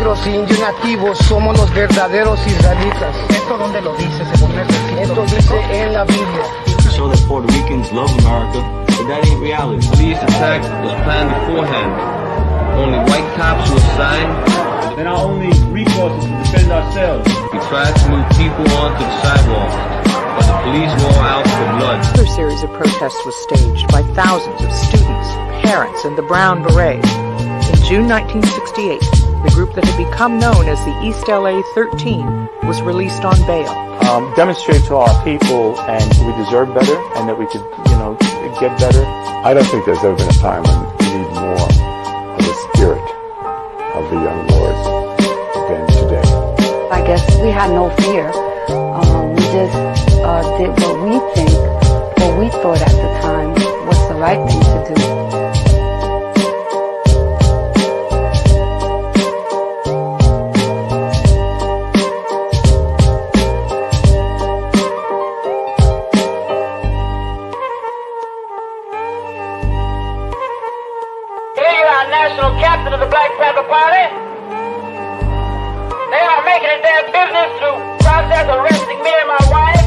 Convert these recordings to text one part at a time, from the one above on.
los indios nativos somos los verdaderos israelitas. ¿Esto dónde lo dice según el versículo? Esto dice en la Biblia. Show that Puerto Ricans love America, but that ain't reality. Police attack was planned beforehand. Only white cops were assigned. Then our only resources to defend ourselves. We tried to move people onto the sidewalk, but the police were all out for blood. Another series of protests was staged by thousands of students, parents, and the Brown Berets. In June 1968, the group that had become known as the East LA 13 was released on bail. Demonstrate to our people and we deserve better and that we could, get better. I don't think there's ever been a time when we need more of the spirit of the young lords than today. I guess we had no fear. We just did what we thought at the time was the right thing to do. National captain of the Black Panther Party. They are making it their business to process arresting me and my wife,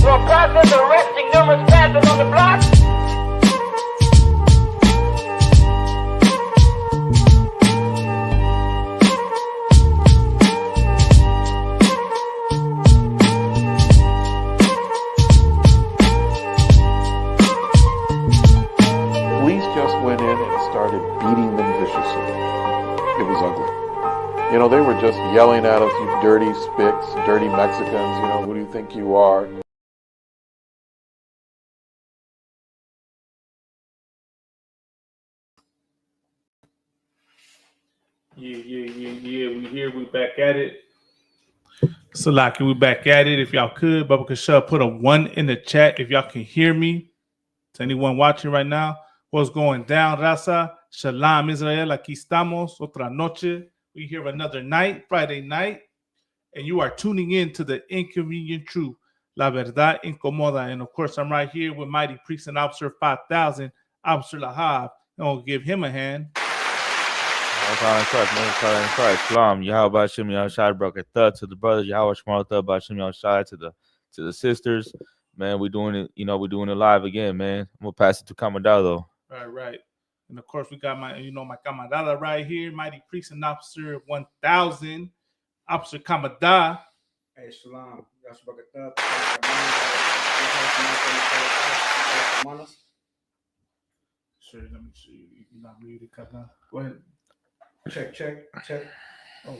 through a process of arresting numerous Panthers on the block. Police just went in and started beating them viciously. It was ugly. They were just yelling at us, you dirty spicks, dirty Mexicans, who do you think you are? Yeah. We here. We back at it. So, we back at it. If y'all could, Bubba Kasha, put a 1 in the chat if y'all can hear me. To anyone watching right now, what's going down, Raza? Shalom, Israel. Aquí estamos. Otra noche. We here another night, Friday night, and you are tuning in to the Inconvenient Truth, La Verdad Incomoda. And of course, I'm right here with Mighty Priest and Officer 5000, Officer Lahab. And I'll give him a hand. Shalom, Yahweh Shem Yahshai Brakatah to the brothers, Yahweh Shmartah Bashem Yahshai to the sisters. Man, we're doing it, we're doing it live again, man. I'm gonna pass it to Camarado. Right. And of course, we got my camarada right here, Mighty Priest and Officer 1000, Officer Kamada. Hey, Shalom. Sure, let me see. You're not muted, Kamada. Go ahead. Check. Oh.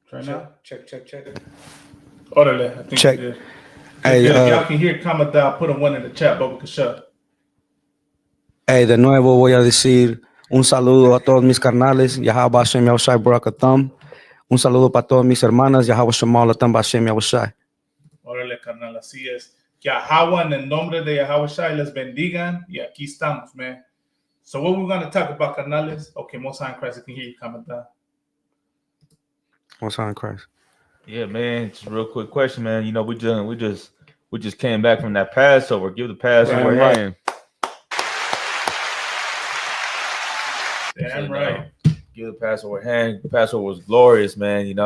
Try now. Check. Orale, I think check. Hey, if y'all can hear Kamada, put a 1 in the chat, Bubba Kasha. Hey, de nuevo voy a decir un saludo a todos mis carnales, Yahweh Shem Yahushai Barakatam. Un saludo para todas mis hermanas, Yahweh Shemal Atam Bashem Yahushai. Órale, carnal, así es. Que Yahweh en el nombre de Yahweh Shai les bendigan y aquí estamos, man. So what we're going to talk about, carnales? Okay, Most High in Christ, I can hear you comment down. Most High in Christ. Yeah, man. Just a real quick question, man. We just came back from that Passover. Give the Passover a hand. Damn right. Give the Passover a hand. The Passover was glorious, man. I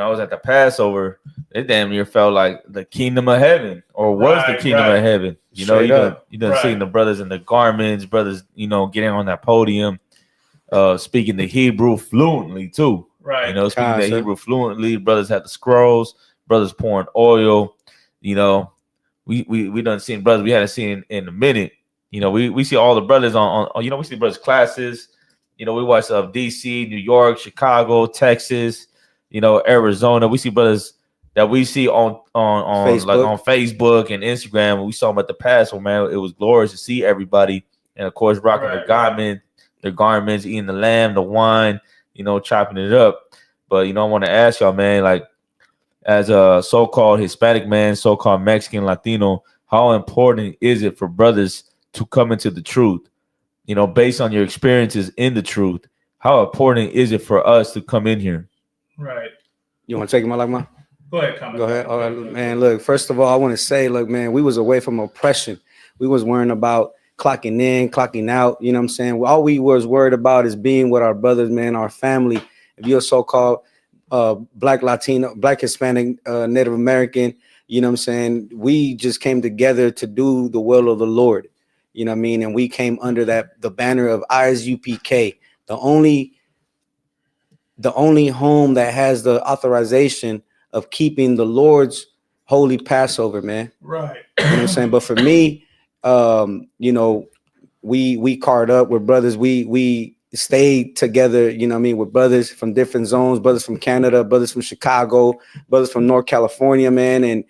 was at the Passover. It damn near felt like the kingdom of heaven, or was the kingdom of heaven. You done seen the brothers in the garments, brothers, getting on that podium, speaking the Hebrew fluently too. Right. Speaking the Hebrew fluently. Brothers had the scrolls. Brothers pouring oil. We done seen brothers we hadn't seen in a minute. We see all the brothers on we see brothers classes. We watch DC, New York, Chicago, Texas, Arizona. We see brothers that we see on Facebook. Like on Facebook and Instagram. We saw them at the Passover, man. It was glorious to see everybody, and of course rocking their garments, eating the lamb, the wine, chopping it up. But I want to ask y'all, man, like as a so-called Hispanic man, so-called Mexican, Latino, how important is it for brothers to come into the truth? Based on your experiences in the truth, how important is it for us to come in here? Right. You want to take it, Malakma? Go ahead, comment. Go ahead. All right, man, look, first of all, I want to say, look, man, we was away from oppression. We was worrying about clocking in, clocking out. You know what I'm saying? All we was worried about is being with our brothers, man, our family. If you're a so-called Black Latino, Black Hispanic, Native American, you know what I'm saying? We just came together to do the will of the Lord. You know what I mean? And we came under the banner of ISUPK, the only home that has the authorization of keeping the Lord's holy Passover, man. Right. You know what I'm saying? But for me, you know, we carved up with brothers. We stayed together, you know what I mean, with brothers from different zones, brothers from Canada, brothers from Chicago, brothers from North California, man. And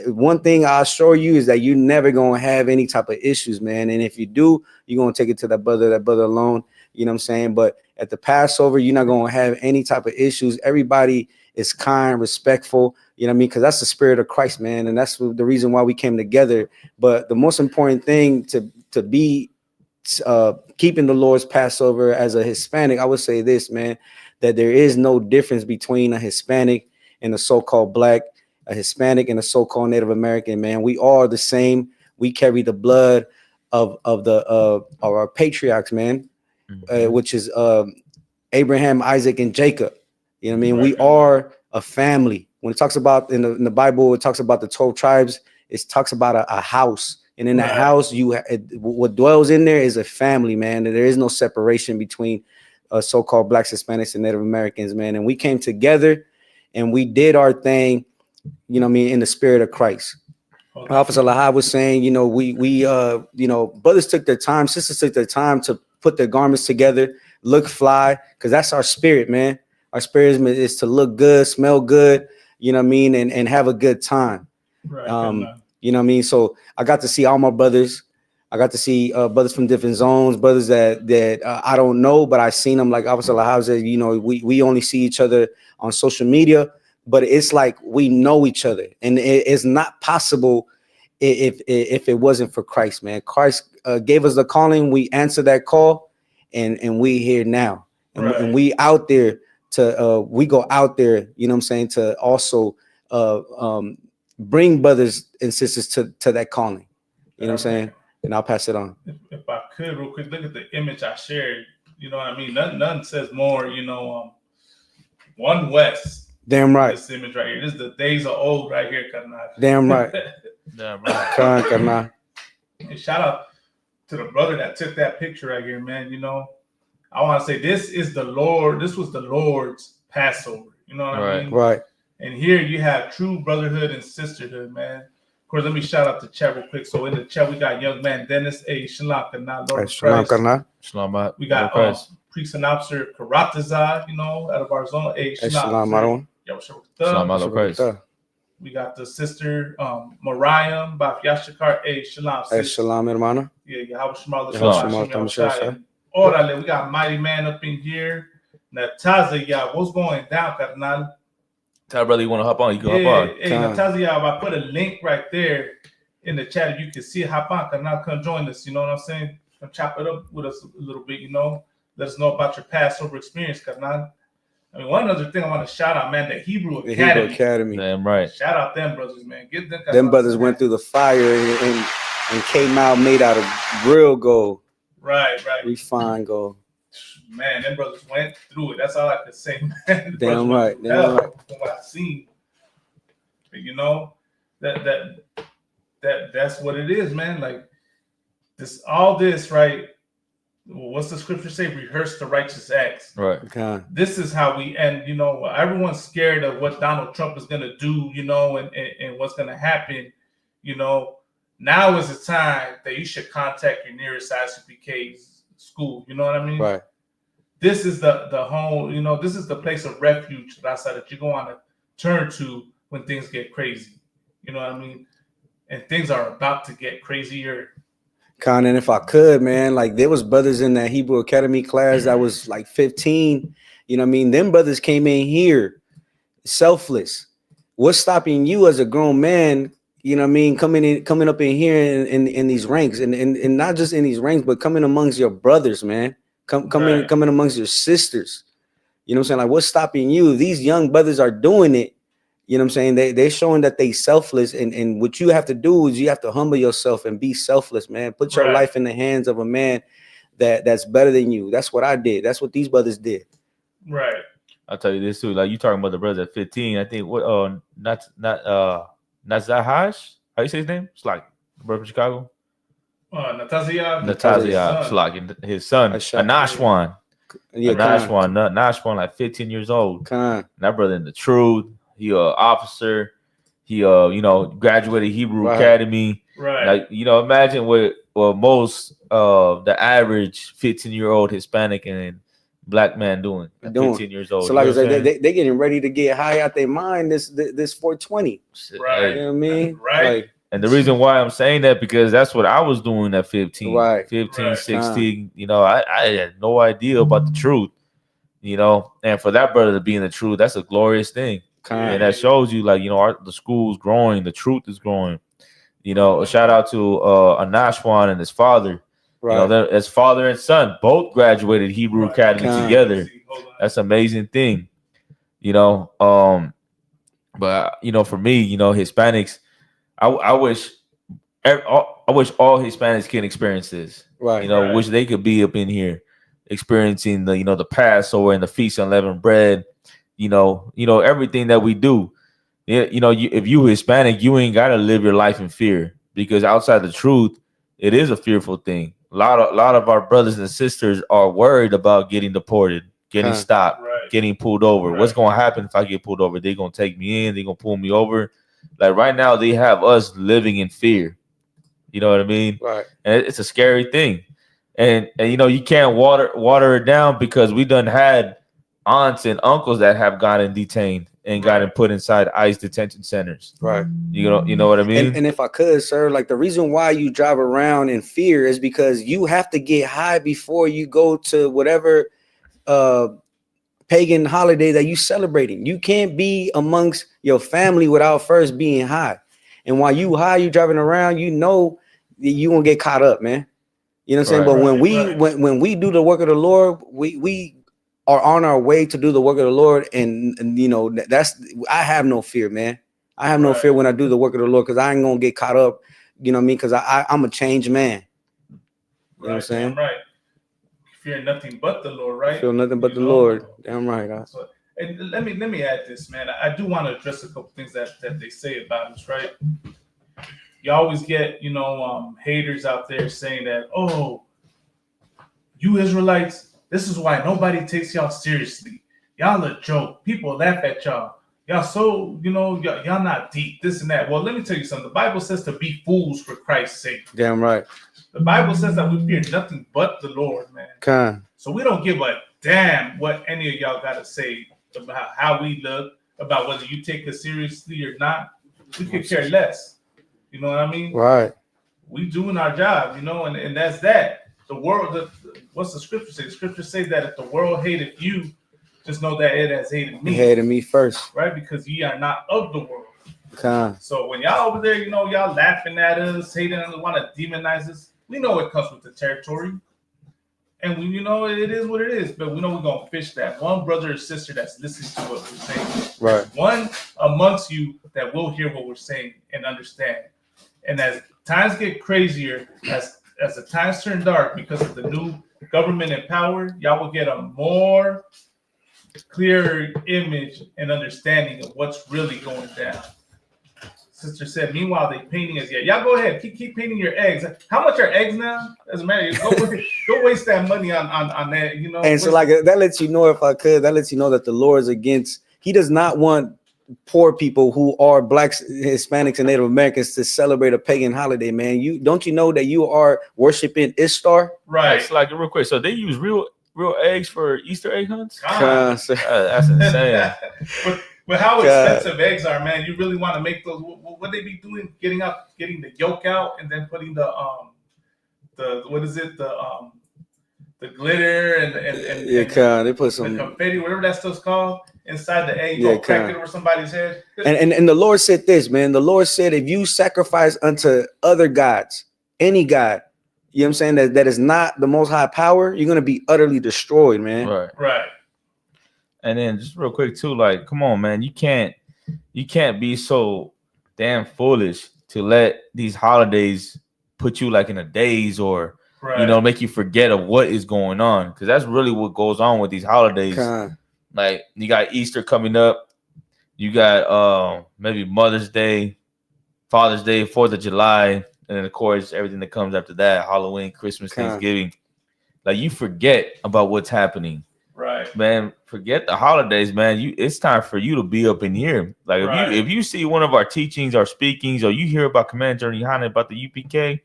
one thing I assure you is that you're never going to have any type of issues, man. And if you do, you're going to take it to that brother alone. You know what I'm saying? But at the Passover, you're not going to have any type of issues. Everybody is kind, respectful, you know what I mean? Because that's the spirit of Christ, man. And that's the reason why we came together. But the most important thing to be keeping the Lord's Passover as a Hispanic, I would say this, man, that there is no difference between a Hispanic and a so-called Black, a Hispanic and a so-called Native American, man. We are the same. We carry the blood of our patriarchs, man, which is Abraham, Isaac, and Jacob. You know what I mean? Right. We are a family. When it talks about in the Bible, it talks about the 12 tribes. It talks about a house. And in that house, what dwells in there is a family, man. And there is no separation between so-called Blacks, Hispanics, and Native Americans, man. And we came together and we did our thing, you know what I mean, in the spirit of Christ. Okay. Officer Lahab was saying, you know, we you know, brothers took their time, sisters took their time to put their garments together, look fly, because that's our spirit, man. Our spirit is to look good, smell good, you know what I mean, and have a good time. Right. You know what I mean? So I got to see all my brothers. I got to see brothers from different zones, brothers that I don't know, but I seen them, like Officer Lahab said, you know, we only see each other on social media, but it's like we know each other. And it's not possible if it wasn't for Christ, man. Christ gave us the calling. We answered that call, and we here now. And we out there we go out there, you know what I'm saying, to also bring brothers and sisters to that calling. You know what I'm saying? And I'll pass it on. If I could, real quick, look at the image I shared. You know what I mean? Nothing says more, you know, One West. Damn right. This image right here. This is the days of old right here, Karnal. Damn right. Damn right. And shout out to the brother that took that picture right here, man. You know, I want to say this was the Lord's Passover. You know what I mean? Right. And here you have true brotherhood and sisterhood, man. Of course, let me shout out the chat real quick. So in the chat, we got young man Dennis A. Shalom Karnal, Lord of Christ. Shalom. We got priest officer Karatazad, you know, out of our zone. A. Shalom. We got the sister Mariam Baf Yashikar A. Shalom. Shalom, hermano. Yeah, Shalom. Orale, we got Mighty Man up in here. Nataza, yeah, what's going down, Karnal? Tell brother you want to hop on, you can hop on. Hey, Nataza, yeah, I put a link right there in the chat. You can see hop on, Karnal, come join us. You know what I'm saying? Come chop it up with us a little bit, you know. Let us know about your Passover experience, Karnal. I mean, one other thing I want to shout out, man, the Hebrew Academy. Damn right. Shout out them brothers, man. Get them. Them brothers went through the fire and came out made out of real gold. Right. Refined gold. Man, them brothers went through it. That's all I could say, man. Damn right. From what I've seen. But you know, that's what it is, man. Like all this, right? What's the scripture say? Rehearse the righteous acts. Right. Okay. This is how we end. You know, everyone's scared of what Donald Trump is gonna do, you know, and what's gonna happen. You know, now is the time that you should contact your nearest ISUPK school. You know what I mean? Right. This is the home, you know, this is the place of refuge that you go on to turn to when things get crazy. You know what I mean? And things are about to get crazier. Con, and if I could, man, like there was brothers in that Hebrew Academy class that was like 15. You know what I mean? Them brothers came in here selfless. What's stopping you as a grown man, you know what I mean, coming up in here in these ranks and not just in these ranks, but coming amongst your brothers, man. Coming amongst your sisters. You know what I'm saying? Like, what's stopping you? These young brothers are doing it. You know what I'm saying? They're showing that they selfless, and what you have to do is you have to humble yourself and be selfless, man. Put your life in the hands of a man that's better than you. That's what I did. That's what these brothers did. Right. I'll tell you this too. Like you talking about the brothers at 15. I think what not Nazahash. How you say his name? It's like brother from Chicago. Nataziah. It's like his son. Anashwan. Yeah, Nashwan, like 15 years old. That brother in the truth. He officer. He graduated Hebrew Academy. Right. Like imagine what most the average 15-year-old Hispanic and black man doing at 15 years old. So like I said, they getting ready to get high out their mind this 420. Right. You know what I mean? Right. Like, and the reason why I'm saying that because that's what I was doing at 15, right. 15, 16. I had no idea about the truth, and for that brother to be in the truth, that's a glorious thing. And that shows you like, the school's growing, the truth is growing. A shout out to Anashwan and his father. Right. His father and son both graduated Hebrew Academy together. That's an amazing thing. But for me, Hispanics, I wish all Hispanics can experience this. Right. Wish they could be up in here experiencing the Passover and the Feast of Unleavened Bread. Everything that we do. If you Hispanic, you ain't gotta live your life in fear because outside the truth, it is a fearful thing. A lot of our brothers and sisters are worried about getting deported, getting stopped, getting pulled over. What's gonna happen if I get pulled over? They're gonna take me in, they're gonna pull me over. Like right now, they have us living in fear. You know what I mean? Right. And it's a scary thing. And you can't water it down because we done had aunts and uncles that have gotten detained and gotten put inside ICE detention centers. Right. You know what I mean? And if I could, sir, like the reason why you drive around in fear is because you have to get high before you go to whatever pagan holiday that you celebrating. You can't be amongst your family without first being high. And while you high, you driving around, you won't get caught up, man. You know what I'm saying? But when we do the work of the Lord, we are on our way to do the work of the Lord, and I have no fear, man. I have no fear when I do the work of the Lord because I ain't gonna get caught up. You know what I mean? Because I'm a changed man. You know what I'm saying? Right. Fear nothing but the Lord, right? Feel nothing but the Lord. Damn right. And let me add this, man. I do want to address a couple things that they say about us, right? You always get, haters out there saying that, oh, you Israelites, this is why nobody takes y'all seriously. Y'all a joke. People laugh at y'all. Y'all so, y'all not deep, this and that. Well, let me tell you something. The Bible says to be fools for Christ's sake. Damn right. The Bible says that we fear nothing but the Lord, man. So we don't give a damn what any of y'all got to say about how we look, about whether you take us seriously or not. We could care less. You know what I mean? Right. We doing our job, and that's that. The world, what's the scripture say? The scripture say that if the world hated you, just know that it has hated me. It hated me first. Right? Because ye are not of the world. So when y'all over there, y'all laughing at us, hating us, want to demonize us, we know it comes with the territory. And it is what it is. But we know we're going to fish that one brother or sister that's listening to what we're saying. Right. One amongst you that will hear what we're saying and understand. And as times get crazier, as the times turn dark because of the new government in power, y'all will get a more clear image and understanding of what's really going down. Sister said, meanwhile, they painting us yet. Y'all go ahead, keep painting your eggs. How much are eggs now? Doesn't matter. Go waste that money on that, And so like that lets you know, if I could, that lets you know that the Lord is against, he does not want poor people who are blacks, Hispanics, and Native Americans to celebrate a pagan holiday, man. Don't you know that you are worshiping Ishtar? Right. It's like real quick. So they use real eggs for Easter egg hunts? That's insane. But how expensive eggs are, man. You really want to make those. What they be doing? Getting the yolk out and then putting the what is it? The glitter and they put some the confetti, whatever that stuff's called, inside the egg. You crack it over somebody's head. And the Lord said this, man. The Lord said, if you sacrifice unto other gods, any god, you know what I'm saying, that is not the most high power, you're gonna be utterly destroyed, man. Right. And then just real quick too, like, come on, man, you can't you can't be so damn foolish to let these holidays put you like in a daze or make you forget of what is going on, because that's really what goes on with these holidays. Like you got Easter coming up, you got maybe Mother's Day, Father's Day, 4th of July, and then of course everything that comes after that, Halloween, Christmas, Thanksgiving. Like you forget about what's happening. Right, man. Forget the holidays, man. It's time for you to be up in here. Like if you see one of our teachings, our speakings, or you hear about Command Journey Hana about the UPK,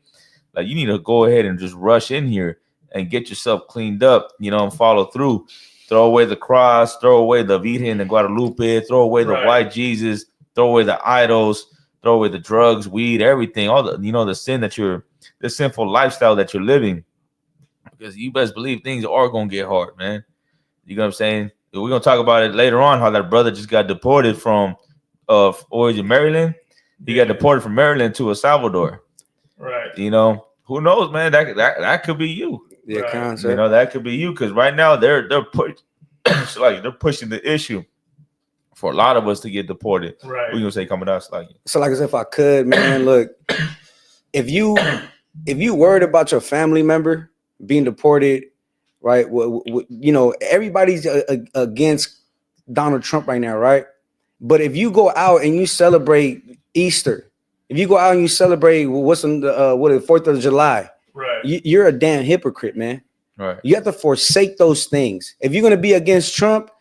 like you need to go ahead and just rush in here and get yourself cleaned up, and follow through. Throw away the cross, throw away the Virgen de Guadalupe, throw away the white Jesus, throw away the idols, throw away the drugs, weed, everything, all the the sinful lifestyle that you're living. Because you best believe things are gonna get hard, man. You know what I'm saying? We're gonna talk about it later on. How that brother just got deported from origin Maryland. He got deported from Maryland to El Salvador. Right. Who knows, man? That could be you. Yeah, that could be you. Because right now they're pushing the issue for a lot of us to get deported. Right. We're gonna say coming out like so. Like as if I could, man. Look, if you worried about your family member being deported, right? Everybody's against Donald Trump right now, right? But if you go out and you celebrate Easter, if you go out and you celebrate what's on the 4th of July, right? You're a damn hypocrite, man. Right. You have to forsake those things. If you're gonna be against Trump,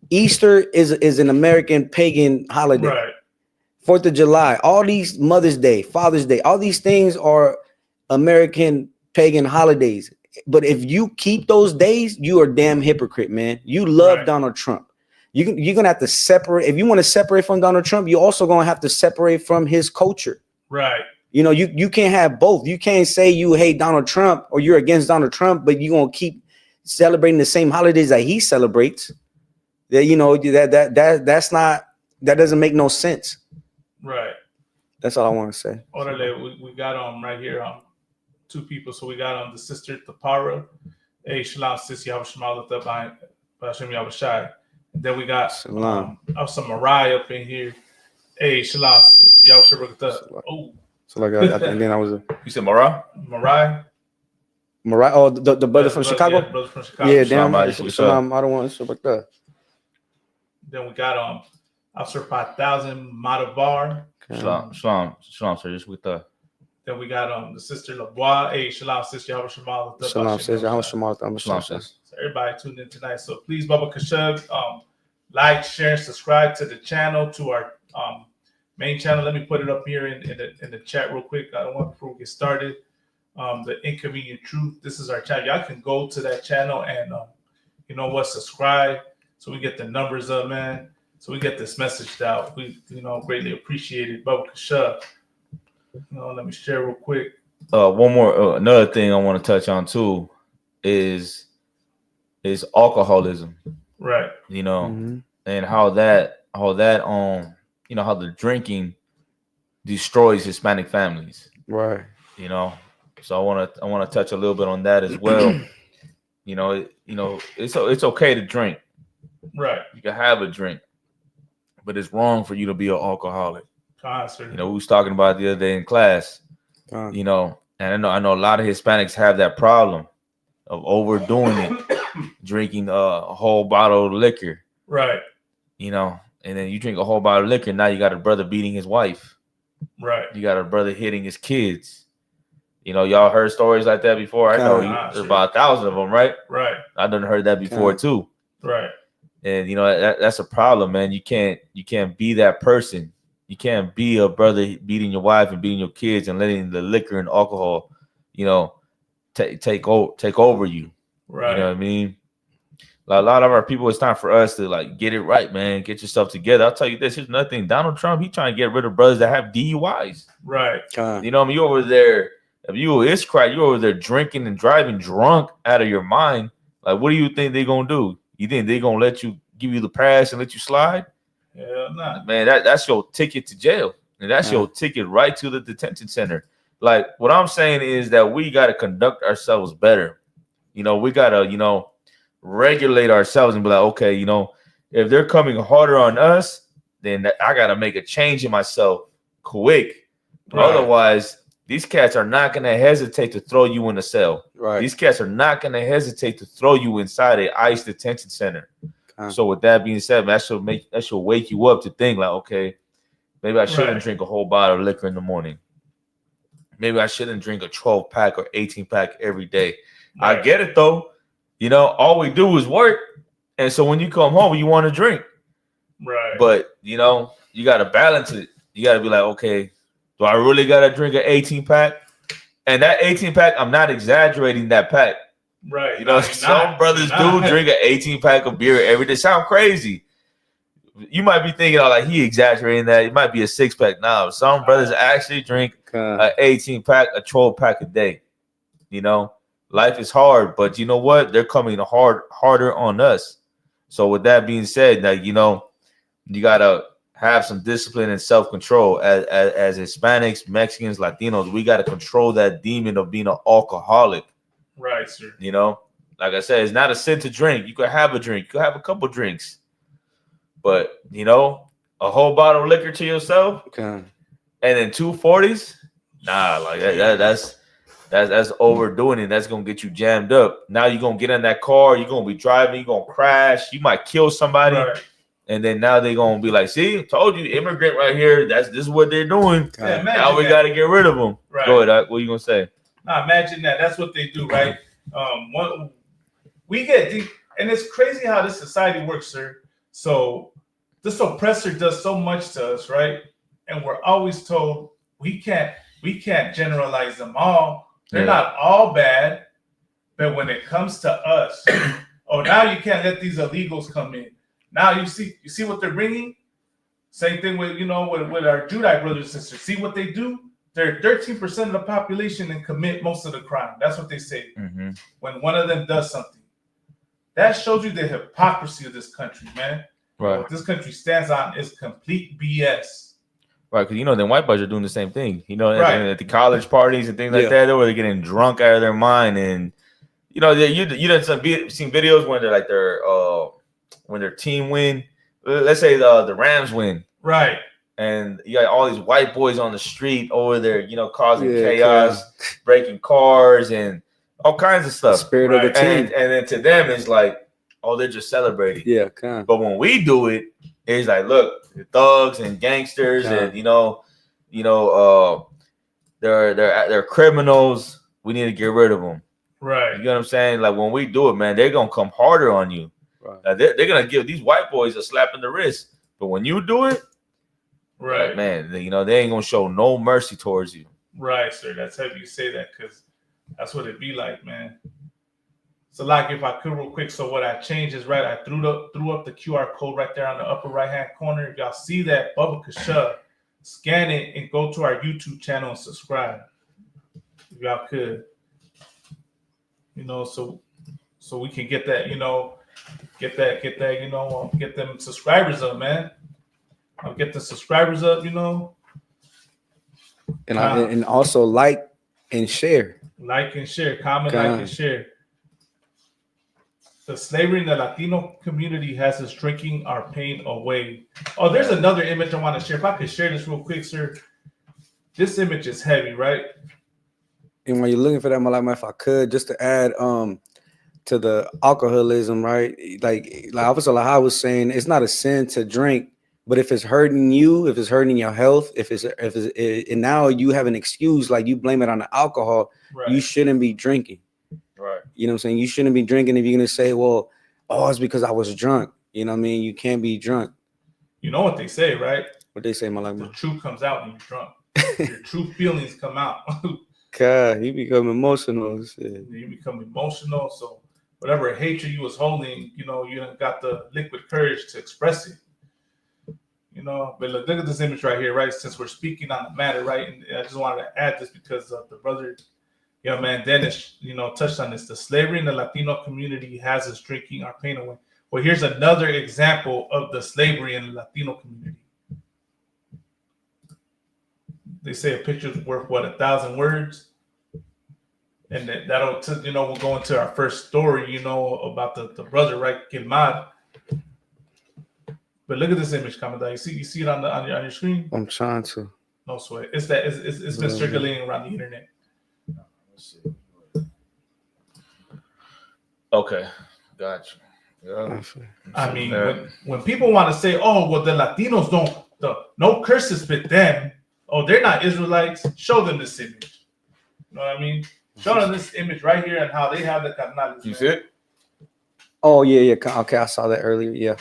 Easter is an American pagan holiday. Right. 4th of July, all these Mother's Day, Father's Day, all these things are American pagan holidays. But if you keep those days, you are a damn hypocrite, man. You love Donald Trump. You're gonna have to separate. If you want to separate from Donald Trump, you're also gonna have to separate from his culture. Right. You can't have both. You can't say you hate Donald Trump or you're against Donald Trump, but you're gonna keep celebrating the same holidays that he celebrates. That doesn't make no sense. Right. That's all I want to say. Orale, we got right here two people. So we got the sister Tapara. Hey, shalom, sis. Yahweh Shema by Hashem Yahweh Shai. Then we got some Mariah up in here. Hey, shalom, Yahweh Shema. Oh, so like and then I was you said Mariah? Mariah. Oh, the brother from Chicago. Yeah, brother from Chicago. Yeah, damn. Shalom, I don't want to like that. Then we got Officer 5000 Matavar. Shalom, sir. Just with the. Then we got the sister LaBois. Hey, shalom, sister Yahweh Shema. Shalom, sister Yahweh Shema. Shalom, sis. So everybody tuned in tonight. So please, Baba Kashug, like, share, and subscribe to the channel, to our main channel. Let me put it up here in the chat real quick. I don't want before we get started. The Inconvenient Truth. This is our channel. Y'all can go to that channel and subscribe so we get the numbers up, man. So we get this message out. We greatly appreciate it. Baba Kashug. Let me share real quick. One more, another thing I want to touch on too is alcoholism, right? And how the drinking destroys Hispanic families, right? So I want to touch a little bit on that as well. It's okay to drink, right? You can have a drink, but it's wrong for you to be an alcoholic. We was talking about the other day in class, and I know a lot of Hispanics have that problem of overdoing it, drinking a whole bottle of liquor. Right. And then you drink a whole bottle of liquor. Now you got a brother beating his wife. Right. You got a brother hitting his kids. Y'all heard stories like that before. I know there's about 1,000 of them, right? Right. I done heard that before too. Right. And that's a problem, man. You can't be that person. You can't be a brother beating your wife and beating your kids and letting the liquor and alcohol, take over you. Right. You know what I mean? A lot of our people, it's time for us to get it right, man. Get yourself together. I'll tell you this. Here's nothing. Donald Trump, he trying to get rid of brothers that have DUIs. Right. You over there. If you is crack, you over there drinking and driving drunk out of your mind. Like, what do you think they're gonna do? You think they're gonna give you the pass and let you slide? Hell nah. Man, that's your ticket to jail. And that's your ticket right to the detention center. Like, what I'm saying is that we got to conduct ourselves better. We got to, regulate ourselves and be like, okay, if they're coming harder on us, then I got to make a change in myself quick. Right. Otherwise, these cats are not going to hesitate to throw you in a cell. Right. These cats are not going to hesitate to throw you inside a ICE detention center. So with that being said, man, that should wake you up to think like, okay, maybe I shouldn't drink a whole bottle of liquor in the morning. Maybe I shouldn't drink a 12-pack or 18-pack every day. I get it though. You know, all we do is work. And so when you come home, you want to drink. Right. But, you know, you got to balance it. You got to be like, okay, do I really got to drink an 18-pack? And that 18-pack, I'm not exaggerating that pack. Right. You know, some brothers do drink an 18-pack of beer every day. Sound crazy. You might be thinking, oh, like he exaggerating that. It might be a 6-pack. Now, some brothers actually drink an 18-pack, a 12-pack a day. You know, life is hard, but you know what? They're coming harder on us. So with that being said, like, you know, you gotta have some discipline and self-control as Hispanics, Mexicans, Latinos. We gotta control that demon of being an alcoholic. Right, sir. You know, like I said, it's not a sin to drink. You could have a drink. You could have a couple drinks. But, you know, a whole bottle of liquor to yourself and then 2 40s, nah, like that's overdoing it. That's going to get you jammed up. Now you're going to get in that car. You're going to be driving. You're going to crash. You might kill somebody. Right. And then now they're going to be like, see, told you, immigrant right here. This is what they're doing. Yeah, now we got to get rid of them. Right. Go ahead. What are you going to say? Now imagine that. That's what they do, right? We get deep, and it's crazy how this society works, sir. So this oppressor does so much to us, right? And we're always told we can't generalize them all. They're not all bad, but when it comes to us, oh, now you can't let these illegals come in. Now you see what they're bringing. Same thing with with our Judite brothers and sisters. See what they do. They're 13% of the population and commit most of the crime. That's what they say. Mm-hmm. When one of them does something, that shows you the hypocrisy of this country, man. Right. What this country stands on is complete BS. Right, because then white boys are doing the same thing. At the college parties and things like that, where they're getting drunk out of their mind, and you done seen videos when their team win. Let's say the Rams win, right? And you got all these white boys on the street over there, causing chaos, breaking cars, and all kinds of stuff. Spirit of the team, and then to them it's like, oh, they're just celebrating. Yeah, but when we do it, it's like, look, the thugs and gangsters, and they're criminals. We need to get rid of them. Right. You know what I'm saying? Like when we do it, man, they're gonna come harder on you. Right. They're gonna give these white boys a slap in the wrist. But when you do it, right, like, man, they ain't gonna show no mercy towards you. Right, sir. That's heavy you say that, because that's what it be like, man. So, like, if I could real quick, so what I changed is, right, I threw up the QR code right there on the upper right-hand corner. If y'all see that, Bubba Kasha, scan it and go to our YouTube channel and subscribe. If y'all could. So we can get that, get them subscribers up, man. I'll get the subscribers up, And also like and share. Like and share. Comment, like and share. The slavery in the Latino community has us drinking our pain away. Oh, there's another image I want to share. If I could share this real quick, sir. This image is heavy, right? And when you're looking for that, Malama, if I could, just to add to the alcoholism, right? Like Officer Lahai was saying, it's not a sin to drink, but if it's hurting you, if it's hurting your health, and now you have an excuse, like you blame it on the alcohol, you shouldn't be drinking. Right. You know what I'm saying? You shouldn't be drinking if you're gonna say, well, it's because I was drunk. You know what I mean? You can't be drunk. You know what they say, right? What they say, Malama? The truth comes out when you're drunk. Your true feelings come out. God, you become emotional. You become emotional. So whatever hatred you was holding, you done got the liquid courage to express it. But look at this image right here, right? Since we're speaking on the matter, right? And I just wanted to add this because of the brother, man, Dennis, touched on this. The slavery in the Latino community has us drinking our pain away. Well, here's another example of the slavery in the Latino community. They say a picture's worth 1,000 words, and that'll we'll go into our first story, about the brother, right, Kilmar. But look at this image, Commandant. You see it on your screen? I'm trying to. No sweat. It's been circulating around the internet. Okay, gotcha. Yeah. I mean, when people want to say, "Oh, well, the Latinos no curses fit them," oh, they're not Israelites. Show them this image. You know what I mean? Show them this image right here and how they have the carnales. You see it? Oh yeah. Okay, I saw that earlier. Yeah.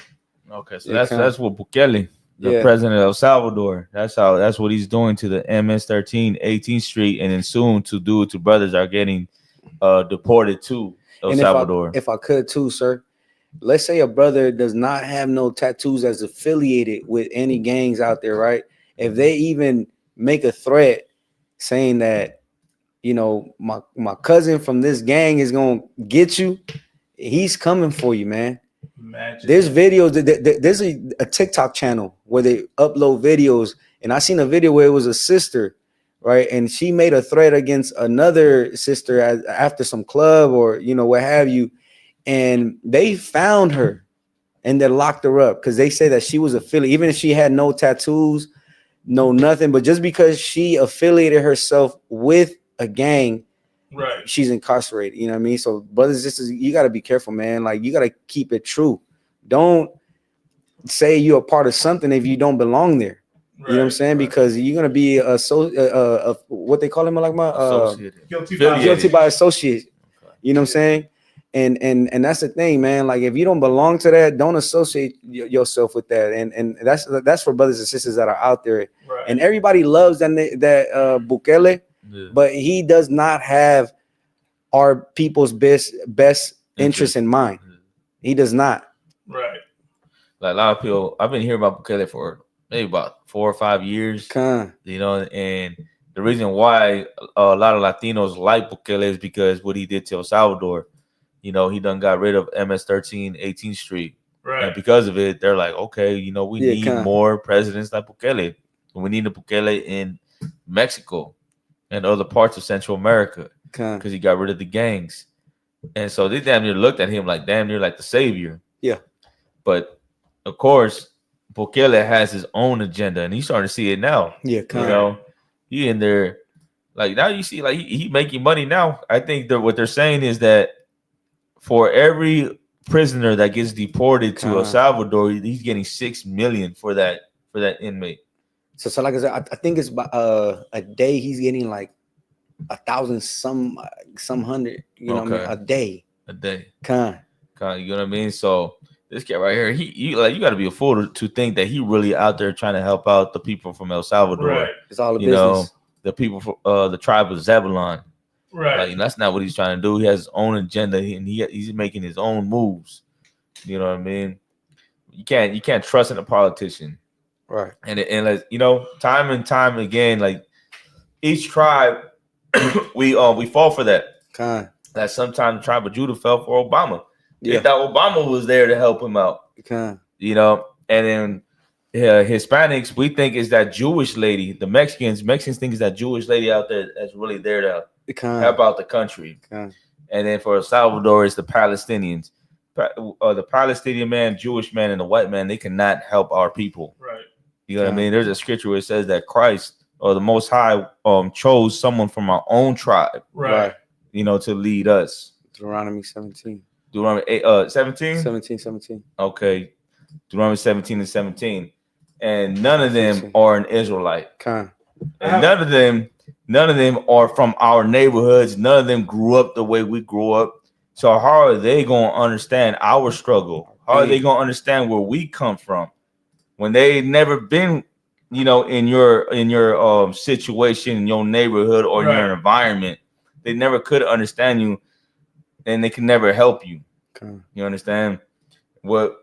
Okay, so that's what Bukele, the president of El Salvador, that's what he's doing to the MS-13 18th Street, and then soon to do it to brothers are getting deported to El Salvador. If I could too, sir. Let's say a brother does not have no tattoos as affiliated with any gangs out there, right? If they even make a threat saying that, you know, my cousin from this gang is gonna get you, he's coming for you, man. Imagine. There's videos. There's a TikTok channel where they upload videos, and I seen a video where it was a sister, right, and she made a threat against another sister after some club or what have you, and they found her and they locked her up because they say that she was affiliated, even if she had no tattoos, no nothing, but just because she affiliated herself with a gang. Right, she's incarcerated. You know what I mean? So, brothers, you got to be careful, man. Like, you got to keep it true. Don't say you're a part of something if you don't belong there. Right, you know what I'm saying? Right. Because you're gonna be what they call him, like guilty by association. You know what I'm saying? And that's the thing, man. Like, if you don't belong to that, don't associate yourself with that. And that's for brothers and sisters that are out there. Right. And everybody loves that Bukele. Yeah. But he does not have our people's best interest in mind. He does not. Right. Like a lot of people, I've been hearing about Bukele for maybe about 4 or 5 years. And the reason why a lot of Latinos like Bukele is because what he did to El Salvador. He done got rid of MS-13 18th Street. Right. And because of it, they're like, okay, we need more presidents like Bukele. We need a Bukele in Mexico and other parts of Central America because he got rid of the gangs. And so they damn near looked at him like damn near like the savior. Yeah. But of course, Bukele has his own agenda and he's starting to see it now. Yeah. He in there, like now you see like he making money now. I think that what they're saying is that for every prisoner that gets deported to El Salvador, he's getting $6 million for that inmate. So like I said, I think it's a day he's getting like 1,000 some hundred, what I mean, a day. You know what I mean? So this guy right here, you got to be a fool to think that he really out there trying to help out the people from El Salvador. Right. It's all the business. The people from the tribe of Zebulon. Right. Like, that's not what he's trying to do. He has his own agenda and he's making his own moves. You know what I mean? You can't trust in a politician. Right. And time and time again, like each tribe, we fall for that. That sometimes the tribe of Judah fell for Obama. Yeah. They thought Obama was there to help him out. And then Hispanics, we think is that Jewish lady. The Mexicans think is that Jewish lady out there that's really there to help out the country. And then for El Salvador, it's the Palestinians. The Palestinian man, Jewish man, and the white man, they cannot help our people. Right. You know what I mean? There's a scripture where it says that Christ or the Most High chose someone from our own tribe, right? To lead us. Deuteronomy 17. Deuteronomy 17? 17. Okay. Deuteronomy 17 and 17. And none of them are an Israelite. And none of them are from our neighborhoods. None of them grew up the way we grew up. So how are they going to understand our struggle? How are they going to understand where we come from when they never been, in your situation, in your neighborhood or your environment? They never could understand you, and they can never help you. You understand? What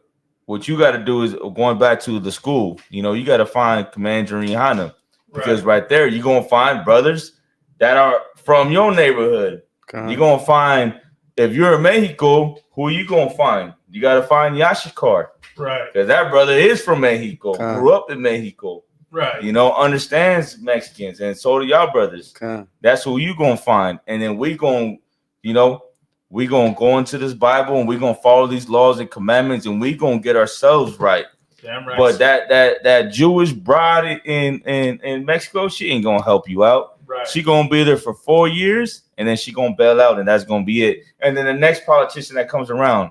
you got to do is going back to the school. You got to find Commander Rihanna because right there you're gonna find brothers that are from your neighborhood. You're gonna find. If you're in Mexico, who are you gonna find? You gotta find Yashikar, right? Because that brother is from Mexico, grew up in Mexico, right? Understands Mexicans, and so do y'all brothers. That's who you gonna find, and then we gonna go into this Bible, and we gonna follow these laws and commandments, and we gonna get ourselves right. Damn right. But that Jewish bride in Mexico, she ain't gonna help you out. Right. She gonna be there for 4 years, and then she gonna bail out, and that's gonna be it. And then the next politician that comes around,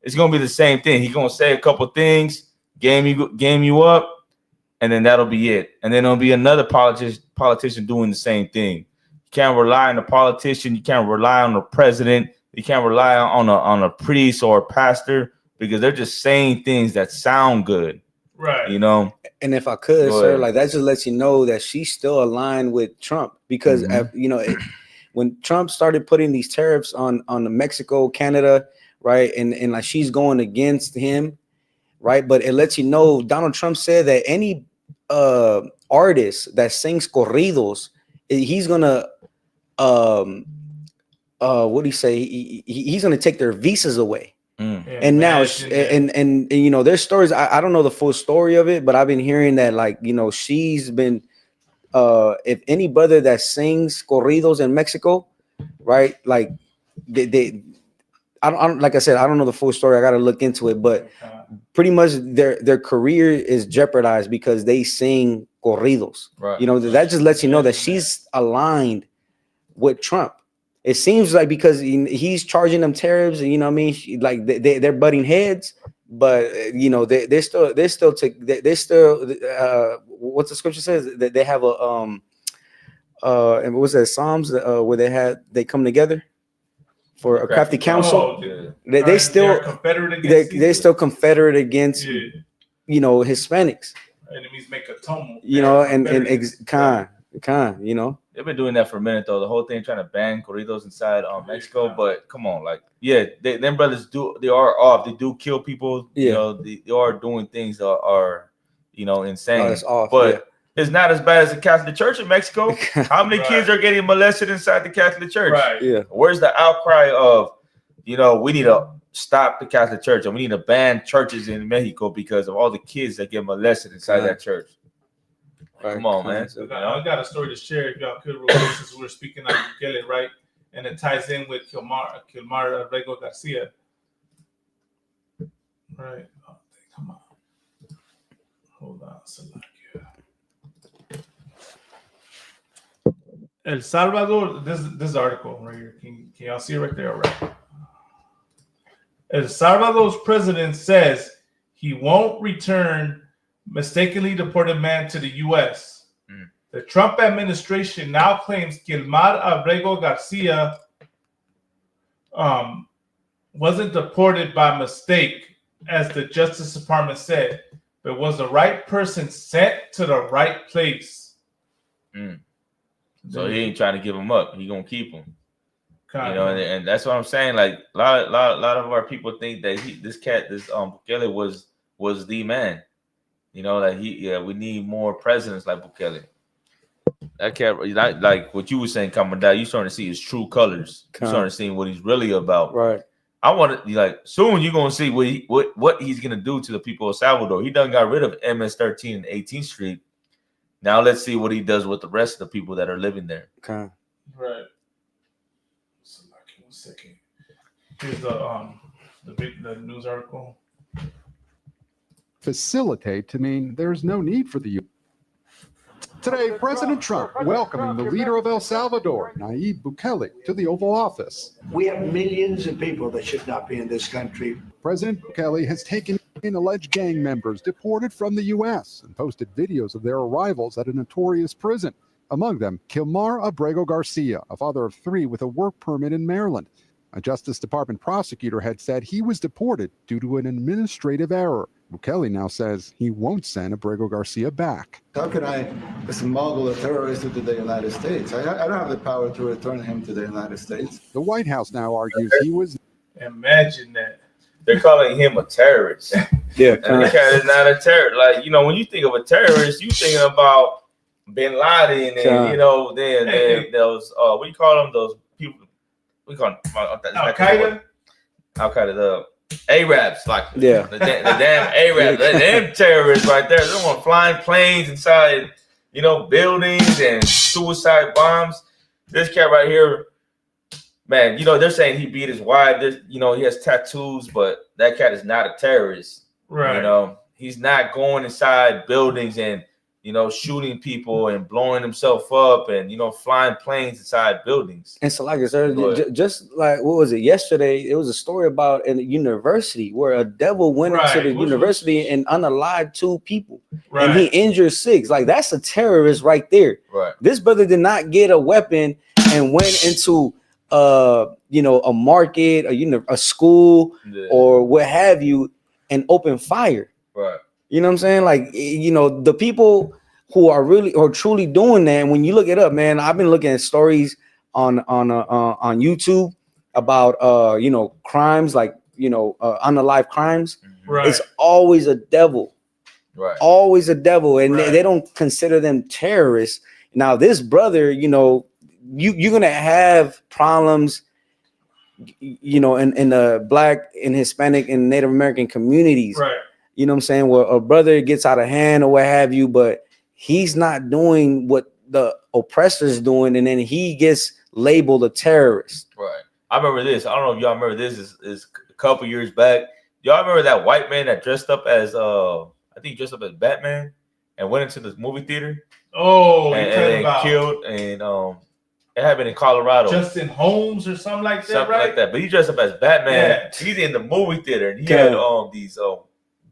it's gonna be the same thing. He's gonna say a couple things, game you up, and then that'll be it. And then there'll be another politician doing the same thing. You can't rely on a politician. You can't rely on the president. You can't rely on a priest or a pastor, because they're just saying things that sound good. Right. You know. And if I could, sir, like that just lets you know that she's still aligned with Trump, because you know, when Trump started putting these tariffs on the Mexico, Canada, right, and like she's going against him, right? But it lets you know Donald Trump said that any artist that sings corridos, he's gonna what do you say? He's gonna take their visas away. And now, and you know, there's stories. I don't know the full story of it, but I've been hearing that, like, you know, she's been, if any brother that sings corridos in Mexico, right? Like I don't, like I said, I don't know the full story. I got to look into it, but pretty much their career is jeopardized because they sing corridos. Right. You know, that just lets you know that she's aligned with Trump. It seems like because he's charging them tariffs, and you know what I mean, like they're butting heads, but you know they're still what's the scripture says that they have a and what was that, Psalms where they come together for a crafty counsel. They still they're still confederate against you know, Hispanics. Enemies make a tumult. You know, and you know. They've been doing that for a minute, though. The whole thing trying to ban corridos inside Mexico, but come on, like, them brothers they are off. They do kill people. You know, they are doing things that are, you know, insane. It's off, but it's not as bad as the Catholic Church in Mexico. How many kids are getting molested inside the Catholic Church? Right. Yeah. Where's the outcry of, you know, we need to stop the Catholic Church and we need to ban churches in Mexico because of all the kids that get molested inside that church? Come on, man. I got a story to share if y'all could, real quick, since we're speaking on Bukele, right? And it ties in with Kilmar Abrego Garcia. Right. Oh, come on. Hold on. El Salvador, this article right here. Can y'all see it right there? All right. El Salvador's president says he won't return mistakenly deported man to the U.S. The Trump administration now claims Kilmar Abrego Garcia wasn't deported by mistake, as the Justice Department said, but was the right person sent to the right place. So he ain't trying to give him up. He gonna keep him. You know, and that's what I'm saying. Like a lot of our people think that this Bukele was the man. You know, that we need more presidents like Bukele. That cat, like what you were saying, Commandant, you starting to see his true colors. You starting to see what he's really about. Right. I want to, like, soon you're gonna see what he's gonna do to the people of El Salvador. He done got rid of MS-13 and 18th Street. Now let's see what he does with the rest of the people that are living there. Okay. Right. So, like, 1 second. Here's the news article. Facilitate to mean there's no need for the U. Today, President Trump welcoming the leader of El Salvador, Nayib Bukele, to the Oval Office. We have millions of people that should not be in this country. President Bukele has taken in alleged gang members deported from the U.S. and posted videos of their arrivals at a notorious prison. Among them, Kilmar Abrego Garcia, a father of 3 with a work permit in Maryland. A Justice Department prosecutor had said he was deported due to an administrative error. Bukele now says he won't send Abrego Garcia back. How can I smuggle a terrorist into the United States? I don't have the power to return him to the United States. The White House now argues he was... Imagine that. They're calling him a terrorist. Yeah. And the cat is not a terrorist. Like, you know, when you think of a terrorist, you thinking about Bin Laden and, you know, then those, what do you call them? Those people, we call them Al-Qaeda? Al-Qaeda, the Arabs, like the damn Arabs, Yeah. them terrorists right there. They want flying planes inside, you know, buildings and suicide bombs. This cat right here, man, you know, they're saying he beat his wife. You know, he has tattoos, but that cat is not a terrorist. Right. You know, he's not going inside buildings and shooting people and blowing himself up and flying planes inside buildings. And so, like I said, just like what was it yesterday? It was a story about in a university where a devil went into the university and unalived 2 people, and he injured 6. Like that's a terrorist right there. Right. This brother did not get a weapon and went into a market, a school, or what have you, and open fire. Right. You know what I'm saying? Like, the people who are really or truly doing that, and when you look it up, man, I've been looking at stories on YouTube about crimes like unalive crimes. Right. It's always a devil. Right. Always a devil, and they don't consider them terrorists. Now, this brother, you're gonna have problems, in the Black and Hispanic and Native American communities. Right. You know what I'm saying? Where a brother gets out of hand or what have you, but he's not doing what the oppressor's doing, and then he gets labeled a terrorist. Right. I remember this. I don't know if y'all remember this. Is a couple years back. Y'all remember that white man that dressed up as I think he dressed up as Batman and went into this movie theater. Oh, and killed, and it happened in Colorado. Justin Holmes or something like that, something right? like that. But he dressed up as Batman. Yeah. He's in the movie theater, and he had these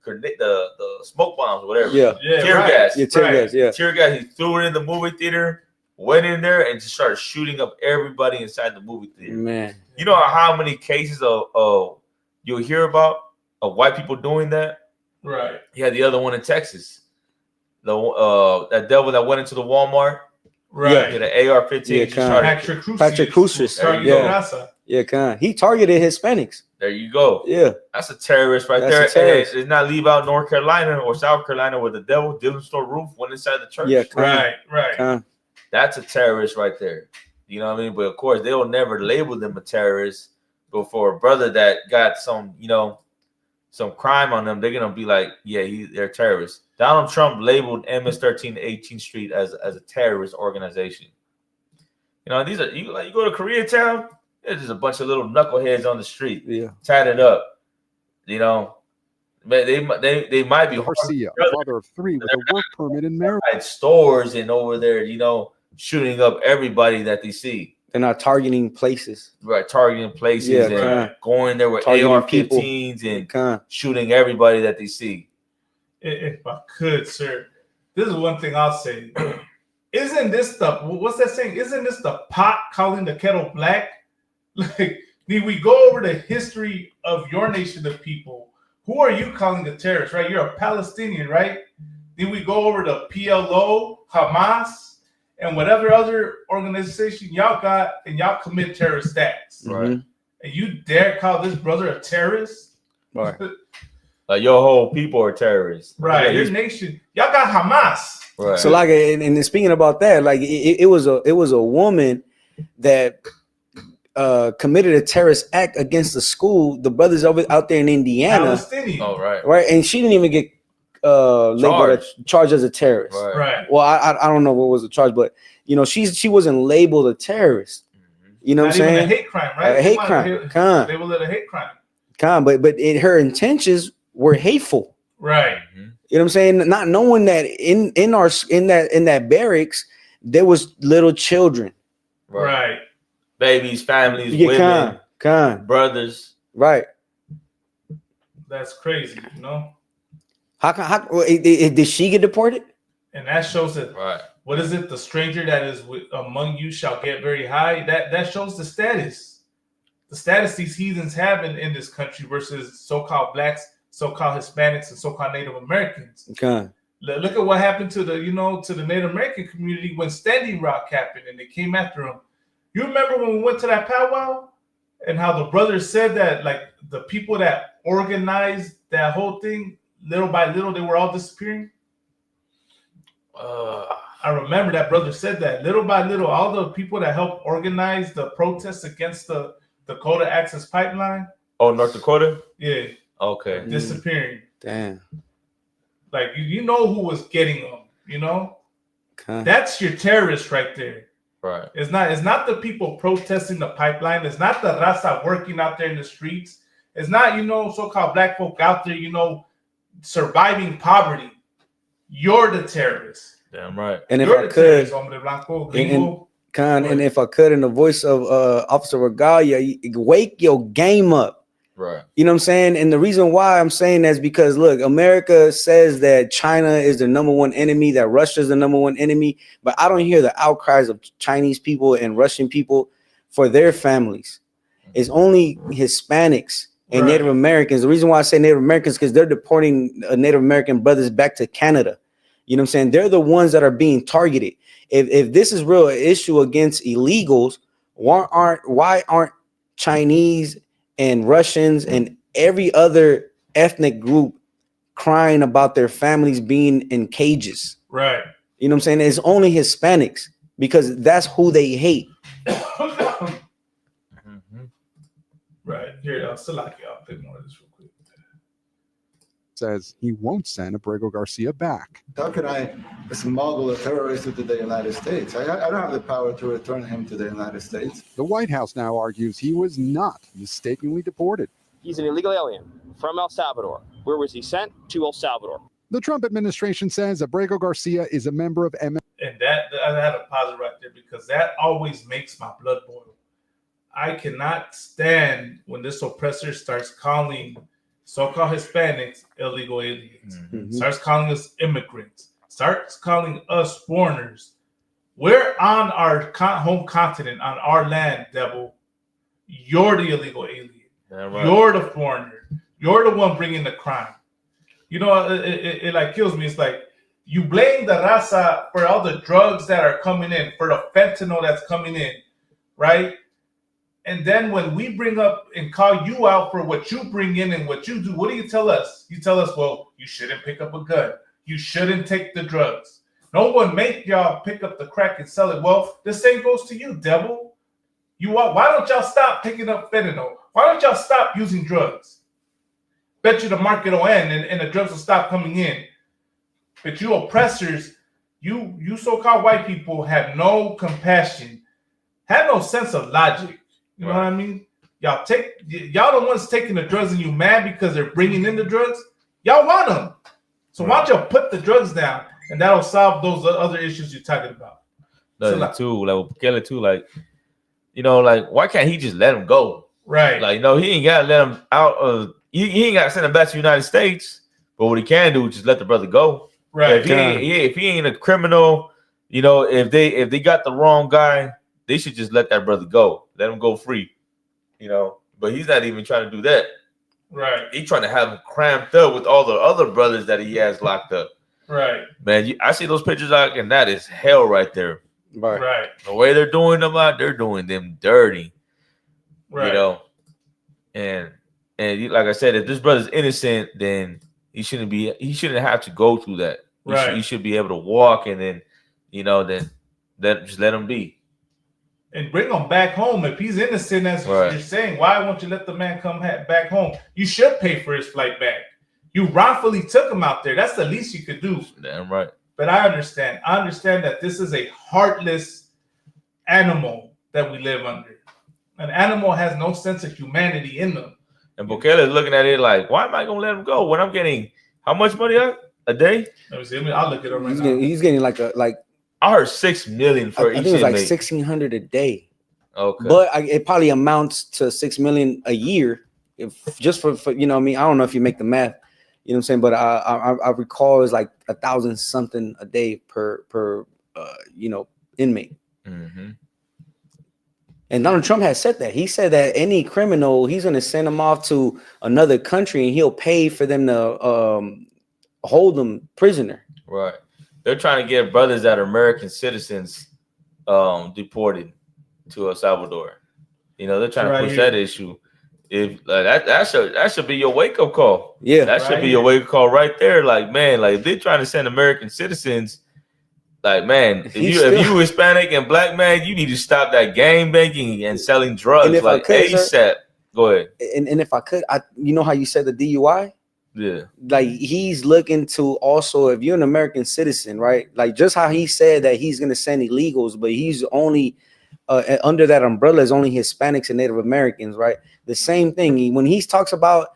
the smoke bombs or whatever. Tear gas. Yeah, tear gas. Yeah, tear gas. He threw it in the movie theater, went in there, and just started shooting up everybody inside the movie theater. Man, you know how many cases of you'll hear about of white people doing that? Right. He had the other one in Texas. That devil that went into the Walmart. Right. He had an AR-15. Patrick Crucis. Yeah, he targeted Hispanics. There you go. Yeah, that's a terrorist right there. And it's not leave out North Carolina or South Carolina where the devil Dillon store roof went inside the church. Yeah, right. That's a terrorist right there. You know what I mean? But of course, they will never label them a terrorist. But for a brother that got some crime on them, they're gonna be like, yeah, they're terrorists. Donald Trump labeled MS-13 18th Street as a terrorist organization. These are you go to Koreatown. There's just a bunch of little knuckleheads on the street, tatted up. They might be Garcia, father of 3 with a work permit in Maryland. At stores and over there, shooting up everybody that they see. They're not targeting places, right? Targeting places and going there with AR-15s and shooting everybody that they see. If I could, sir, this is one thing I'll say. Isn't this what's that saying? Isn't this the pot calling the kettle black? Like, when we go over the history of your nation of people, who are you calling the terrorists, right? You're a Palestinian, right? Then we go over to PLO, Hamas, and whatever other organization y'all got, and y'all commit terrorist acts. Right. And you dare call this brother a terrorist? Right. Like your whole people are terrorists. Right. Your nation, y'all got Hamas. Right. So like, and speaking about that, like it was a woman that committed a terrorist act against the school. The brothers out there in Indiana. Palestinian. Oh, right. Right. And she didn't even get charged as a terrorist. Right. Well, I don't know what was the charge, but she wasn't labeled a terrorist. You know what I'm saying? Even a hate crime, right? A hate crime. They will let a hate crime. But her intentions were hateful. Right. You know what I'm saying? Not knowing that in that barracks there was little children. Right. Babies, families, women, brothers. Right. That's crazy, How did she get deported? And that shows that what is it? The stranger that is among you shall get very high. That shows the status these heathens have in this country versus so-called blacks, so-called Hispanics, and so-called Native Americans. Okay. Look at what happened to the Native American community when Standing Rock happened and they came after them. You remember when we went to that powwow and how the brothers said that, like, the people that organized that whole thing, little by little, they were all disappearing? I remember that brother said that. Little by little, all the people that helped organize the protests against the Dakota Access Pipeline. Oh, North Dakota? Yeah. Okay. Disappearing. Damn. Like, you know who was getting them, That's your terrorist right there. Right. It's not the people protesting the pipeline. It's not the raza working out there in the streets. It's not, so-called black folk out there, surviving poverty. You're the terrorist. Damn right. And if You're I the could, terrorist, hombre blanco, gringo. and if I could, in the voice of Officer Regalia, wake your game up. Right. You know what I'm saying? And the reason why I'm saying that is because, look, America says that China is the number one enemy, that Russia is the number one enemy, but I don't hear the outcries of Chinese people and Russian people for their families. It's only Hispanics and Native Americans. The reason why I say Native Americans is because they're deporting Native American brothers back to Canada. You know what I'm saying? They're the ones that are being targeted. If this is real issue against illegals, why aren't Chinese and Russians and every other ethnic group crying about their families being in cages? Right. You know what I'm saying? It's only Hispanics because that's who they hate. Right. Here, I'll pick more of this real quick. Says he won't send Abrego Garcia back. How can I smuggle a terrorist into the United States? I don't have the power to return him to the United States. The White House now argues he was not mistakenly deported. He's an illegal alien from El Salvador. Where was he sent? To El Salvador. The Trump administration says Abrego Garcia is a member of And that I had a pause right there because that always makes my blood boil. I cannot stand when this oppressor starts calling so-called Hispanics illegal aliens, starts calling us immigrants, starts calling us foreigners. We're on our home continent, on our land, devil. You're the illegal alien. Yeah, right. You're the foreigner. You're the one bringing the crime. You know, it like kills me. It's like you blame the raza for all the drugs that are coming in, for the fentanyl that's coming in, right? And then when we bring up and call you out for what you bring in and what you do, what do you tell us? You tell us, well, you shouldn't pick up a gun. You shouldn't take the drugs. No one make y'all pick up the crack and sell it. Well, the same goes to you, devil. Why don't y'all stop picking up fentanyl? Why don't y'all stop using drugs? Bet you the market will end and the drugs will stop coming in. But you oppressors, you so-called white people have no compassion, have no sense of logic. You know what I mean? Y'all the ones taking the drugs and you mad because they're bringing in the drugs. Y'all want them. So why don't y'all put the drugs down and that'll solve those other issues you're talking about. Like why can't he just let him go? Right. Like, no, he ain't got to let him out of, he ain't got to send him back to the United States. But what he can do is just let the brother go. Right. If he ain't a criminal, if they got the wrong guy, they should just let that brother go. Let him go free. But he's not even trying to do that. Right. He's trying to have him cramped up with all the other brothers that he has locked up. Right. Man, I see those pictures out, and that is hell right there. Right. The way they're doing them out, they're doing them dirty. Right. And like I said, if this brother's innocent, then he shouldn't have to go through that. He should be able to walk, and then just let him be. And bring him back home. If he's innocent, as you're saying, why won't you let the man come back home? You should pay for his flight back. You wrongfully took him out there. That's the least you could do. Damn right. But I understand. I understand that this is a heartless animal that we live under. An animal has no sense of humanity in them. And Bukele is looking at it like, why am I going to let him go when I'm getting how much money a day? Let me see. I'll look it up right now. He's getting like I heard $6 million for each. I think it's like $1,600 a day. Okay, but it probably amounts to $6 million a year. Just for I don't know if you make the math. You know what I'm saying? But I recall it's like 1,000 something a day per inmate. Mm-hmm. And Donald Trump has said that. He said that any criminal, he's going to send them off to another country and he'll pay for them to hold them prisoner. Right. They're trying to get brothers that are American citizens deported to El Salvador. They're trying to push that issue. If that should be your wake up call. Yeah, that should be your wake up call right there. Like, man, like if they're trying to send American citizens, like, man, if you Hispanic and black man, you need to stop that gang banging and selling drugs like ASAP. Go ahead. And if I could, how you said the DUI? Yeah. Like he's looking to also, if you're an American citizen, right? Like just how he said that he's going to send illegals, but he's only under that umbrella is only Hispanics and Native Americans, right? The same thing when he talks about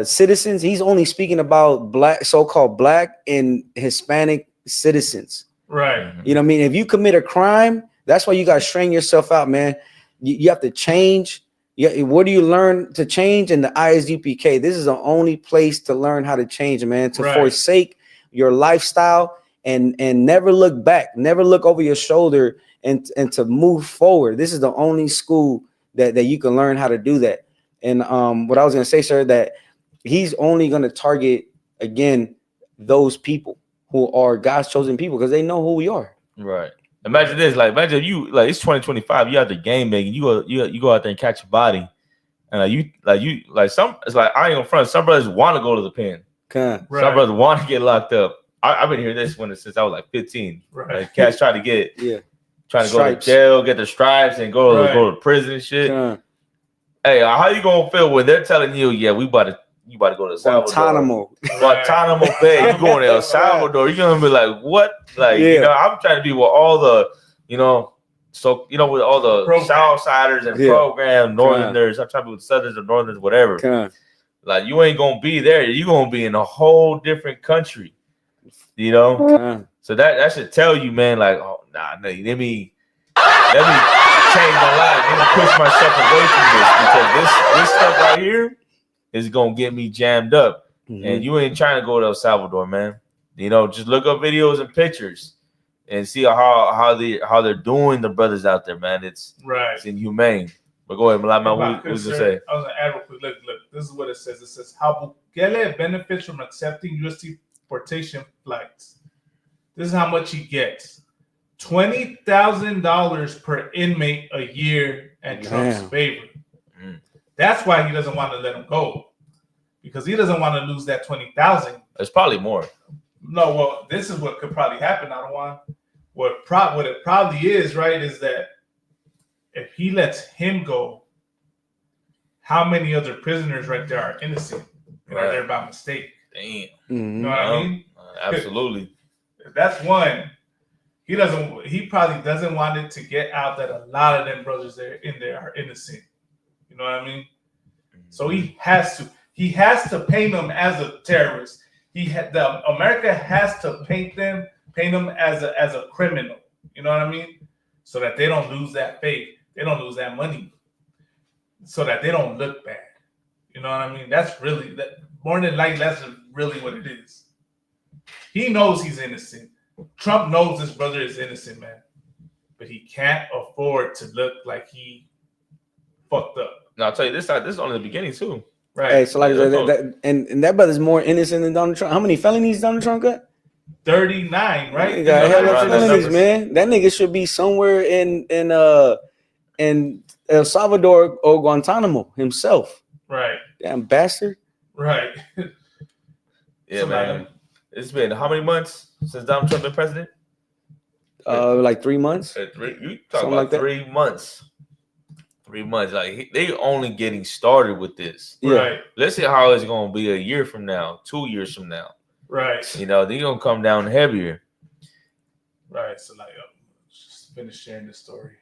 citizens, he's only speaking about black, so-called black and Hispanic citizens. Right. You know what I mean? If you commit a crime, that's why you got to strain yourself out, man. You have to change. Where do you learn to change? In the ISUPK. This is the only place to learn how to change, man. To forsake your lifestyle and never look back, never look over your shoulder, and to move forward. This is the only school that you can learn how to do that. And what I was gonna say, sir, that he's only gonna target again those people who are God's chosen people because they know who we are. Right. Imagine this, like imagine you like it's 2025, you out the game making, you go out there and catch a body, and you some it's like I ain't gonna front. Some brothers want to go to the pen. Some brothers want to get locked up. I've been hearing this since I was like 15. Right. Like cats trying to get trying to Stripes. go to jail, get the stripes, and go to prison and shit. Hey, how you gonna feel when they're telling you, yeah, you about to go to Salvador. Guantanamo Bay. You going to El Salvador? You're gonna be like, what? Like, you know, I'm trying to be with all the, with all the Southsiders and program Northerners. I'm trying to be with Southerners or Northerners, whatever. Like, you ain't gonna be there. You're gonna be in a whole different country. You know? So that should tell you, man, like, oh nah, let me change my life. Let me push myself away from this because this stuff right here is gonna get me jammed up. And you ain't trying to go to El Salvador, man. You know, just look up videos and pictures and see how they're doing the brothers out there, man. It's inhumane. But go ahead, Malama, what was you say? I was gonna add real quick. Look, this is what it says. It says how Bukele benefits from accepting U.S. deportation flights. This is how much he gets: $20,000 per inmate a year at Trump's favor. That's why he doesn't want to let him go, because he doesn't want to lose that $20,000. It's probably more. No, well, this is what could probably happen. I don't want what it probably is, right? Is that if he lets him go, how many other prisoners right there are innocent and are there by mistake? Damn. You know what I mean? Absolutely. That's one. He probably doesn't want it to get out that a lot of them brothers there are innocent. You know what I mean? So he has to paint them as a terrorist. America has to paint them as a criminal. You know what I mean? So that they don't lose that faith, they don't lose that money, so that they don't look bad. You know what I mean? That's really that. More than likely, that's really what it is. He knows he's innocent. Trump knows this brother is innocent, man, but he can't afford to look like he fucked up. No, I'll tell you this is only the beginning too. Right. Hey, so like and that brother's more innocent than Donald Trump. How many felonies Donald Trump got? 39, right? He got hell of felonies, man. That nigga should be somewhere in El Salvador or Guantanamo himself. Right. Damn bastard. Right. Yeah, man. It's been how many months since Donald Trump been president? Like 3 months. You talking about like 3 months? 3 months. Like they only getting started with this. Yeah. Right. Let's see how it's gonna be a year from now, 2 years from now. Right. You know, they're gonna come down heavier. Right. So like, just finish sharing this story.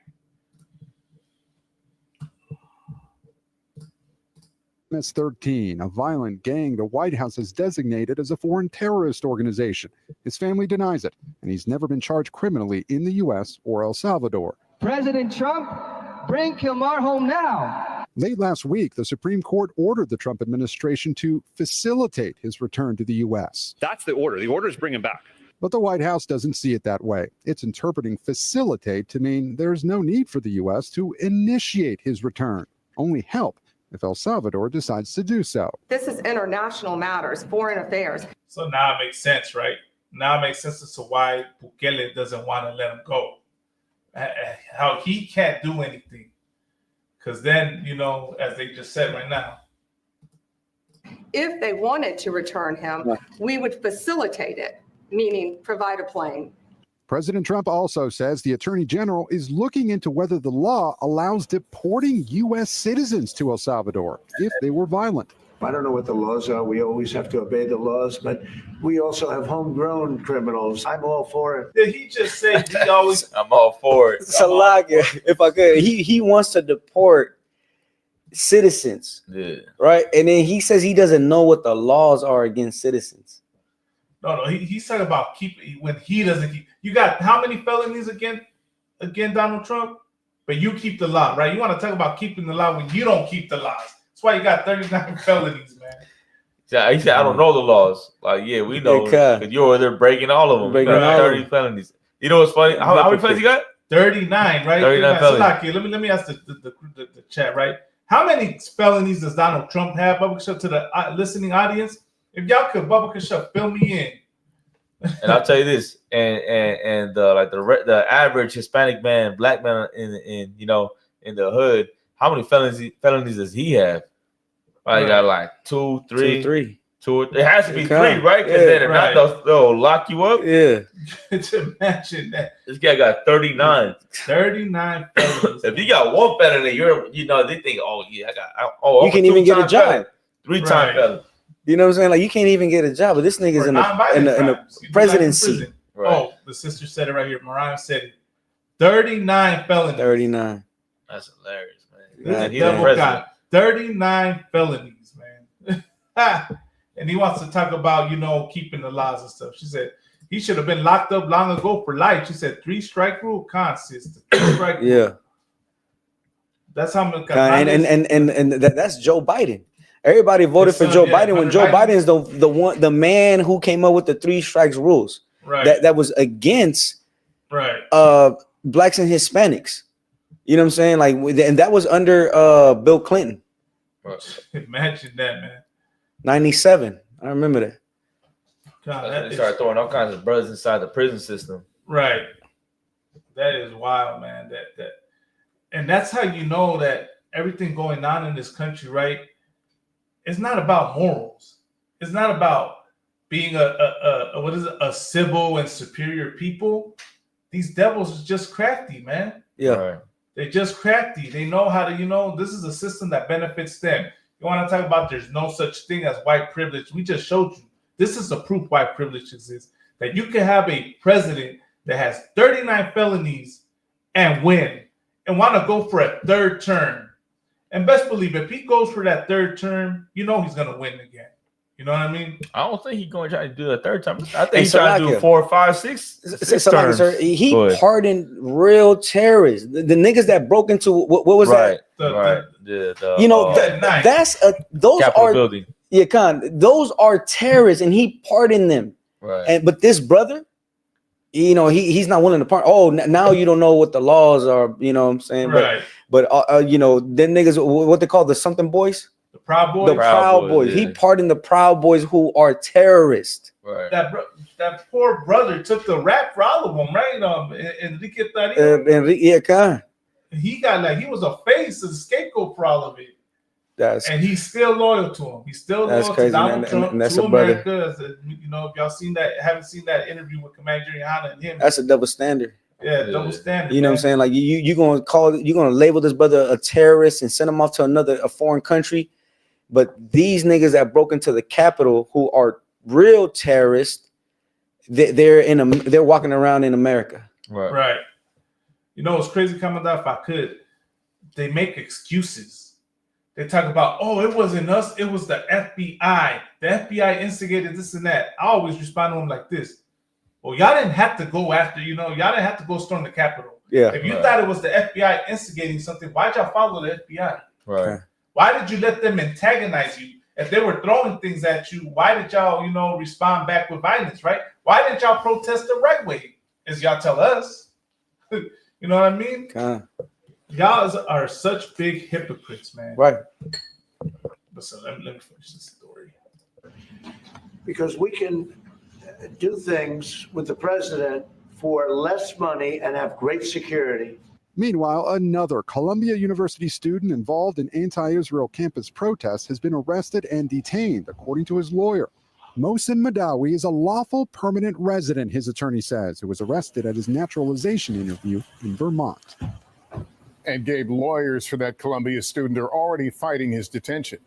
MS-13, a violent gang the White House has designated as a foreign terrorist organization. His family denies it, and he's never been charged criminally in the U.S. or El Salvador. President Trump, bring Kilmar home now. Late last week, the Supreme Court ordered the Trump administration to facilitate his return to the U.S. That's the order. The order is bring him back. But the White House doesn't see it that way. It's interpreting facilitate to mean there's no need for the U.S. to initiate his return, only help if El Salvador decides to do so. This is international matters, foreign affairs. So now it makes sense, right? Now it makes sense as to why Bukele doesn't want to let him go. How he can't do anything. Because then, you know, as they just said right now, if they wanted to return him, we would facilitate it, meaning provide a plane. President Trump also says the Attorney General is looking into whether the law allows deporting U.S. citizens to El Salvador if they were violent. I don't know what the laws are. We always have to obey the laws, but we also have homegrown criminals. I'm all for it. Did he just say he always? I'm all for it. Salaga, if I could, he wants to deport citizens. Yeah. Right? And then he says he doesn't know what the laws are against citizens. No, he's talking about when he doesn't keep. You got how many felonies again, Donald Trump? But you keep the law, right? You want to talk about keeping the law when you don't keep the laws. That's why you got 39 felonies, man. He said, I don't know the laws. Like, yeah, we know. Because you're over there breaking all of them. Breaking You got all 30 felonies. You know what's funny? How many felonies you got? 39, right? 39 felonies. So, let me ask the chat, right? How many felonies does Donald Trump have? Bubba Kashup, to the listening audience, if y'all could, Bubba Kashup, fill me in. And I'll tell you this, and the average Hispanic man, black man in the hood, how many felonies does he have? He got like two, three. It has to be 3, right? Because then if not, they'll lock you up. Yeah. To imagine that. This guy got 39. 39 felonies. If you got one felony, they think, you can even get a job. 3-time felony. You know what I'm saying? Like, you can't even get a job, but this nigga's in the presidency. Right. Oh, the sister said it right here. Mariah said it. 39 felonies. 39. That's hilarious, man. This devil got 39 felonies, man. And he wants to talk about, keeping the laws and stuff. She said he should have been locked up long ago for life. She said 3-strike rule consists. 3-strike rule. Yeah. That's how much. And that's Joe Biden. Everybody voted for Joe Biden when Joe Biden is the man who came up with the 3 strikes rules. Right. That was against blacks and Hispanics. You know what I'm saying? Like, and that was under Bill Clinton. Imagine that, man. 97. I remember that. God, they started throwing all kinds of brothers inside the prison system. Right. That is wild, man. And that's how you know that everything going on in this country, right? It's not about morals. It's not about being a civil and superior people. These devils are just crafty, man. Yeah. Right. They're just crafty. They know how to, this is a system that benefits them. You want to talk about there's no such thing as white privilege. We just showed you. This is the proof white privilege exists. That you can have a president that has 39 felonies and win and want to go for a 3rd term. And best believe if he goes for that 3rd term, he's going to win again. You know what I mean? I don't think he's going to try to do a 3rd time. I think he's trying to do 4, 5, 6 terms. Sir, he pardoned real terrorists. The niggas that broke into what was that? Those Capitol are building. Yeah, those are terrorists, and he pardoned them. Right. But this brother, he's not willing to pardon. Oh, now you don't know what the laws are. You know what I'm saying? Right. But then niggas, what they call the something boys. The Proud Boys. The Proud Boys. Yeah. He pardoned the Proud Boys who are terrorists. Right. That poor brother took the rap for all of them, right? Enrique he got he was a face, a scapegoat for all of it. And he's still loyal to him. He's still loyal to Donald Trump, and that's to America. If y'all haven't seen that interview with Commander Hanna and him. That's a double standard. Yeah, double standard. You know what I'm saying? Like you're gonna label this brother a terrorist and send him off to a foreign country. But these niggas that broke into the Capitol who are real terrorists, they're walking around in America. Right. It's crazy coming out. If I could, they make excuses. They talk about, it wasn't us, it was the FBI. The FBI instigated this and that. I always respond to them like this. Well, y'all didn't have to go after, y'all didn't have to go storm the Capitol. Yeah. If you thought it was the FBI instigating something, why'd y'all follow the FBI? Right. Why did you let them antagonize you? If they were throwing things at you, why did y'all, respond back with violence, right? Why didn't y'all protest the right way, as y'all tell us? You know what I mean? Y'all are such big hypocrites, man. Right. So let me finish this story. Because we can do things with the president for less money and have great security. Meanwhile, another Columbia University student involved in anti-Israel campus protests has been arrested and detained, according to his lawyer. Mohsen Madawi is a lawful permanent resident, his attorney says, who was arrested at his naturalization interview in Vermont. And Gabe, lawyers for that Columbia student are already fighting his detention.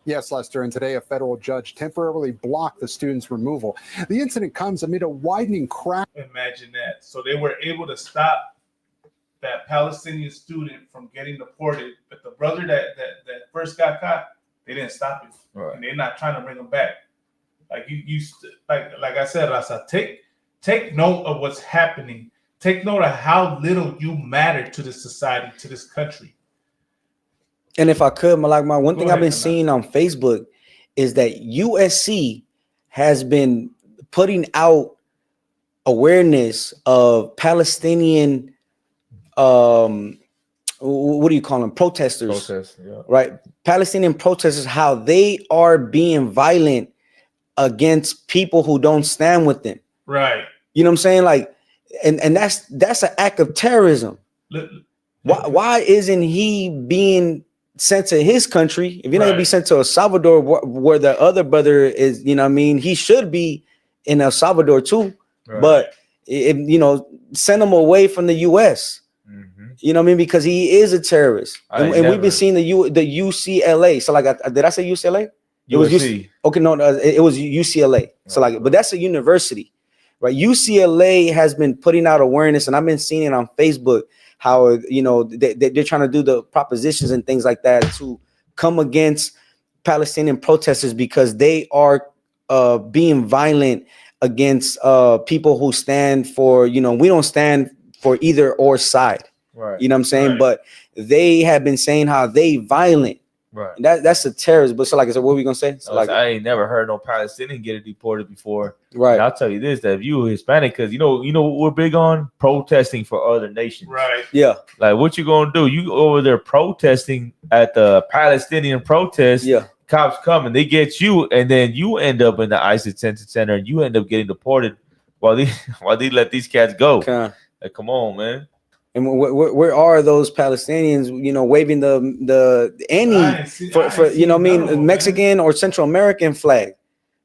Yes, Lester, and today a federal judge temporarily blocked the student's removal. The incident comes amid a widening crack. Imagine that. So they were able to stop that Palestinian student from getting deported, but the brother that first got caught, they didn't stop it, Right. and they're not trying to bring them back. Like like I said, Rasa, take note of what's happening. Take note of how little you matter to this society, to this country. And if I could, my one thing I've been seeing on Facebook is that USC has been putting out awareness of Palestinian, what do you call them? Protesters, right? Palestinian protesters, how they are being violent against people who don't stand with them. Right. You know what I'm saying? Like, and that's an act of terrorism. Why isn't he being sent to his country? If you're not gonna be sent to El Salvador, where the other brother is, you know what I mean? He should be in El Salvador too. Right. But send him away from the US. You know what I mean? Because he is a terrorist. And we've been seeing the UCLA. So did I say UCLA? It was USC. Okay, no, it was UCLA. So but that's a university, right? UCLA has been putting out awareness, and I've been seeing it on Facebook how they're trying to do the propositions and things like that to come against Palestinian protesters because they are being violent against people who stand for, we don't stand for either or side. Right. You know what I'm saying? Right. But they have been saying how they violent. Right. That's a terrorist. But so like I said, what were we gonna say? So I ain't never heard no Palestinian get deported before. Right. And I'll tell you this, that if you were Hispanic, because you know what we're big on? Protesting for other nations. Right. Yeah. Like what you gonna do? You over there protesting at the Palestinian protest. Yeah. Cops come and they get you, and then you end up in the ICE detention center and you end up getting deported while they let these cats go. Like, come on, man. And where are those Palestinians, waving the Mexican or Central American flag?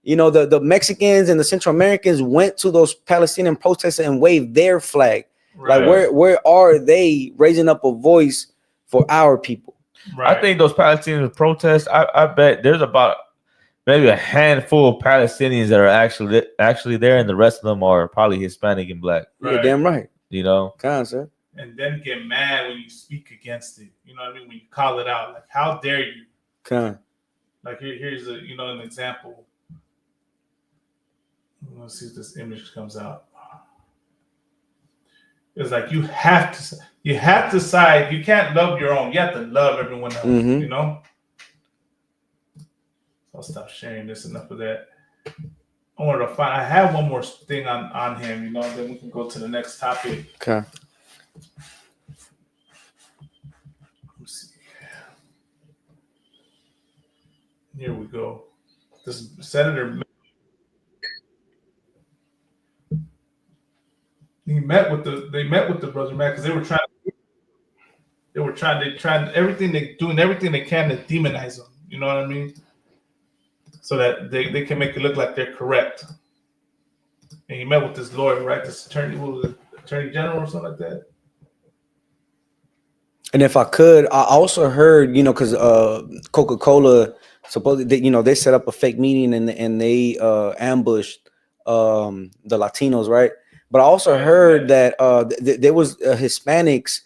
The Mexicans and the Central Americans went to those Palestinian protests and waved their flag. Right. Like where are they raising up a voice for our people? Right. I think those Palestinian protests, I bet there's about maybe a handful of Palestinians that are actually there, and the rest of them are probably Hispanic and black. Right. Yeah, damn right. Sir. And then get mad when you speak against it. You know what I mean? When you call it out, like, how dare you? Like here's an example. Let's see if this image comes out. It's like you have to side. You can't love your own. You have to love everyone else. Mm-hmm. I'll stop sharing this. Enough of that. I have one more thing on him. Then we can go to the next topic. Okay. Let's see. Here we go. This Senator. They met with the brother, man, because they were trying everything they can to demonize them. You know what I mean? So that they can make it look like they're correct. And he met with this lawyer, right? This attorney, who was attorney general or something like that. And if I could, I also heard, because Coca-Cola supposedly, they set up a fake meeting and they ambushed the Latinos, right? But I also heard that there was Hispanics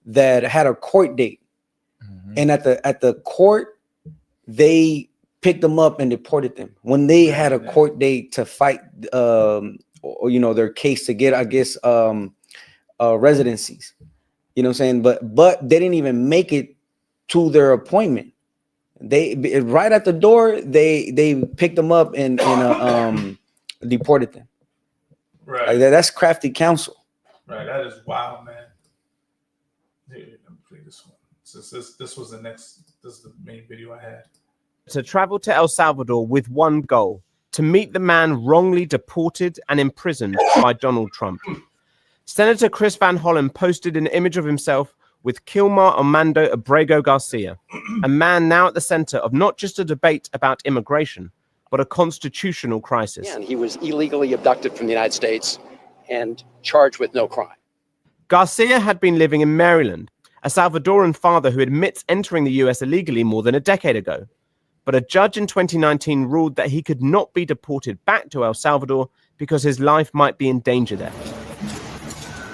that had a court date, and at the court they picked them up and deported them when they had a court date to fight, their case to get, I guess, residencies. You know what I'm saying? But they didn't even make it to their appointment. They right at the door they picked them up and deported them. Right. Like that's crafty counsel. Right. That is wild, man. Here, let me play this one. This was this is the main video I had. To travel to El Salvador with one goal: to meet the man wrongly deported and imprisoned by Donald Trump. Senator Chris Van Hollen posted an image of himself with Kilmar Armando Abrego Garcia, a man now at the center of not just a debate about immigration, but a constitutional crisis. And he was illegally abducted from the United States and charged with no crime. Garcia had been living in Maryland, a Salvadoran father who admits entering the US illegally more than a decade ago. But a judge in 2019 ruled that he could not be deported back to El Salvador because his life might be in danger there.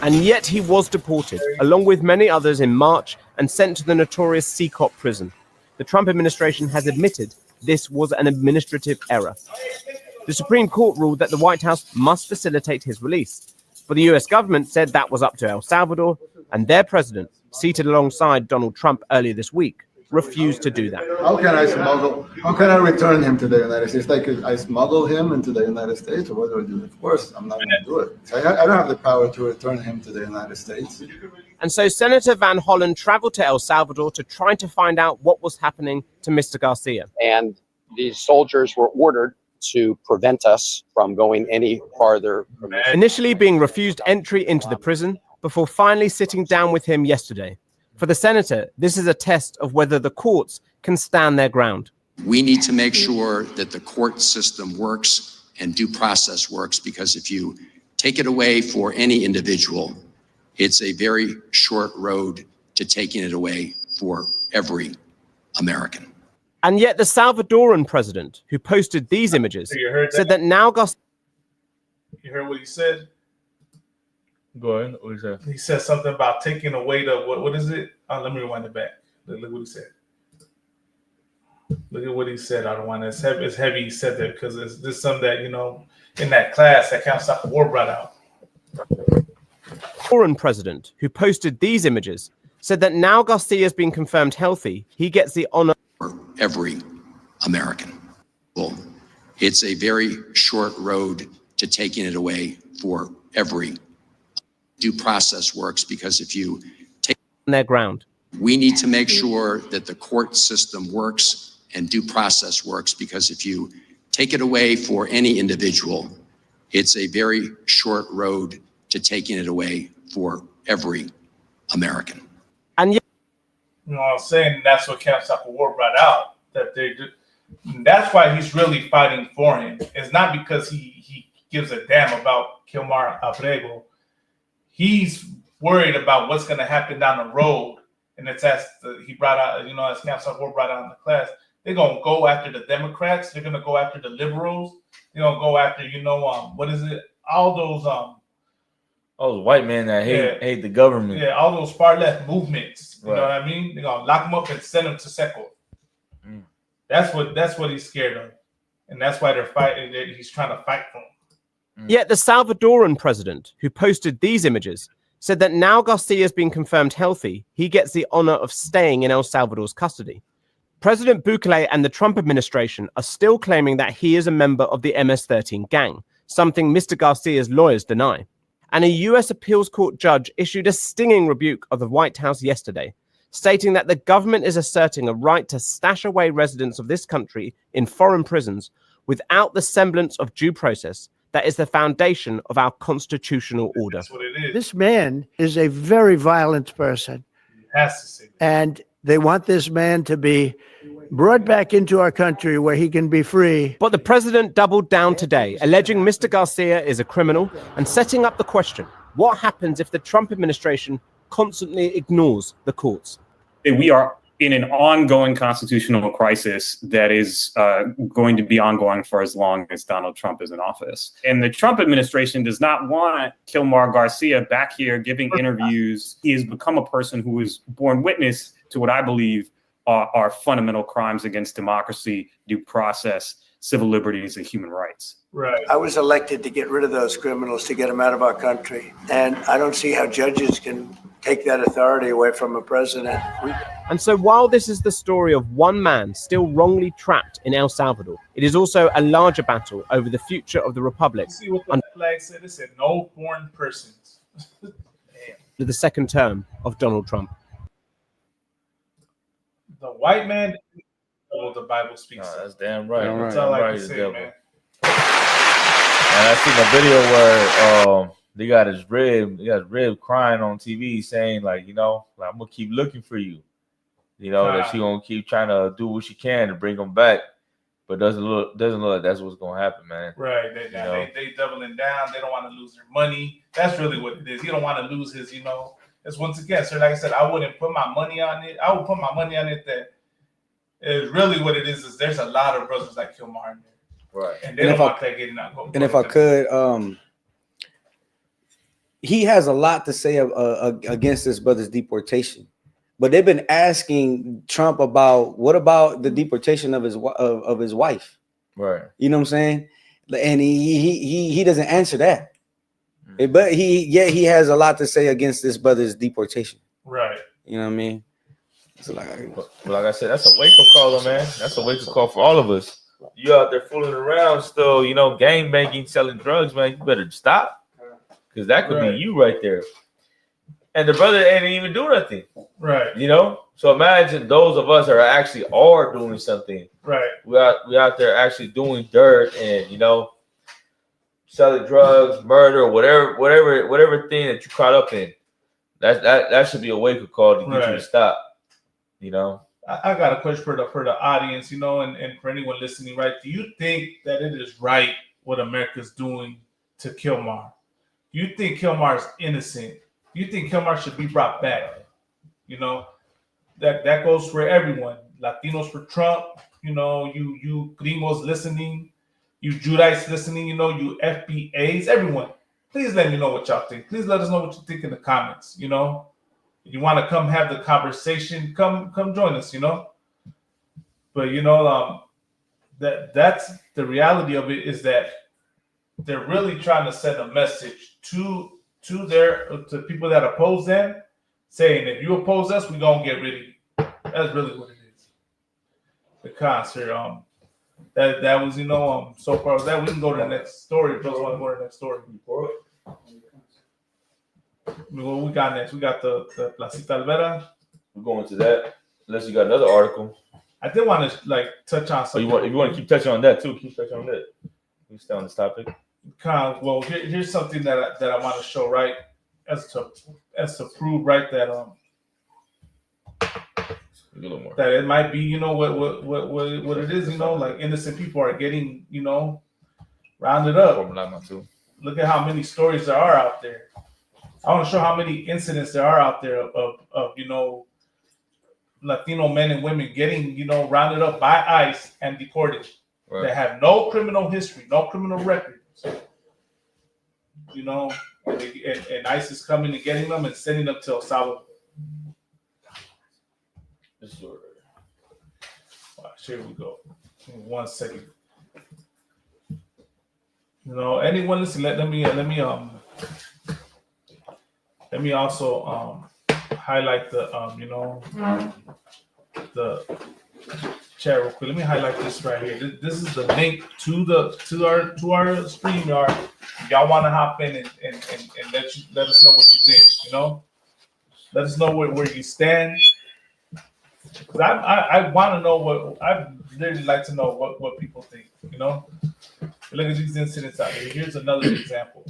And yet he was deported, along with many others, in March and sent to the notorious Seacop prison. the Trump administration has admitted this was an administrative error. The Supreme Court ruled that the White House must facilitate his release, but the US government said that was up to El Salvador, and their president, seated alongside Donald Trump earlier this week, refused to do that. How can I return him to the United States? Like, I smuggle him into the United States, or what do I do? Of course, I'm not going to do it. I don't have the power to return him to the United States. And so Senator Van Hollen traveled to El Salvador to try to find out what was happening to Mr. Garcia. And these soldiers were ordered to prevent us from going any farther. Initially being refused entry into the prison before finally sitting down with him yesterday. For the senator, this is a test of whether the courts can stand their ground. We need to make sure that the court system works and due process works, because if you take it away for any individual, it's a very short road to taking it away for every American. And yet the Salvadoran president, who posted these images, said that now Garcia... You heard what he said? Go ahead. What he said? He said something about taking away the, what is it? Let me rewind it back. Look what he said. Look at what he said. I don't want to, it's heavy he said that, because this is something that, you know, in that class that Count Stop the War brought out. Foreign president, who posted these images, said that now Garcia has been confirmed healthy, he gets the honor for every American. Well, it's a very short road to taking it away for every. Due process works, because if you take their ground, we need to make sure that the court system works and due process works, because if you take it away for any individual, it's a very short road to taking it away for every American. And yet, you know what I'm saying? That's what Camp Stop the War brought out. That they do. That's why he's really fighting for him. It's not because he gives a damn about Kilmar Abrego. He's worried about what's going to happen down the road. And it's as he brought out, you know, as Camp Stop the War brought out in the class, they're going to go after the Democrats. They're going to go after the liberals. They're going to go after, you know, what is it? All those white men that hate the government. Yeah, all those far left movements. You Right. know what I mean? They're gonna lock them up and send them to Seco. Mm. That's what he's scared of, and that's why they're fighting. He's trying to fight for him. yet the Salvadoran president, who posted these images, said that now Garcia has been confirmed healthy, he gets the honor of staying in El Salvador's custody. President Bukele and the Trump administration are still claiming that he is a member of the MS-13 gang, something Mr. Garcia's lawyers deny. And a U.S. appeals court judge issued a stinging rebuke of the White House yesterday, stating that the government is asserting a right to stash away residents of this country in foreign prisons without the semblance of due process that is the foundation of our constitutional order. That's what it is. This man is a very violent person. He has to say that. And they want this man to be brought back into our country where he can be free. But the president doubled down today, alleging Mr. Garcia is a criminal and setting up the question, what happens if the Trump administration constantly ignores the courts? We are in an ongoing constitutional crisis that is going to be ongoing for as long as Donald Trump is in office. And the Trump administration does not want Kilmar Garcia back here giving interviews. He has become a person who is borne witness to what I believe are fundamental crimes against democracy, due process, civil liberties, and human rights. Right. I was elected to get rid of those criminals, to get them out of our country. And I don't see how judges can take that authority away from a president. And so while this is the story of one man still wrongly trapped in El Salvador, it is also a larger battle over the future of the republic See what the flag said? It said no foreign persons. under the second term of Donald Trump. The white man, what the Bible speaks. That's damn right. That's all I can say, man. And I seen a video where they got his rib crying on TV, saying like, you know, like, I'm gonna keep looking for you. You know, that she gonna keep trying to do what she can to bring him back, but doesn't look like that's what's gonna happen, man. Right. They doubling down. They don't want to lose their money. That's really what it is. He don't want to lose his, you know. It's once again, sir, like I said, I wouldn't put my money on it. I would put my money on it that is really what it is there's a lot of brothers like Kilmar in there. Right. And they don't want that getting out. And if I could, he has a lot to say against this brother's deportation. but they've been asking Trump about what about the deportation of his wife, right? You know what I'm saying? And he doesn't answer that. But he has a lot to say against this brother's deportation. Right. You know what I mean? So like I said, that's a wake-up call, though, man. That's a wake-up call for all of us. You out there fooling around still, you know, gang banging, selling drugs, man. You better stop. Because that could be you right there. And the brother ain't even do nothing. Right. You know? So imagine those of us that are doing something. Right. We out there actually doing dirt and, you know, selling drugs, murder, whatever thing that you caught up in. That should be a wake-up call to get you to stop. You know? I got a question for the audience, you know, and for anyone listening, right? Do you think that it is right what America's doing to Kilmar? You think Kilmar is innocent? You think Kilmar should be brought back? You know, that goes for everyone. Latinos for Trump, you know, you gringos listening, you Judites listening, you know, you FBAs, everyone. Please let me know what y'all think. Please let us know what you think in the comments, you know. If you want to come have the conversation, come join us, you know. But you know, that's the reality of it, is that they're really trying to send a message to people that oppose them, saying if you oppose us, we're gonna get rid of you. That's really what it is. The concert, that was, you know, so far as that, we can go to the next story. If you want to go to the next story. What we got next? We got the Placita Olvera. We're going to that. Unless you got another article. I did want to like touch on something. If you want to keep touching on that too, keep touching on that. We stay on this topic. Well, here's something that I want to show, right, as to prove, right, that that it might be, you know, what it is, you know, like innocent people are getting, you know, rounded up. Look at how many stories there are out there. I want to show how many incidents there are out there of you know, Latino men and women getting, you know, rounded up by ICE and deported. Right. They have no criminal history, no criminal record. You know, and ICE is coming and getting them and sending them to El Salvador. Here we go. 1 second. You know, anyone listen? Let me also highlight the you know, the chat real quick. Let me highlight this right here. This is the link to our stream yard. Y'all want to hop in and let us know what you think. You know, let us know where you stand. Because I want to know what I really like to know what people think. You know, look at these incidents out here. Here's another example.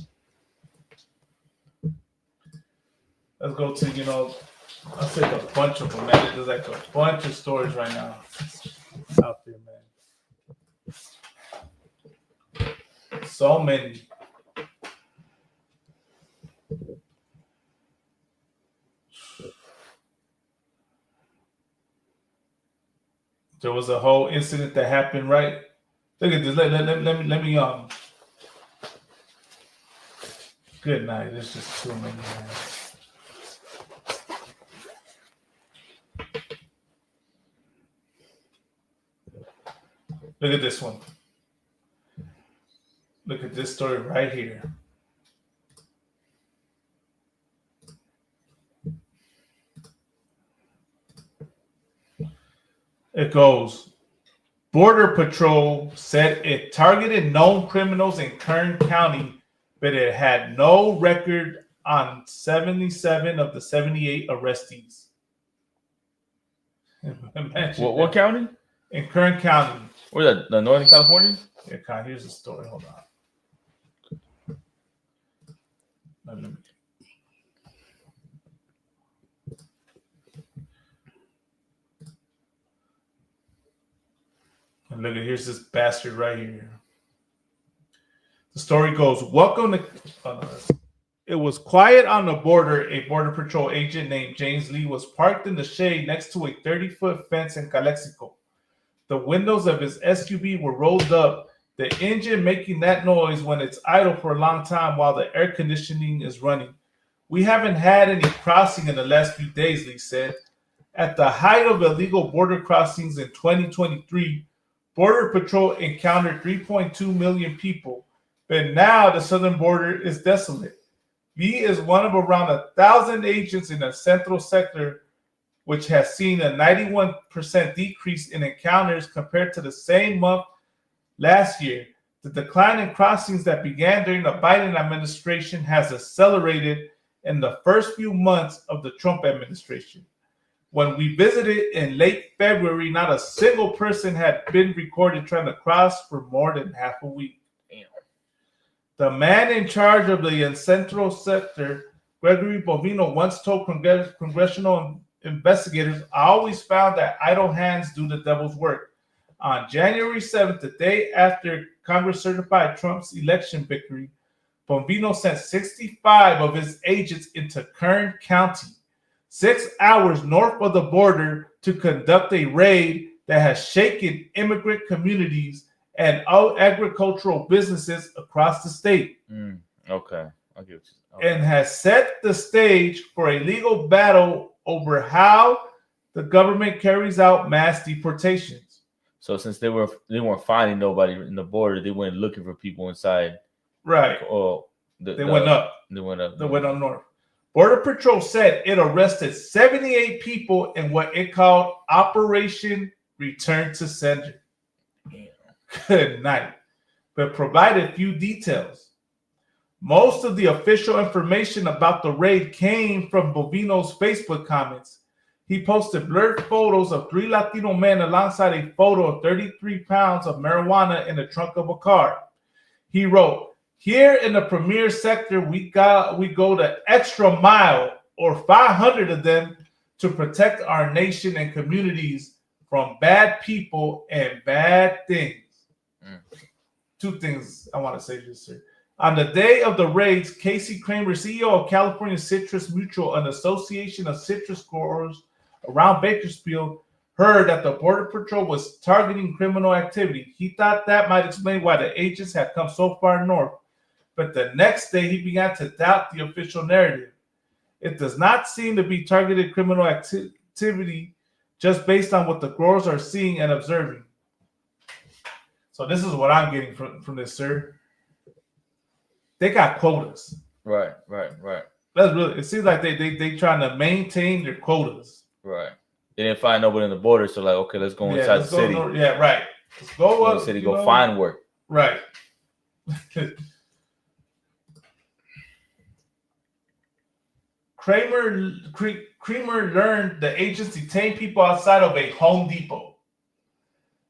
Let's go to, you know, I'll take a bunch of them, man. There's like a bunch of stories right now out there, man. So many. There was a whole incident that happened, right? Look at this. Let me good night. There's just too many, man. Look at this one. Look at this story right here. It goes, Border Patrol said it targeted known criminals in Kern County, but it had no record on 77 of the 78 arrestees. What county? In Kern County. Where's that? Northern California? Yeah, here's the story. Hold on. And look at, here's this bastard right here. The story goes, welcome to... It was quiet on the border. A Border Patrol agent named James Lee was parked in the shade next to a 30-foot fence in Calexico. The windows of his SUV were rolled up, the engine making that noise when it's idle for a long time while the air conditioning is running. We haven't had any crossing in the last few days, Lee said. At the height of illegal border crossings in 2023, Border Patrol encountered 3.2 million people, but now the southern border is desolate. V is one of around 1,000 agents in the central sector, which has seen a 91% decrease in encounters compared to the same month last year. The decline in crossings that began during the Biden administration has accelerated in the first few months of the Trump administration. When we visited in late February, not a single person had been recorded trying to cross for more than half a week. Damn. The man in charge of the central sector, Gregory Bovino, once told congressional investigators, "I always found that idle hands do the devil's work." On January 7th, the day after Congress certified Trump's election victory, Bovino sent 65 of his agents into Kern County, 6 hours north of the border, to conduct a raid that has shaken immigrant communities and agricultural businesses across the state. Okay, I get you. And has set the stage for a legal battle over how the government carries out mass deportations. So since they weren't finding nobody in the border, they went looking for people inside. Right. Oh, they went up. They went up. They went up north. Border Patrol said it arrested 78 people in what it called Operation Return to Sender. Good night. But provided few details. Most of the official information about the raid came from Bovino's Facebook comments. He posted blurred photos of 3 Latino men alongside a photo of 33 pounds of marijuana in the trunk of a car. He wrote, "Here in the premier sector, we go the extra mile, or 500 of them, to protect our nation and communities from bad people and bad things." 2 things I want to say just here. On the day of the raids, Casey Kramer, CEO of California Citrus Mutual, an association of citrus growers around Bakersfield, heard that the Border Patrol was targeting criminal activity. He thought that might explain why the agents had come so far north. But the next day, he began to doubt the official narrative. It does not seem to be targeted criminal activity just based on what the growers are seeing and observing. So this is what I'm getting from this, sir. They got quotas. Right. That's really. It seems like they trying to maintain their quotas. Right. They didn't find nobody in the border, so like, okay, let's go inside the city. Right. Let's go up the city, go find work. Right. Kramer learned the agents detained people outside of a Home Depot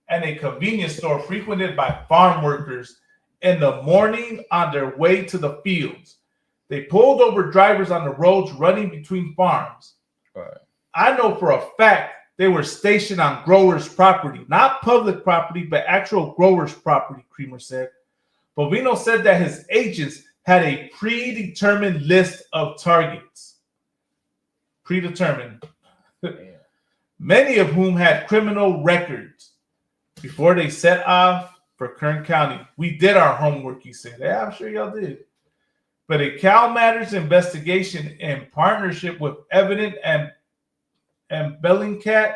and a convenience store frequented by farm workers in the morning on their way to the fields. They pulled over drivers on the roads running between farms. Right. I know for a fact they were stationed on growers' property, not public property, but actual growers' property, Kramer said. Bovino said that his agents had a predetermined list of targets. Predetermined. Many of whom had criminal records before they set off for Kern County. "We did our homework," he said. Yeah, I'm sure y'all did. But a Cal Matters investigation in partnership with Evident and Bellingcat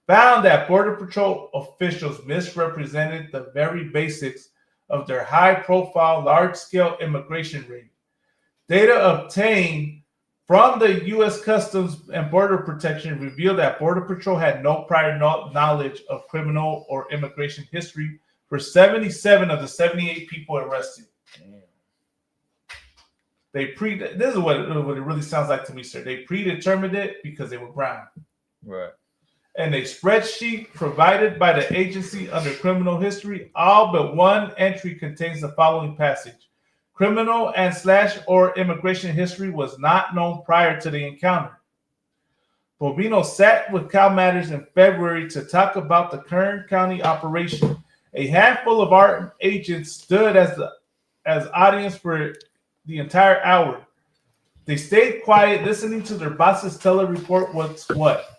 found that Border Patrol officials misrepresented the very basics of their high-profile, large-scale immigration raid. Data obtained from the U.S. Customs and Border Protection revealed that Border Patrol had no prior knowledge of criminal or immigration history for 77 of the 78 people arrested. This is what it really sounds like to me, sir. They predetermined it because they were brown. Right. And a spreadsheet provided by the agency under criminal history, all but one entry contains the following passage. Criminal and/or immigration history was not known prior to the encounter. Bovino sat with Cal Matters in February to talk about the Kern County operation. A handful of our agents stood as audience for the entire hour. They stayed quiet, listening to their bosses tell a report what's what.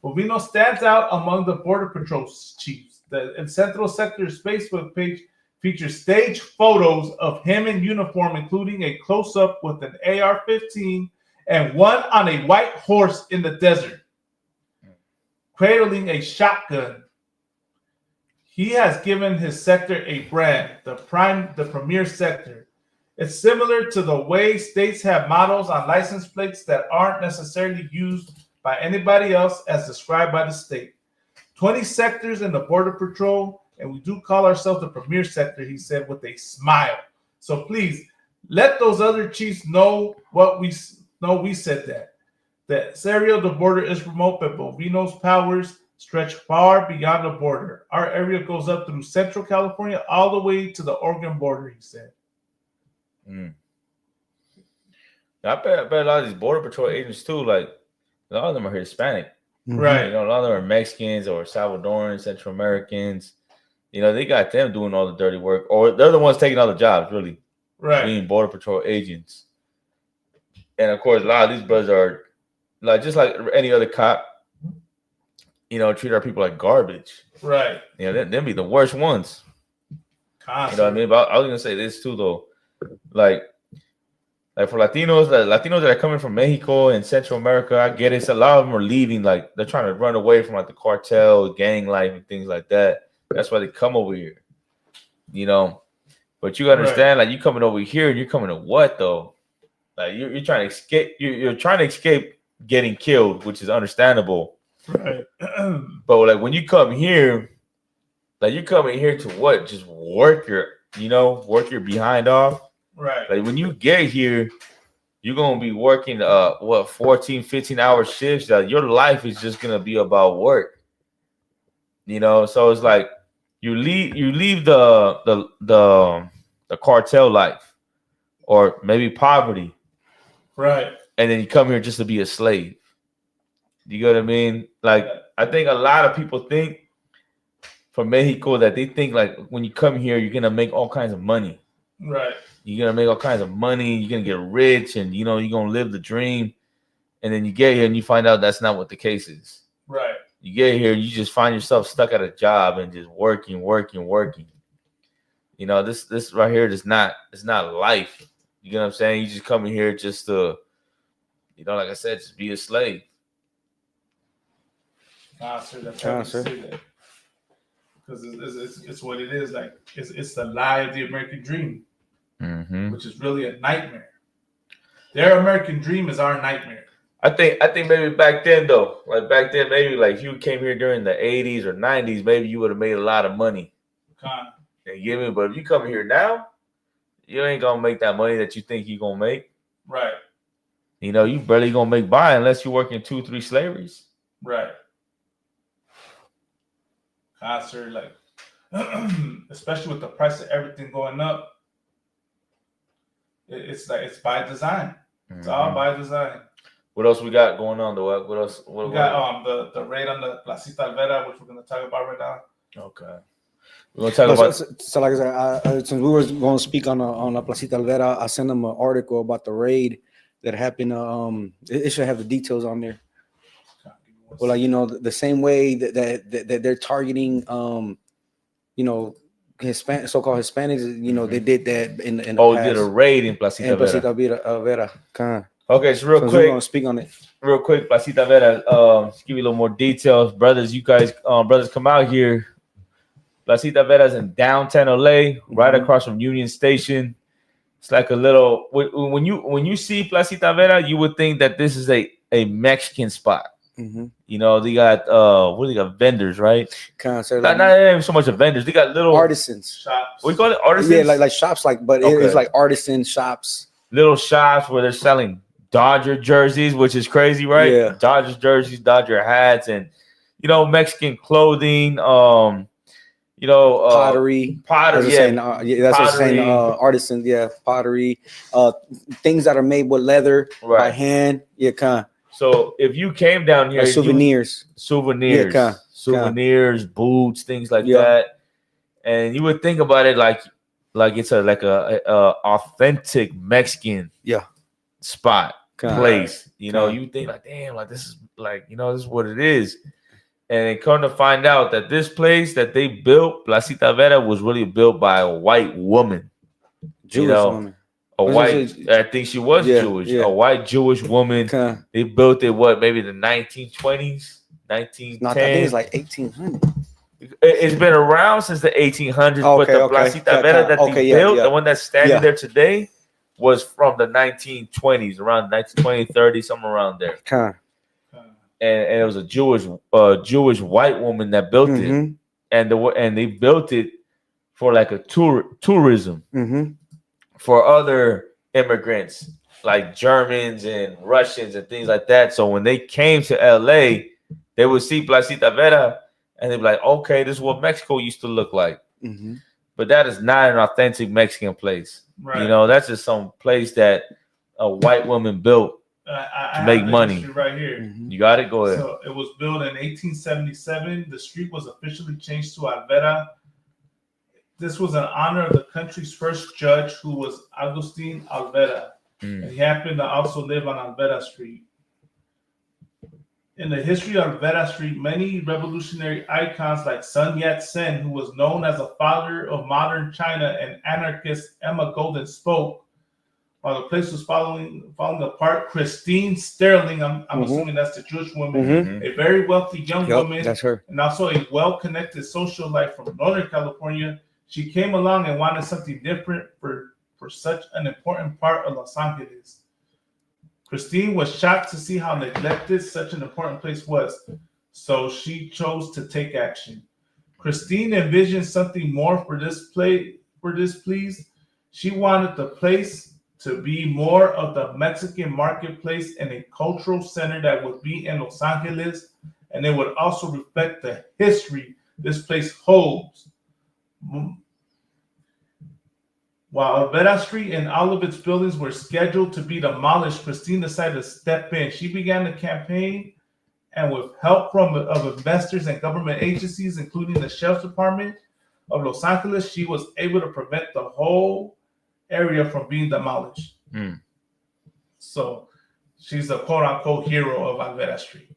Bovino stands out among the Border Patrol chiefs. The Central Sector's Facebook page features staged photos of him in uniform, including a close-up with an AR-15 and one on a white horse in the desert. cradling a shotgun. He has given his sector a brand, the premier sector. It's similar to the way states have mottos on license plates that aren't necessarily used by anybody else as described by the state. 20 sectors in the Border Patrol, and we do call ourselves the premier sector, he said with a smile. So please, let those other chiefs know what we know. We said that. The area of the border is remote, but Bovino's powers stretch far beyond the border. Our area goes up through Central California all the way to the Oregon border, he said. I bet a lot of these Border Patrol agents too, like a lot of them are Hispanic. Right. You know, a lot of them are Mexicans or Salvadorans, Central Americans. You know, they got them doing all the dirty work, or they're the ones taking all the jobs, really. Right. Being Border Patrol agents. And of course, a lot of these brothers are like just like any other cop, you know, treat our people like garbage. Right. You know, them be the worst ones. Constantly. You know what I mean? But I was gonna say this too, though. Like for Latinos that are coming from Mexico and Central America, I get it. So a lot of them are leaving, like they're trying to run away from like the cartel, gang life, and things like that. That's why they come over here. You know, but you understand, like you coming over here and you're coming to what though? Like you're trying to escape. You're trying to escape getting killed, which is understandable. Right. But like when you come here, like you're coming here to what? Just work your behind off. Right. Like when you get here, you're gonna be working 14, 15-hour shifts. Your life is just gonna be about work. You know, so it's like you leave the cartel life or maybe poverty. Right. And then you come here just to be a slave. You get what I mean? Like I think a lot of people think from Mexico that they think like when you come here, you're gonna make all kinds of money. Right. You're gonna make all kinds of money, you're gonna get rich, and you know, you're gonna live the dream. And then you get here and you find out that's not what the case is. Right. You get here and you just find yourself stuck at a job and just working. You know, this right here is not life. You know what I'm saying? You just come in here just to, you know, like I said, just be a slave. Sir, that's how you say that. Because it's what it is. Like it's the lie of the American dream, which is really a nightmare. Their American dream is our nightmare. I think maybe back then though, like back then maybe like if you came here during the 80s or 90s, maybe you would have made a lot of money. You get me? But if you come here now, you ain't gonna make that money that you think you're gonna make. Right. You know, you barely gonna make by unless you're working 2-3 slaveries. Right. Sir, like especially with the price of everything going up, it's like it's by design. It's all by design. What else we got going on though? What else? We got the raid on the Placita Olvera, which we're gonna talk about right now. Okay. We're gonna talk about. So like I said, since we were going to speak on la Placita Olvera, I sent them an article about the raid that happened. It should have the details on there. Well, like, you know, the same way that they're targeting, you know, so-called Hispanics, you know, they did that in the past. Did a raid in Placita Olvera. Okay, so real quick, we're gonna speak on it. Real quick, Placita Olvera. Give you a little more details, brothers. You guys, brothers, come out here. Placita Olvera is in downtown LA, right across from Union Station. It's like a little. When you see Placita Olvera, you would think that this is a Mexican spot. You know, they got they got vendors, right? Not even so much of vendors. They got little artisans. Shops. We call it artisans. Yeah, like shops, but it's like artisan shops. Little shops where they're selling Dodger jerseys, which is crazy, right? Yeah. Dodger jerseys, Dodger hats, and you know, Mexican clothing. You know, pottery. Pottery. That's what I'm saying. Artisans, pottery. Things that are made with leather by hand. Yeah, So if you came down here, souvenirs, boots, things like that, and you would think about it like it's a authentic Mexican spot place. You know, you think like, damn, like this is like, you know, this is what it is. And then come to find out that this place that they built, Placita Olvera, was really built by a white woman, Jewish woman. I think she was Jewish. A white Jewish woman. They built it maybe the 1920s, 1910. No, I think it's like 1800. It's been around since the 1800s, but the Placita Vera that they built, the one that's standing there today, was from the 1920s, around 1920, 30, somewhere around there. And it was a Jewish white woman that built it, and they built it for like a tourism for other immigrants like Germans and Russians and things like that. So when they came to LA, they would see Placita Vera and they'd be like, okay, this is what Mexico used to look like. But that is not an authentic Mexican place. Right. You know, that's just some place that a white woman built to make money. Right here. You got it? Go ahead. So it was built in 1877. The street was officially changed to Olvera. This was in honor of the country's first judge, who was Agustin Olvera. And he happened to also live on Olvera Street. In the history of Olvera Street, many revolutionary icons like Sun Yat-sen, who was known as a father of modern China, and anarchist Emma Goldman spoke. While the place was falling apart, Christine Sterling, I'm assuming that's the Jewish woman, a very wealthy young woman, that's her, and also a well-connected social life from Northern California. She came along and wanted something different for such an important part of Los Angeles. Christine was shocked to see how neglected such an important place was, so she chose to take action. Christine envisioned something more for this please. She wanted the place to be more of the Mexican marketplace and a cultural center that would be in Los Angeles, and it would also reflect the history this place holds. While Olvera Street and all of its buildings were scheduled to be demolished, Christine decided to step in. She began the campaign, and with help of investors and government agencies, including the Sheriff's Department of Los Angeles, she was able to prevent the whole area from being demolished. So she's a quote-unquote hero of Olvera Street.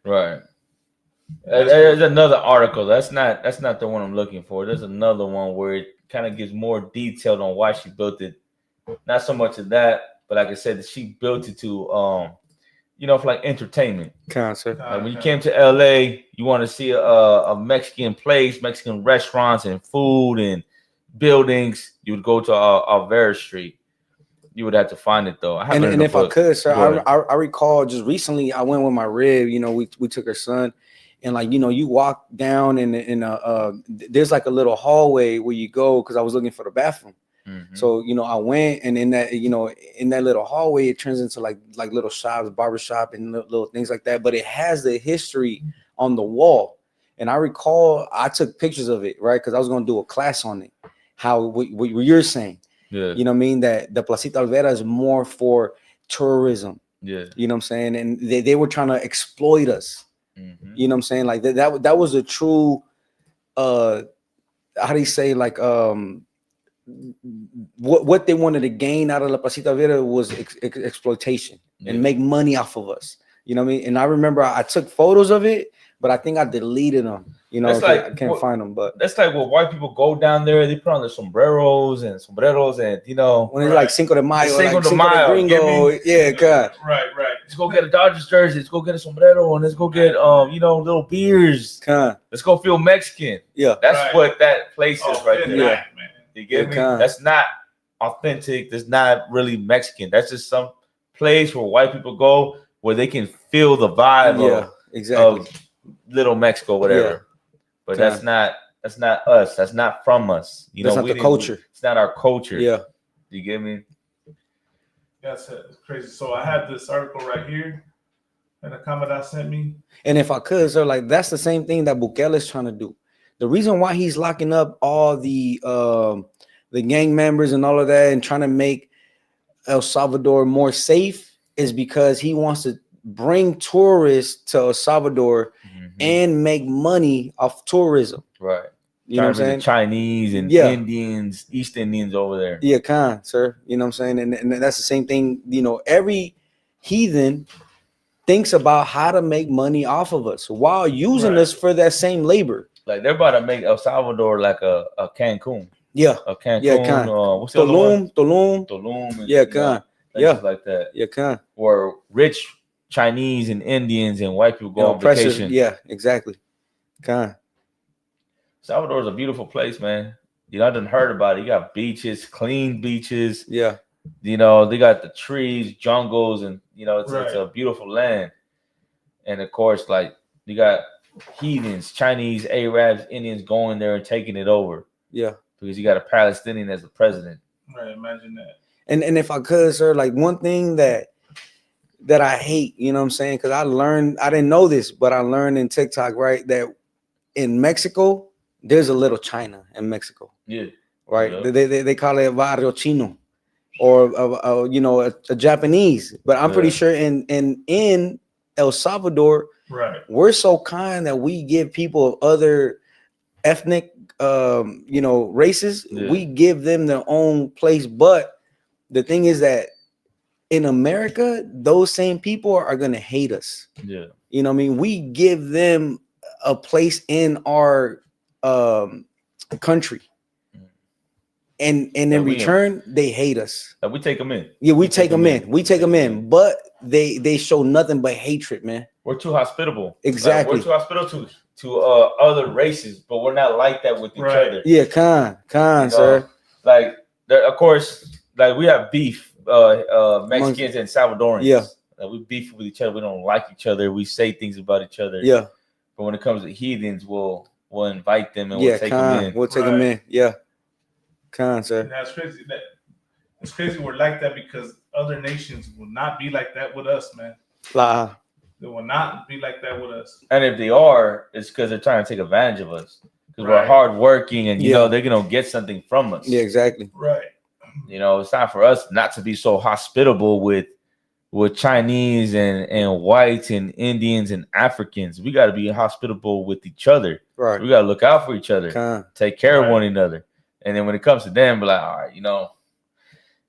Right. There's another article. That's not the one I'm looking for. There's another one where it kind of gives more detail on why she built it. Not so much of that, but like I said, that she built it to for like entertainment. Concert. When you came to LA, you want to see a Mexican place, Mexican restaurants and food and buildings, you would go to Olvera Street. You would have to find it though. And if I could, sir, I recall just recently I went with my rib. We took her son. And like, you walk down in there's like a little hallway where you go, because I was looking for the bathroom. So, I went, and in that, in that little hallway, it turns into like little shops, barbershop and little things like that. But it has the history on the wall. And I recall I took pictures of it, right? Because I was going to do a class on it. What you're saying, you know what I mean? That the Placita Olvera is more for tourism. Yeah. You know what I'm saying? And they were trying to exploit us. You know what I'm saying? Like that was a true how do you say, like what they wanted to gain out of La Placita Vera was exploitation and make money off of us. You know what I mean? And I remember I took photos of it, but I think I deleted them. That's like, I can't find them. But that's like what white people go down there. They put on their sombreros, and when it's like Cinco de Mayo, Cinco de Mayo, Gringo, yeah, God. Right. Let's go get a Dodgers jersey. Let's go get a sombrero, and let's go get little beers. Let's go feel Mexican. Yeah, that's what that place is right there. Yeah, man. You get me? That's not authentic. That's not really Mexican. That's just some place where white people go where they can feel the vibe of Little Mexico, whatever. Yeah. But that's not us. That's not from us. That's not the culture. It's not our culture. Yeah. You get me? That's crazy. So I have this article right here that a Commodore sent me. And if I could, sir, like that's the same thing that Bukele is trying to do. The reason why he's locking up all the gang members and all of that and trying to make El Salvador more safe is because he wants to bring tourists to El Salvador and make money off tourism. Right. You know what I'm saying? Chinese and Indians, East Indians over there. Yeah, sir. You know what I'm saying? And that's the same thing. Every heathen thinks about how to make money off of us while using us for that same labor. Like they're about to make El Salvador like a Cancun. Yeah. A Cancun. Yeah, what's the other one? Tulum. Tulum. Yeah, like that. Yeah, Where rich Chinese and Indians and white people go You know, on vacation. Yeah, exactly. Salvador is a beautiful place, man. You know, I done heard about it. You got beaches, clean beaches. Yeah. You know, they got the trees, jungles, and you know, it's a beautiful land. And of course, like you got heathens, Chinese, Arabs, Indians going there and taking it over. Yeah. Because you got a Palestinian as the president. Right, imagine that. And if I could, sir, like one thing that I hate, you know what I'm saying? Because I didn't know this, but I learned in TikTok, right, that in Mexico, there's a little China in Mexico. Yeah. Right. Yeah. They call it barrio chino, or you know, a Japanese. But I'm pretty sure in El Salvador, right, we're so kind that we give people of other ethnic you know, races, we give them their own place. But the thing is that in America, those same people are gonna hate us. Yeah. You know what I mean? We give them a place in our country. And in return, they hate us. We take them in. Yeah, we take them in. We take them in, but they show nothing but hatred, man. We're too hospitable. Exactly. Like, we're too hospitable to other races, but we're not like that with each other. Yeah, con, sir. Like, of course, like we have beef, Mexicans and Salvadorians. Yeah. Like, we beef with each other. We don't like each other. We say things about each other. Yeah. But when it comes to heathens, we'll invite them and we'll take them in. We'll take them in. Yeah. Con, sir. And that's crazy. It's crazy we're like that because other nations will not be like that with us, man. They will not be like that with us. And if they are, it's because they're trying to take advantage of us. Because we're hardworking and, you know, they're going to get something from us. Yeah, exactly. Right. You know, it's time for us not to be so hospitable with Chinese and whites and Indians and Africans. We got to be hospitable with each other. Right. We got to look out for each other. Take care of one another. And then when it comes to them, be like, all right, you know,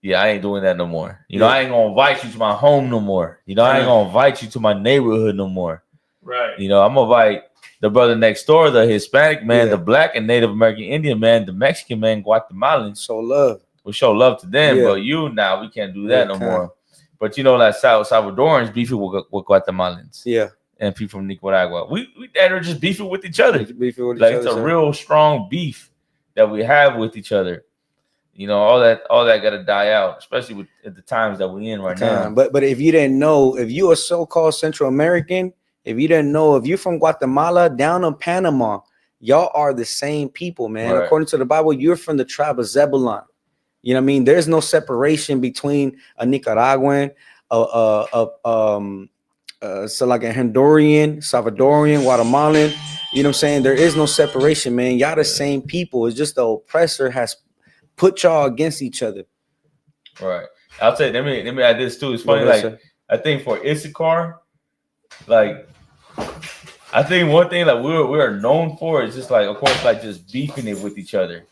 yeah, I ain't doing that no more. You know, I ain't gonna invite you to my home no more. You know, I ain't gonna invite you to my neighborhood no more. Right. You know, I'm gonna invite the brother next door, the Hispanic man, the Black and Native American Indian man, the Mexican man, Guatemalan. Show love. We show love to them, but you now we can't do that no more. But you know, like Salvadorans beefing with Guatemalans. Yeah. And people from Nicaragua. We are just beefing with each other. Beefing with like each it's other, a real strong beef that we have with each other. You know, all that gotta die out, especially at the times that we're in right now. But if you didn't know, if you are so-called Central American, if you didn't know, if you're from Guatemala down in Panama, y'all are the same people, man. Right. According to the Bible, you're from the tribe of Zebulon. You know what I mean? There's no separation between a Nicaraguan, so like a Honduran, Salvadorian, Guatemalan. You know what I'm saying? There is no separation, man. Y'all the same people. It's just the oppressor has put y'all against each other. Right. I'll tell you, let me add this too. It's funny, like I think for Issachar, like I think one thing that we're known for is just like, of course, like just beefing it with each other.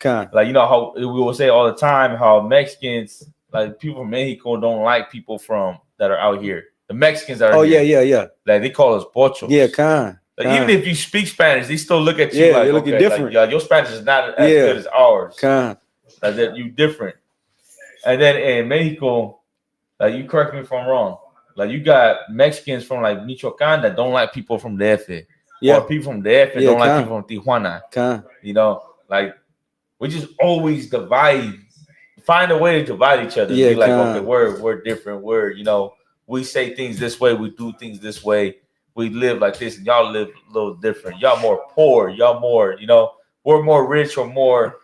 Like, you know how we will say all the time how Mexicans, like people from Mexico, don't like people that are out here. The Mexicans are yeah. Like they call us pochos. Yeah, Like, even if you speak Spanish, they still look at you like, they look different. Like, your Spanish is not as good as ours. Like that, you different. And then in Mexico, like you correct me if I'm wrong. Like you got Mexicans from like Michoacan that don't like people from DF. Or people from DF don't like people from Tijuana. You know, like we just always find a way to divide each other. Be like, okay, we're different. We're, you know, we say things this way, we do things this way. We live like this, and y'all live a little different. Y'all more poor. Y'all more, you know, we're more rich or more,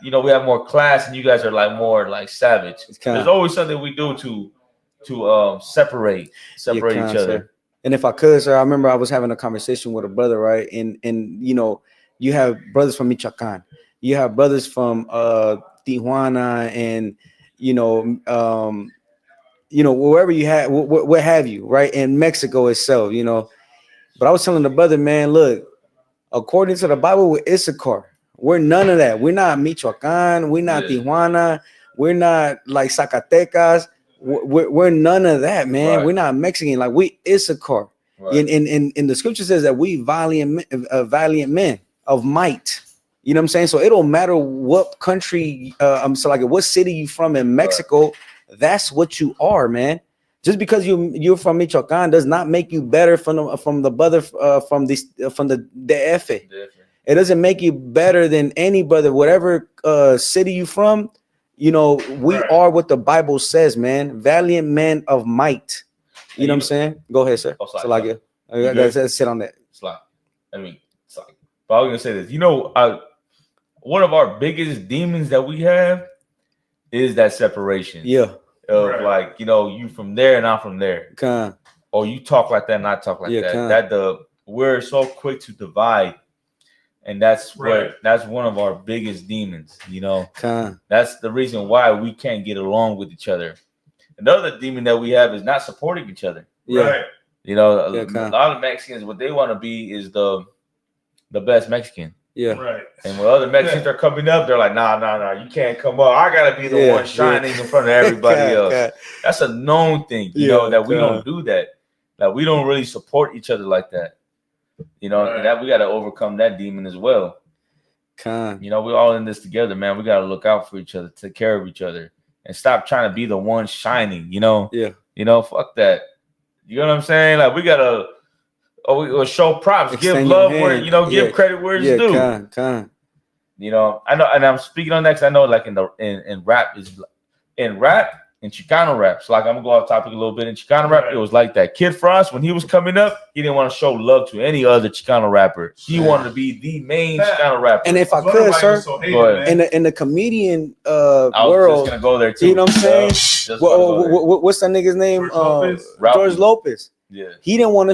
you know, we have more class, and you guys are like more like savage. There's always something we do to separate each other. And if I could, sir, I remember I was having a conversation with a brother, right? And you know, you have brothers from Michoacan, you have brothers from Tijuana, and you know, wherever you have, what have you, right? In Mexico itself, you know. But I was telling the brother, man, look, according to the Bible, with Issachar, we're none of that. We're not Michoacan. We're not Tijuana. We're not like Zacatecas. We're none of that, man. We're not Mexican. Like, we Issachar. In the scripture says that we valiant men of might. You know what I'm saying? So it don't matter what country, so like what city you from in Mexico. That's what you are, man. Just because you're from Michoacan does not make you better from the brother from the DF. It doesn't make you better than any brother, whatever city you from. You know, we are what the Bible says, man. Valiant men of might. You know what I'm saying? Go ahead, sir. I gotta sit on that. But I was gonna say this. You know, one of our biggest demons that we have is that separation. Yeah. Of like, you know, you from there and I'm from there. Or you talk like that and I talk like that. We're so quick to divide. And that's that's one of our biggest demons, you know. That's the reason why we can't get along with each other. Another demon that we have is not supporting each other. Yeah. You know, a lot of Mexicans, what they want to be is the best Mexican. Yeah. Right. And when other Mexicans are coming up, they're like, nah, you can't come up. I gotta be the one shining in front of everybody else. That's a known thing, you know, that we don't do that. That we don't really support each other like that. You know, and that we gotta overcome that demon as well. You know, we're all in this together, man. We gotta look out for each other, take care of each other, and stop trying to be the one shining, you know. You know, fuck that. You know what I'm saying? Like we gotta we'll show props, give love where, you know, give credit where it's due. You know, I know, and I'm speaking on that because I know, like in rap in Chicano rap. So like I'm gonna go off topic a little bit. In Chicano rap, it was like that. Kid Frost, when he was coming up, he didn't want to show love to any other Chicano rapper. He wanted to be the main Chicano rapper. And if I could, sir, in the comedian world, I was just gonna go there too. You know what I'm saying? What's that nigga's name? George Lopez. Yeah. He didn't want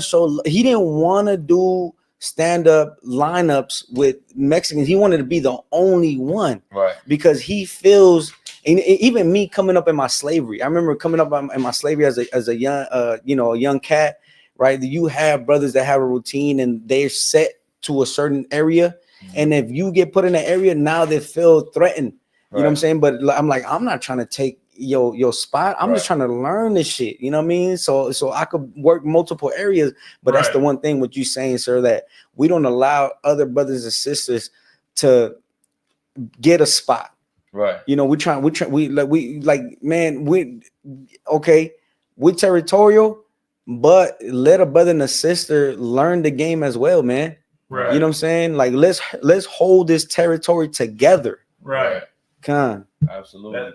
to do stand-up lineups with Mexicans. He wanted to be the only one. Right. Because he feels, and even me coming up in my slavery, I remember coming up in my slavery as a young a young cat, right? You have brothers that have a routine and they're set to a certain area. And if you get put in an area, now they feel threatened. You know what I'm saying? But I'm like, I'm not trying to take your spot. I'm just trying to learn this shit. You know what I mean? So I could work multiple areas. But that's the one thing with you saying, sir, that we don't allow other brothers and sisters to get a spot. Right. You know, we're territorial, but let a brother and a sister learn the game as well, man. Right. You know what I'm saying? Like let's hold this territory together. Right. Absolutely.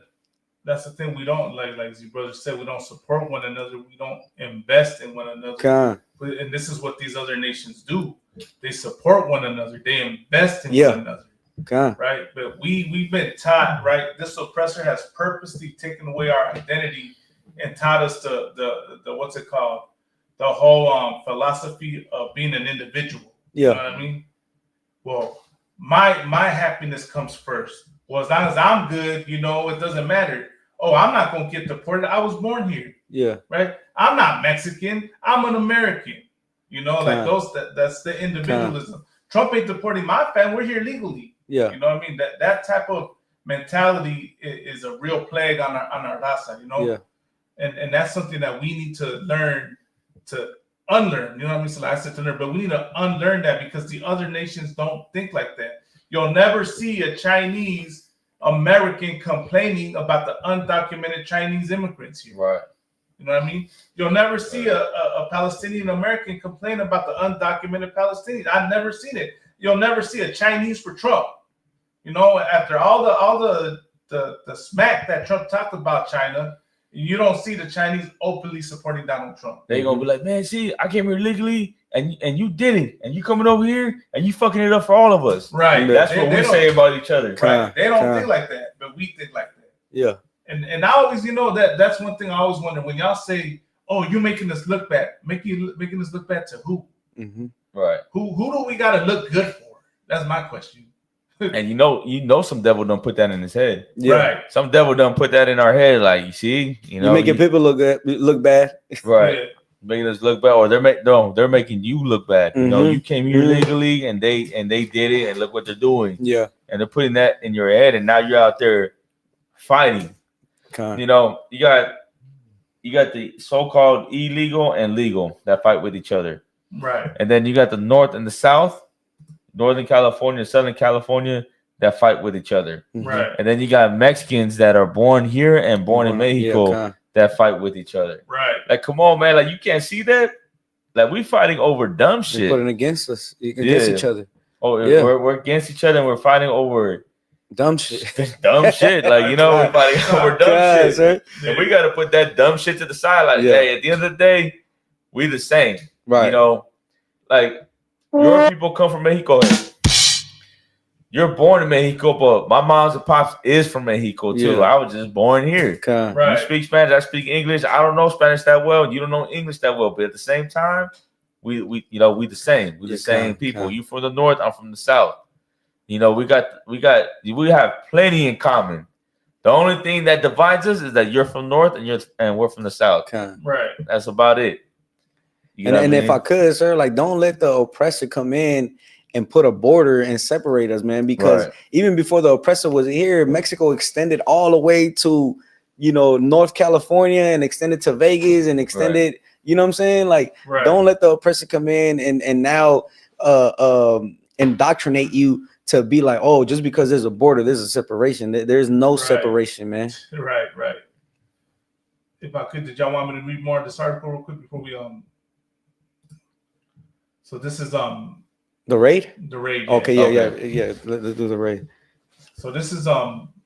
That's the thing. We don't like your brother said, we don't support one another. We don't invest in one another. And this is what these other nations do. They support one another. They invest in one another. Right. But we've been taught, right? This oppressor has purposely taken away our identity and taught us the what's it called? The whole philosophy of being an individual. Yeah. You know what I mean? Well, my happiness comes first. Well, as long as I'm good, you know, it doesn't matter. Oh, I'm not gonna get deported. I was born here. Yeah. Right. I'm not Mexican. I'm an American. You know, like that's the individualism. Trump ain't deporting my family. We're here legally. Yeah. You know what I mean? That type of mentality is a real plague on our raza, you know? Yeah. And that's something that we need to learn to unlearn. You know what I mean? So like I said to learn, but we need to unlearn that because the other nations don't think like that. You'll never see a Chinese American complaining about the undocumented Chinese immigrants here. Right. You know what I mean? You'll never see a Palestinian American complain about the undocumented Palestinians. I've never seen it. You'll never see a Chinese for Trump. You know, after all the smack that Trump talked about China, you don't see the Chinese openly supporting Donald Trump. They gonna be like, man, see, I came here legally, and you did it, and you coming over here, and you fucking it up for all of us. Right. That's what we say about each other. Right. They don't think like that, but we think like that. Yeah. And I always, you know, that's one thing I always wonder when y'all say, "Oh, you making us look bad." Making us look bad to who? Mm-hmm. Right. Who do we gotta look good for? That's my question. And you know, some devil don't put that in his head. Yeah. Right. Some devil don't put that in our head. Like, you see, you know, you're making people look bad. Right. Yeah. Making us look bad, or they're making you look bad. You know, you came here legally, and they did it, and look what they're doing. Yeah. And they're putting that in your head, and now you're out there fighting. You know, you got the so-called illegal and legal that fight with each other. Right. And then you got the North and the South, Northern California, Southern California, that fight with each other. Right. And then you got Mexicans that are born here and born in Mexico that fight with each other. Right. Like, come on, man. Like, you can't see that. Like, we fighting over dumb They're shit. putting against us, against each other. Oh, Yeah. we're against each other and we're fighting over dumb shit. Dumb shit. Like, you know, we're fighting over dumb shit. Sir. And we got to put that dumb shit to the side. Like, hey, at the end of the day, we the same. Right. You know, like, your people come from Mexico. You're born in Mexico, but my mom's and pops is from Mexico too. Yeah. I was just born here. Right. You speak Spanish, I speak English. I don't know Spanish that well. You don't know English that well, but at the same time, we the same. We the same people. You from the north, I'm from the south. You know, we have plenty in common. The only thing that divides us is that you're from north and we're from the south. Right. That's about it. You know And what I if I could, sir, like, don't let the oppressor come in and put a border and separate us, man. Because even before the oppressor was here, Mexico extended all the way to, North California and extended to Vegas and extended, you know what I'm saying? Like, don't let the oppressor come in and now indoctrinate you to be like, oh, just because there's a border, there's a separation. There's no separation, man. Right. If I could, did y'all want me to read more of this article real quick before we So this is the raid? The raid. Okay, yeah. Let's do the raid. So this is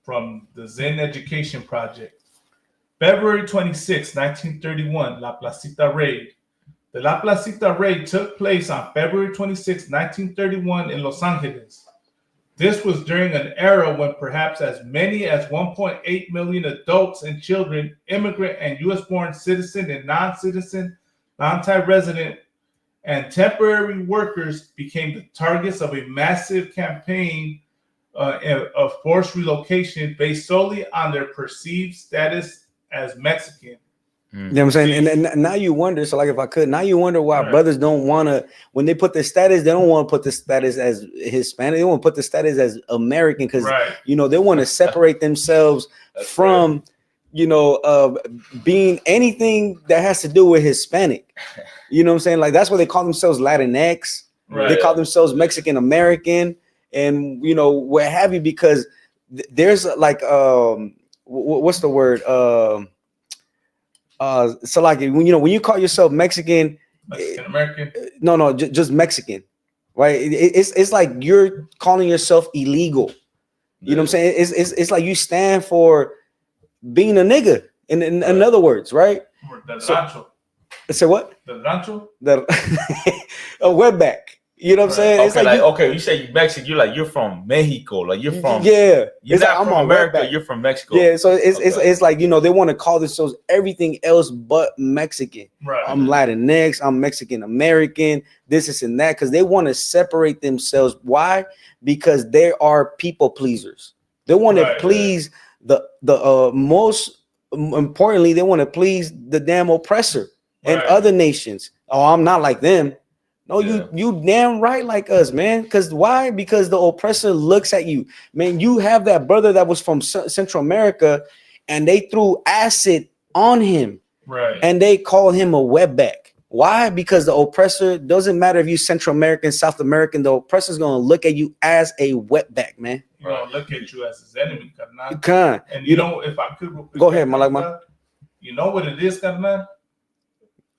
from the Zen Education Project. February 26, 1931, La Placita raid. The La Placita raid took place on February 26, 1931 in Los Angeles. This was during an era when perhaps as many as 1.8 million adults and children, immigrant and U.S.-born citizen and non-citizen, non-resident, and temporary workers became the targets of a massive campaign of forced relocation based solely on their perceived status as Mexican. You know what I'm saying? And now you wonder, so like if I could, now you wonder why brothers don't want to, when they put the status, they don't want to put the status as Hispanic. They want to put the status as American because, they want to separate themselves from, being anything that has to do with Hispanic. You know what I'm saying? Like, that's why they call themselves Latinx. They call themselves Mexican American and, what have you, because there's like, what's the word? So like when you call yourself Mexican American, no, just Mexican, right? It's like you're calling yourself illegal. You know what I'm saying? It's like you stand for being a nigga. In other words, right? Say what? The rancho. A wetback. You know what I'm saying? Okay, it's like you say you're Mexican, you're from Mexico, like you're from you're not from America, you're from Mexico. Yeah, so it's like they want to call themselves everything else but Mexican. Right. I'm Latinx, I'm Mexican American, this and that, because they want to separate themselves. Why? Because they are people pleasers. They want to please the most importantly, they want to please the damn oppressor and other nations. Oh, I'm not like them. No, you damn right like us, man. Because why? Because the oppressor looks at you. Man, you have that brother that was from Central America and they threw acid on him. Right. And they call him a wetback. Why? Because the oppressor, doesn't matter if you Central American, South American, the oppressor's going to look at you as a wetback, man. You're going to look at you as his enemy, carnal. Can. And you know, if I could... Go ahead, man. You know what it is, carnal?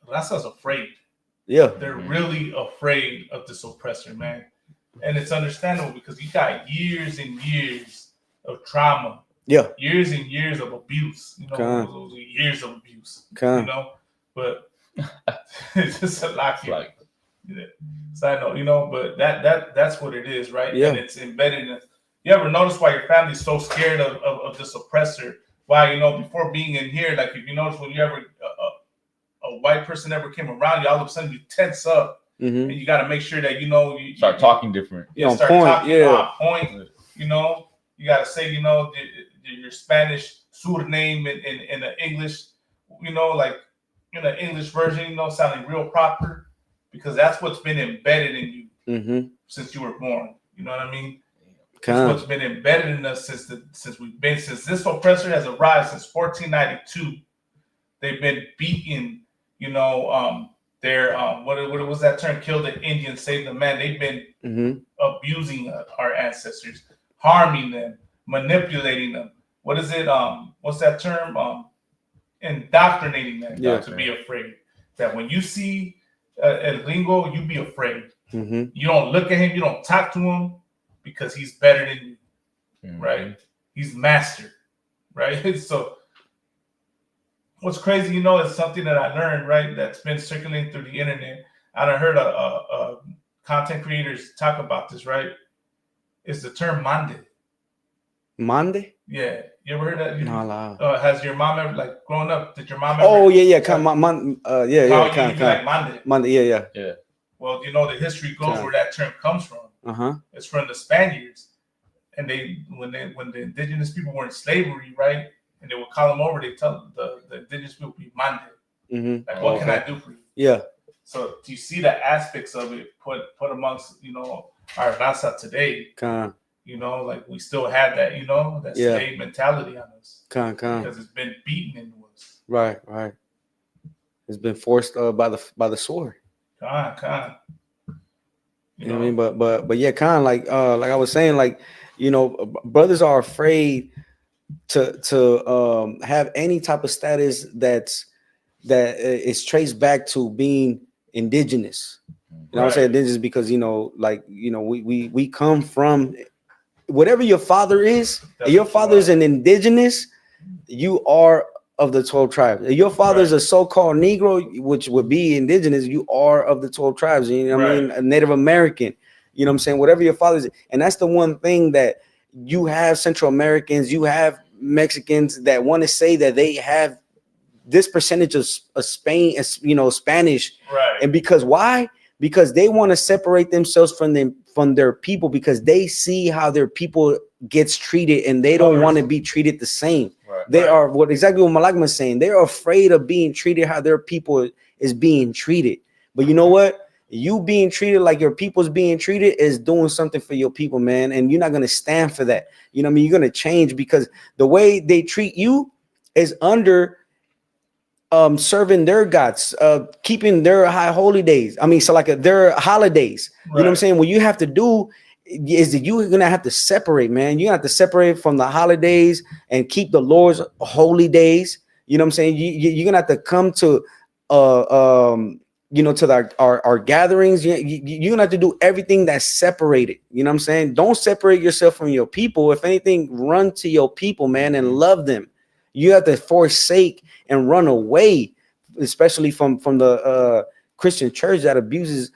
Raza's afraid. Yeah, they're really afraid of this oppressor, man, and it's understandable because you got years and years of trauma, years and years of abuse, those years of abuse, but it's just a lot like side note, but that's what it is, right? Yeah, and it's embedded in us. You ever notice why your family's so scared of this oppressor? Why, before being in here, like if you notice when you ever a white person ever came around you, all of a sudden you tense up, and you got to make sure that you start talking different. Start talking on point. You got to say your Spanish surname in the English, like in the English version, sounding real proper, because that's what's been embedded in you since you were born. You know what I mean? That's what's been embedded in us since this oppressor has arrived since 1492. They've been beating. What was that term? Kill the Indian, save the man. They've been abusing our ancestors, harming them, manipulating them. What is it? What's that term? indoctrinating them to be afraid. That when you see El Gringo, you be afraid. You don't look at him, you don't talk to him because he's better than you, right? He's master, right? So what's crazy, is something that I learned, right? That's been circulating through the internet. I done heard content creators talk about this, right? It's the term mande. Mande? Yeah, you ever heard that? No, has your mom ever growing up? Did your mom ever? Oh yeah. Kind of, Mande. Yeah. Well, the history goes where that term comes from. It's from the Spaniards, and when the indigenous people were in slavery, right? And they would call them over. They tell the indigenous people, "Be mande." Like, what can I do for you? Yeah. So do you see the aspects of it put amongst our raza today? Like we still have that that slave mentality on us. Because it's been beaten into us. Right. It's been forced by the sword. You know what I mean? But yeah, like I was saying, brothers are afraid to have any type of status that is traced back to being indigenous. I say indigenous because we come from whatever your father is. If your father is an indigenous, you are of the 12 tribes. If your father is a so-called Negro, which would be indigenous, you are of the 12 tribes. You know what I mean? A Native American. You know what I'm saying? Whatever your father is, and that's the one thing that you have Central Americans, you have Mexicans that want to say that they have this percentage of Spain, Spanish, and because why? Because they want to separate themselves from their people because they see how their people gets treated and they don't want to be treated the same. They are exactly what Malagma is saying. They're afraid of being treated how their people is being treated. But you know what? You being treated like your people's being treated is doing something for your people, man. And you're not going to stand for that. You know what I mean? You're going to change because the way they treat you is under serving their gods, keeping their high holy days. I mean, so their holidays. You know what I'm saying? What you have to do is that you're gonna have to separate, man. You have to separate from the holidays and keep the Lord's holy days. You know what I'm saying? You're gonna have to come to to our gatherings. You're gonna have to do everything that's separated. You know what I'm saying? Don't separate yourself from your people. If anything, run to your people, man, and love them. You have to forsake and run away, especially from the Christian church that abuses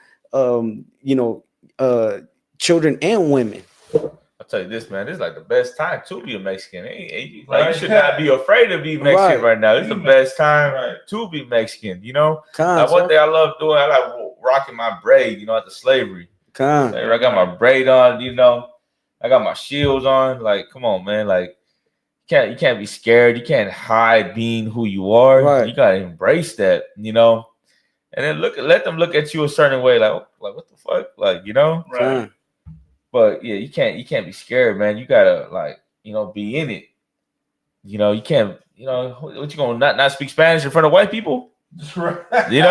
children and women. I'll tell you this, man. This is like the best time to be a Mexican. You should not be afraid to be Mexican right now. It's the best time to be Mexican. Like one thing I love doing, I like rocking my braid. After slavery, I got my braid on. I got my shields on. Like, come on, man. Like, you can't be scared. You can't hide being who you are. You gotta embrace that. And then let them look at you a certain way. Like what the fuck? Right. But yeah, you can't be scared, man. You gotta be in it. You can't, what you gonna not speak Spanish in front of white people? Like you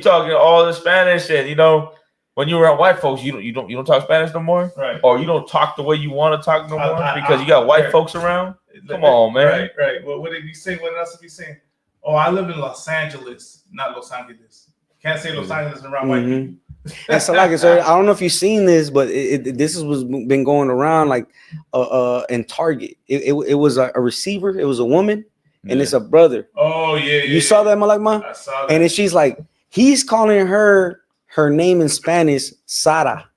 talking all the Spanish and when you're around white folks, you don't talk Spanish no more, or you don't talk the way you want to talk no more because you got white folks around. Come on, man. Right. Well, what did he say? What else did he say? Oh, I live in Los Angeles, not Los Angeles. Can't say Los Angeles around white people. And so, I don't know if you've seen this, but this was been going around in Target. It was a receiver. It was a woman, and it's a brother. Oh yeah. You saw that, Malagma? I saw that. And then she's like, he's calling her name in Spanish, Sara.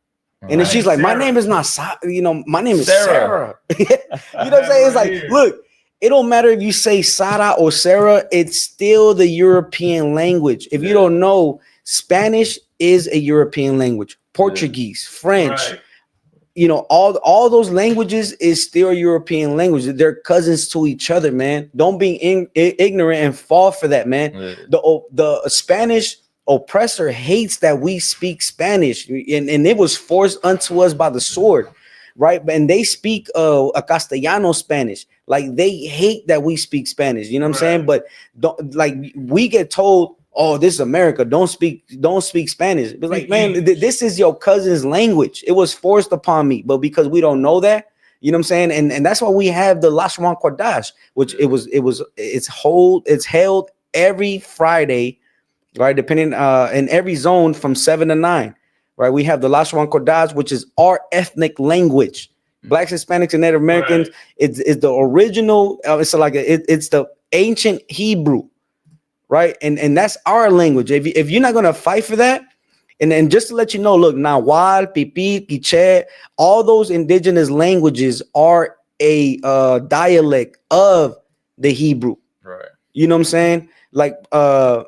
And then she's like, my name is not Sara, my name is Sarah. You know what I'm saying? It's like, look, it don't matter if you say Sara or Sarah, it's still the European language. If you don't know, Spanish is a European language. Portuguese, French, all those languages is still European language. They're cousins to each other, man. Don't be ignorant and fall for that, man. The Spanish oppressor hates that we speak Spanish, and it was forced unto us by the sword, right? And they speak a Castellano Spanish. Like they hate that we speak Spanish. You know what I'm saying? But we get told, oh, this is America. Don't speak Spanish. But like, man, this is your cousin's language. It was forced upon me, but because we don't know that, You know what I'm saying? And that's why we have the La Swan Cordash, which it's held every Friday, right? Depending in every zone from 7 to 9, right? We have the La Swan Cordash, which is our ethnic language. Blacks, Hispanics, and Native Americans. It's the original. It's the ancient Hebrew, right? And that's our language. If you're not gonna fight for that, and then just to let you know, look, Nahuatl, Pipi, Quiche, all those indigenous languages are a dialect of the Hebrew. Right. You know what I'm saying? Like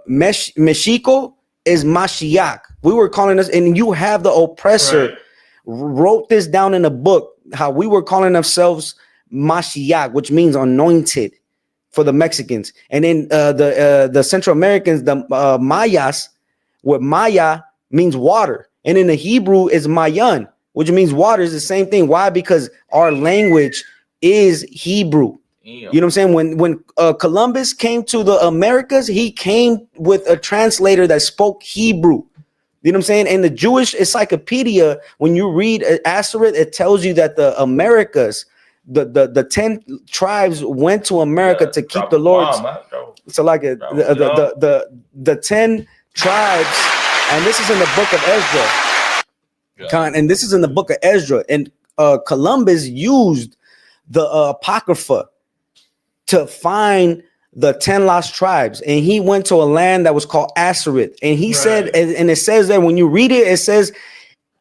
Mexico is Mashiach. We were calling us, and you have the oppressor wrote this down in a book, how we were calling ourselves Mashiach, which means anointed for the Mexicans. And then the Central Americans, the Mayas, where Maya means water. And in the Hebrew is Mayan, which means water, is the same thing. Why? Because our language is Hebrew. You know what I'm saying? When Columbus came to the Americas, he came with a translator that spoke Hebrew. You know what I'm saying? In the Jewish encyclopedia, when you read Ashereth, it tells you that the Americas, the 10 tribes went to America to keep the Lord's. So like the 10 tribes, and this is in the book of Ezra. And this is in the book of Ezra. And Columbus used the Apocrypha to find the 10 lost tribes, and he went to a land that was called Ashereth, and he said, and it says that when you read it, it says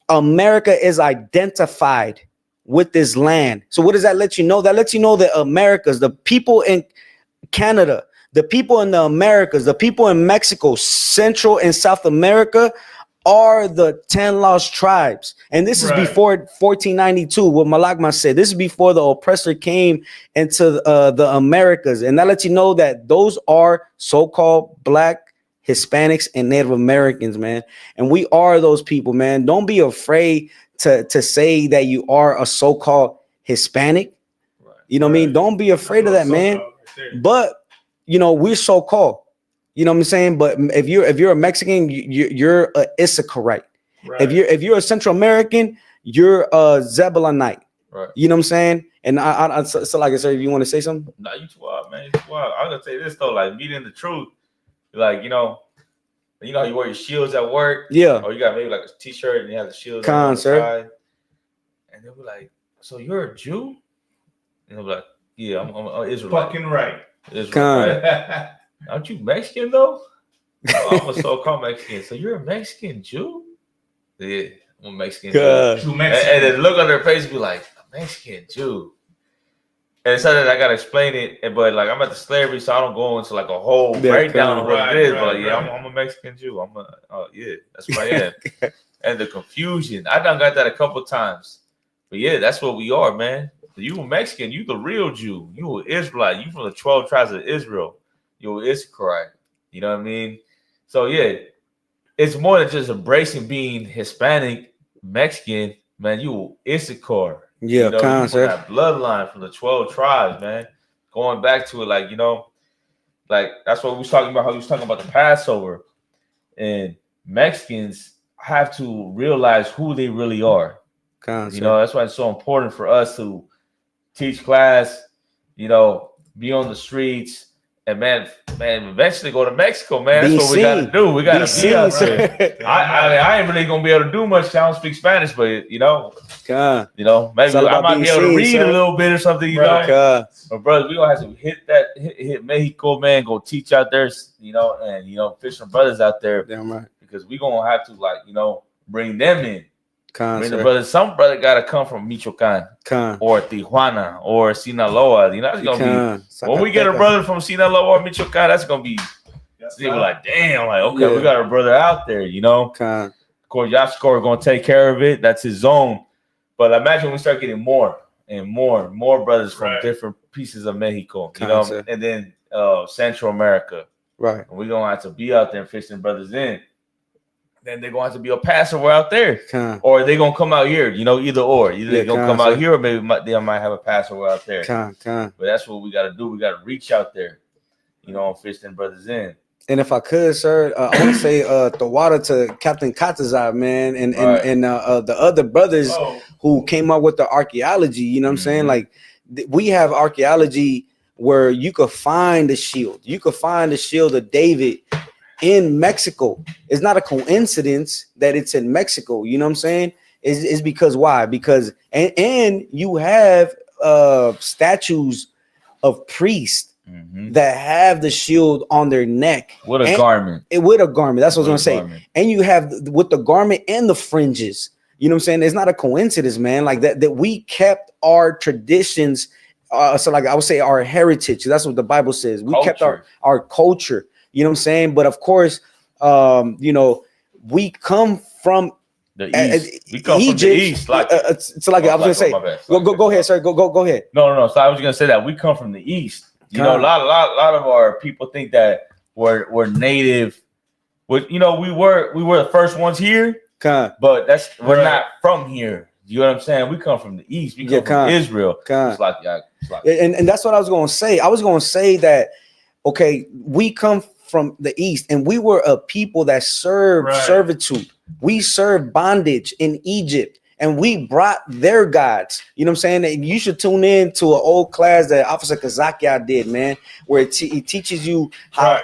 America is identified with this land. So what does that let you know? That lets you know that Americas, the people in Canada, the people in the Americas, the people in Mexico, Central and South America are the 10 lost tribes. And this is before 1492, what Malagma said. This is before the oppressor came into the Americas. And that lets you know that those are so-called Black, Hispanics, and Native Americans, man. And we are those people, man. Don't be afraid to say that you are a so-called Hispanic. You know what I mean? Don't be afraid of that, man. But, you know, we're so-called. You know what I'm saying? But if you're a Mexican, you're a Issacharite. Right. If you're a Central American, you're a Zebulonite. Right. You know what I'm saying? And so like I said, if you want to say something, no, you too wild, man. You too wild. I'm gonna say this though, like meeting the truth, like you know you wear your shields at work, or you got maybe like a t-shirt and you have the shield on the side, and they'll be like, "So you're a Jew?" And they'll be like, "Yeah, I'm Israelite." Fucking right. Israelite. Right? Aren't you Mexican though? Oh, I'm a so-called Mexican. So you're a Mexican Jew? Yeah, I'm a Mexican Jew. And then look on their face and be like, a Mexican Jew. And so that I gotta explain it, but like I'm at the slavery, so I don't go into like a whole breakdown of what it is. But I'm a Mexican Jew. That's what I am. And the confusion, I done got that a couple times. But yeah, that's what we are, man. You a Mexican, you the real Jew. You an Israelite. You from the 12 tribes of Israel. You're Issacharite, you know what I mean? So yeah, it's more than just embracing being Hispanic, Mexican, man. You Issachar, yeah, you know, you from that bloodline from the 12 tribes, man. Going back to it, like you know, like that's what we was talking about. How we was talking about the Passover, and Mexicans have to realize who they really are. You know, that's why it's so important for us to teach class. You know, be on the streets. And man, eventually go to Mexico, man. That's what we gotta do. We gotta be out there. I ain't really gonna be able to do much. I don't speak Spanish, but you know, maybe I might be able to read a little bit or something. You know, but brothers, we gonna have to hit Mexico, man. Go teach out there, you know, and fish some brothers out there. Damn right. Because we gonna have to bring them in. Bring the brothers. Some brother gotta come from Michoacan or Tijuana or Sinaloa. You know, it's gonna be when we get a brother from Sinaloa or Michoacan, that's gonna be they were like, damn, like okay, we got a brother out there, you know. Of course, Yashkor gonna take care of it. That's his zone. But imagine we start getting more and more brothers from different pieces of Mexico, you know, and then Central America. Right. And we're gonna have to be out there and fishing brothers in. Then they're going to have to be a Passover out there, or they're going to come out here, you know, either or. Either they're going to come out here, or maybe they might have a Passover out there. But that's what we got to do. We got to reach out there, you know, and fish them brothers in. And if I could, sir, I want to say the water to Captain Katazar, man, and the other brothers who came up with the archaeology. You know what I'm saying? Like we have archaeology where you could find the shield. You could find the shield of David in Mexico. It's not a coincidence that it's in Mexico. You know what I'm saying? It's because why? Because and you have statues of priests that have the shield on their neck with a garment. With a garment. That's what I was gonna say. And you have with the garment and the fringes. You know what I'm saying? It's not a coincidence, man. Like that we kept our traditions. So like I would say our heritage. That's what the Bible says. We kept our culture. You know what I'm saying? But of course, you know, we come from the east. We come Egypt, from the east. Like so like I was gonna say, go ahead, sir. Go ahead. No. So I was gonna say that we come from the east. You know, a lot of our people think that we're native. You know, we were the first ones here, but we're not from here. You know what I'm saying? We come from the east. We come from Israel. It's like, and that's what I was gonna say. I was gonna say that okay, we come from the east, and we were a people that served servitude. We served bondage in Egypt, and we brought their gods. You know what I'm saying? And you should tune in to an old class that Officer Kazakia did, man, where he teaches you how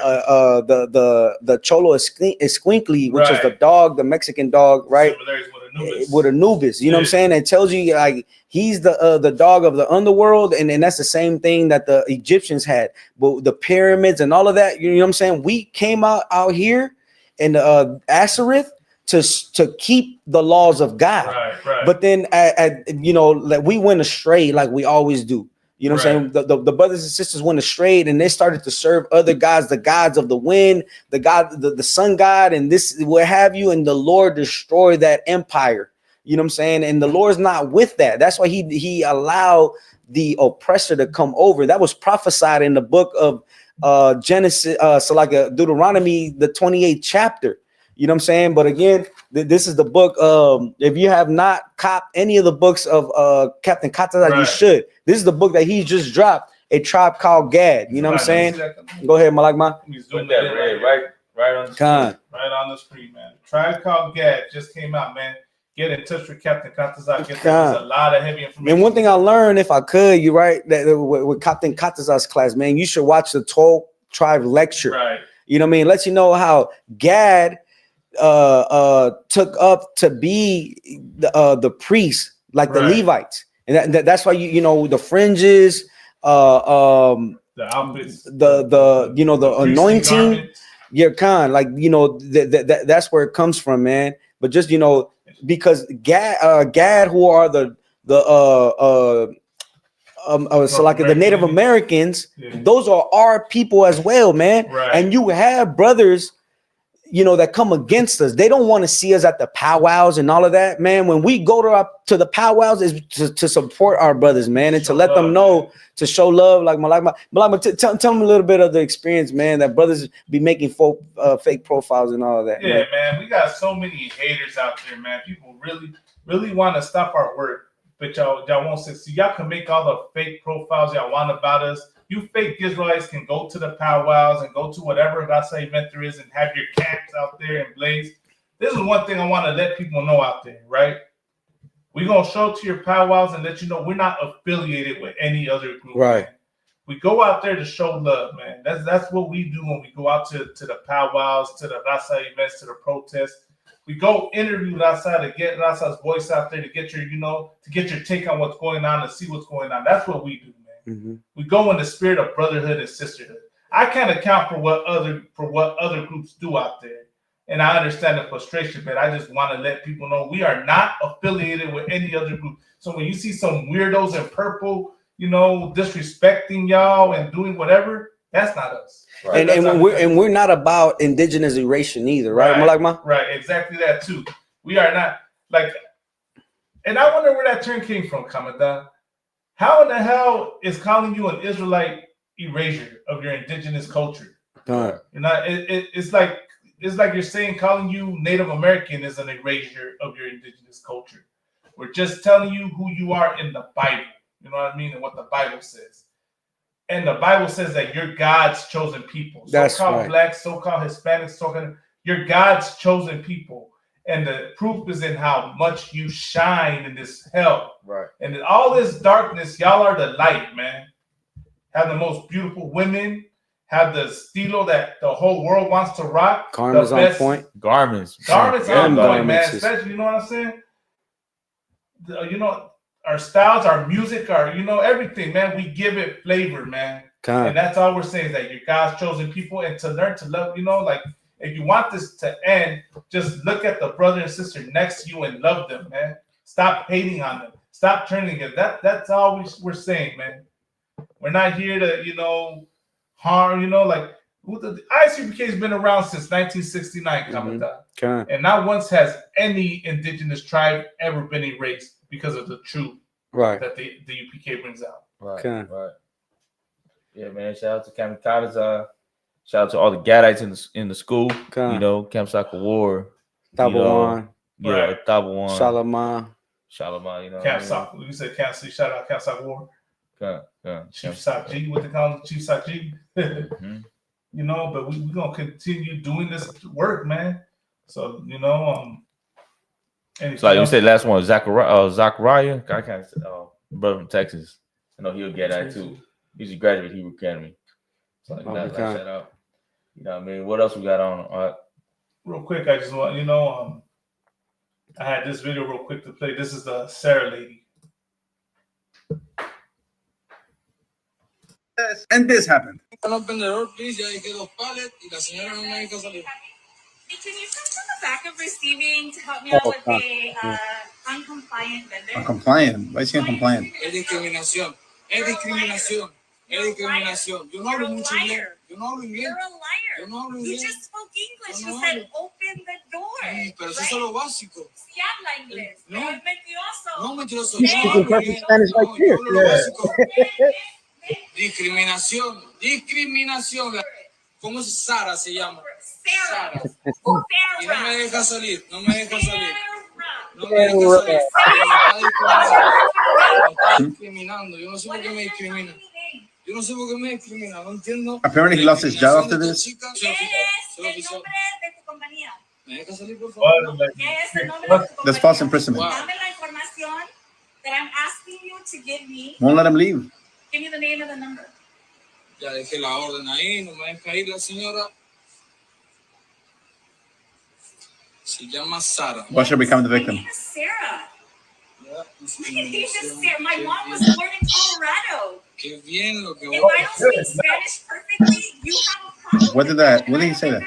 the Cholo Esquinkle, which is the dog, the Mexican dog, right? With Anubis, you know what I'm saying? It tells you like he's the dog of the underworld, and that's the same thing that the Egyptians had. But the pyramids and all of that, you know what I'm saying? We came out here in Asareth to keep the laws of God. But then you know, like we went astray like we always do. You know what I'm saying? The brothers and sisters went astray, and they started to serve other gods, the gods of the wind, the sun god, and this what have you, and the Lord destroyed that empire. You know what I'm saying? And the Lord's not with that. That's why he allowed the oppressor to come over. That was prophesied in the book of Genesis, so like Deuteronomy, the 28th chapter. You know what I'm saying? But again, this is the book. If you have not copped any of the books of Captain Katazar, you should. This is the book that he just dropped, A Tribe Called Gad. You know what I'm saying? Go ahead, Malakma. Right on the screen. Right on the screen, man. Tribe Called Gad just came out, man. Get in touch with Captain Katazar. There's a lot of heavy information. And one thing I learned, if I could, you're right, that with Captain Katazar's class, man, you should watch the 12 tribe lecture. Right. You know what I mean? Let you know how Gad took up to be the priest, like the Levites, and that's why you know the fringes, the outfits, the you know the anointing, like you know that's where it comes from, man. But just you know because Gad, who are the so like the Native Americans, those are our people as well, man. And you have brothers, you know, that come against us. They don't want to see us at the powwows and all of that, man. When we go to the powwows, is to support our brothers, man, and to let them know, to show love. Like Malakma, tell them a little bit of the experience, man, that brothers be making fake profiles and all of that. Yeah, man, we got so many haters out there, man. People really want to stop our work, but y'all won't succeed. Y'all can make all the fake profiles y'all want about us. You fake Israelites can go to the powwows and go to whatever Garcia event there is and have your camps out there and blaze. This is one thing I want to let people know out there, right? We're going to show up to your powwows and let you know we're not affiliated with any other group. Right. Man. We go out there to show love, man. That's what we do when we go out to the powwows, to the Garcia events, to the protests. We go interview Garcia to get Garcia's voice out there, to get your, you know, to get your take on what's going on, to see what's going on. That's what we do. We go in the spirit of brotherhood and sisterhood. I can't account for what other groups do out there, and I understand the frustration, but I just want to let people know we are not affiliated with any other group. So when you see some weirdos in purple, you know, disrespecting y'all and doing whatever, that's not us. Right. And we're not about indigenous erasure either, right, Malakma? Right, exactly that too. We are not like, and I wonder where that term came from, Commandant. How in the hell is calling you an Israelite erasure of your indigenous culture? You know, it's like you're saying calling you Native American is an erasure of your indigenous culture. We're just telling you who you are in the Bible. You know what I mean? And what the Bible says. And the Bible says that you're God's chosen people. So-called blacks, so-called Hispanics, you're God's chosen people. And the proof is in how much you shine in this hell. Right. And in all this darkness, y'all are the light, man. Have the most beautiful women. Have the estilo that the whole world wants to rock. Karma's the on point. Garments on point, man. is- Especially, you know what I'm saying? You know, our styles, our music, our, you know, everything, man. We give it flavor, man. And that's all we're saying, is that you're God's chosen people, and to learn to love, you know, like, if you want this to end, just look at the brother and sister next to you and love them, man. Stop hating on them. Stop turning it. That's all we're saying, man. We're not here to, you know, harm, you know, like, the ISUPK has been around since 1969, Mm-hmm. and not once has any indigenous tribe ever been erased because of the truth that the UPK brings out. Right. Right. Yeah, man. Shout out to Kamikaze. Shout out to all the Gadites in the school. You know, Camp Soccer War. Tabawan. Yeah, Tabawan. Shalama. You know. Camp Soccer. You said Camp Soccer. Shout out Camp Soccer War. Chief Sock G. What they call him? Chief Sock G. You know, but we're gonna continue doing this work, man. So, you know, so like you said, last one, Zachariah. I can't say, brother from Texas. I know he'll get that too. He's a graduate of Hebrew Academy. So like, shout out. You know what I mean? What else we got on? Real quick, I just want, you know, I had this video real quick to play. This is the Sarah lady. And this happened. Can you come to the back of receiving to help me out with a uncompliant vendor? Uncompliant? Why is he uncompliant? Es discriminación. Yo no hablo mucho inglés. Yo no hablo inglés. You're a liar. Yo no hablo inglés. You just spoke English. You said open the door. Sí, pero eso es lo básico. Sí habla inglés. No. Es mentiroso. No, mentiroso. You speak perfect Spanish like this. Discriminación. ¿Cómo es Sara se llama? Sara. Y no me deja salir. No me deja salir. Me está discriminando. Yo no sé por qué me discrimina. No entiendo. Apparently he lost his job after this. ¿Qué es el nombre de tu compañía? ¿Me deja salir, por favor? ¿Qué es el nombre de tu compañía? That's false imprisonment. Dame la información that I'm asking you to give me. Won't let him leave. Give me the name of the number. Ya dejé la orden ahí, no me deja ir la señora. Se llama Sara. Watch her become the victim. My name is Sarah. My name is Sarah. My mom was born in Colorado. Qué bien lo que. If I don't speak Spanish perfectly, you have a problem. When did he say that?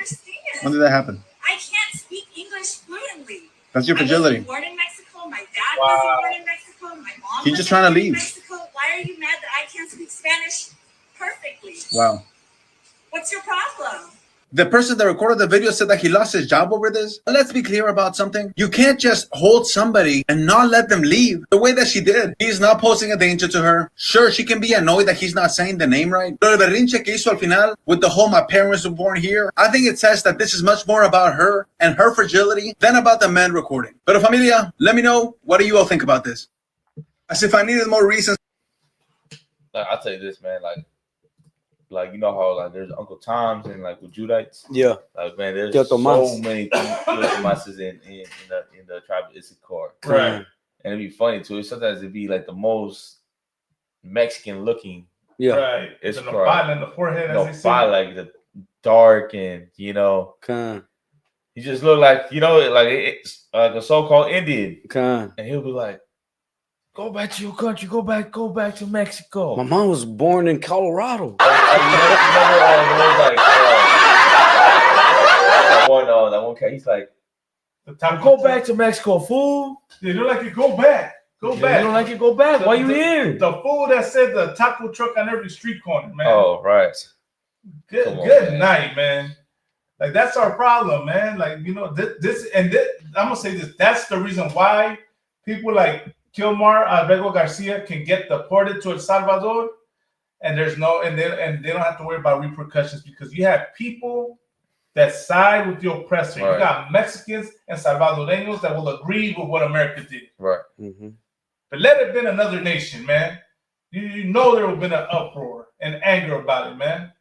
When did that happen? I can't speak English fluently. That's your fragility. I was born in Mexico. My dad was born in Mexico. My mom. He's just trying to leave. Mexico. Why are you mad that I can't speak Spanish perfectly? Wow. What's your problem? The person that recorded the video said that he lost his job over this. Let's be clear about something. You can't just hold somebody and not let them leave the way that she did. He's not posing a danger to her. Sure, she can be annoyed that he's not saying the name right. Pero el berrinche que hizo al final with the whole my parents were born here, I think it says that this is much more about her and her fragility than about the man recording. Pero familia, let me know, what do you all think about this? As if I needed more reasons. I'll tell you this, man, like you know how like there's Uncle Toms and like with Judites. Yeah. Like man, there's so many Tomases in the tribe of Issachar. Right. And it'd be funny too. Sometimes it'd be like the most Mexican looking. Yeah. Right. It's the nopal in the forehead. Nopal, like the dark and you know. He just look like you know like it's like a so-called Indian. And he'll be like, go back to your country. Go back to Mexico. My mom was born in Colorado. That one cat, he's like, go back to Mexico, fool. They don't like it. Go back. Go back. You don't like it. Go back. Why you here? The fool that said the taco truck on every street corner, man. Oh, right. Good night, man. Like that's our problem, man. Like you know this. I'm gonna say this. That's the reason why people like Kilmar, Abrego, Garcia can get deported to El Salvador, and they don't have to worry about repercussions because you have people that side with the oppressor. Right. You got Mexicans and Salvadoreños that will agree with what America did. Right. Mm-hmm. But let it been another nation, man. You know there would have been an uproar and anger about it, man.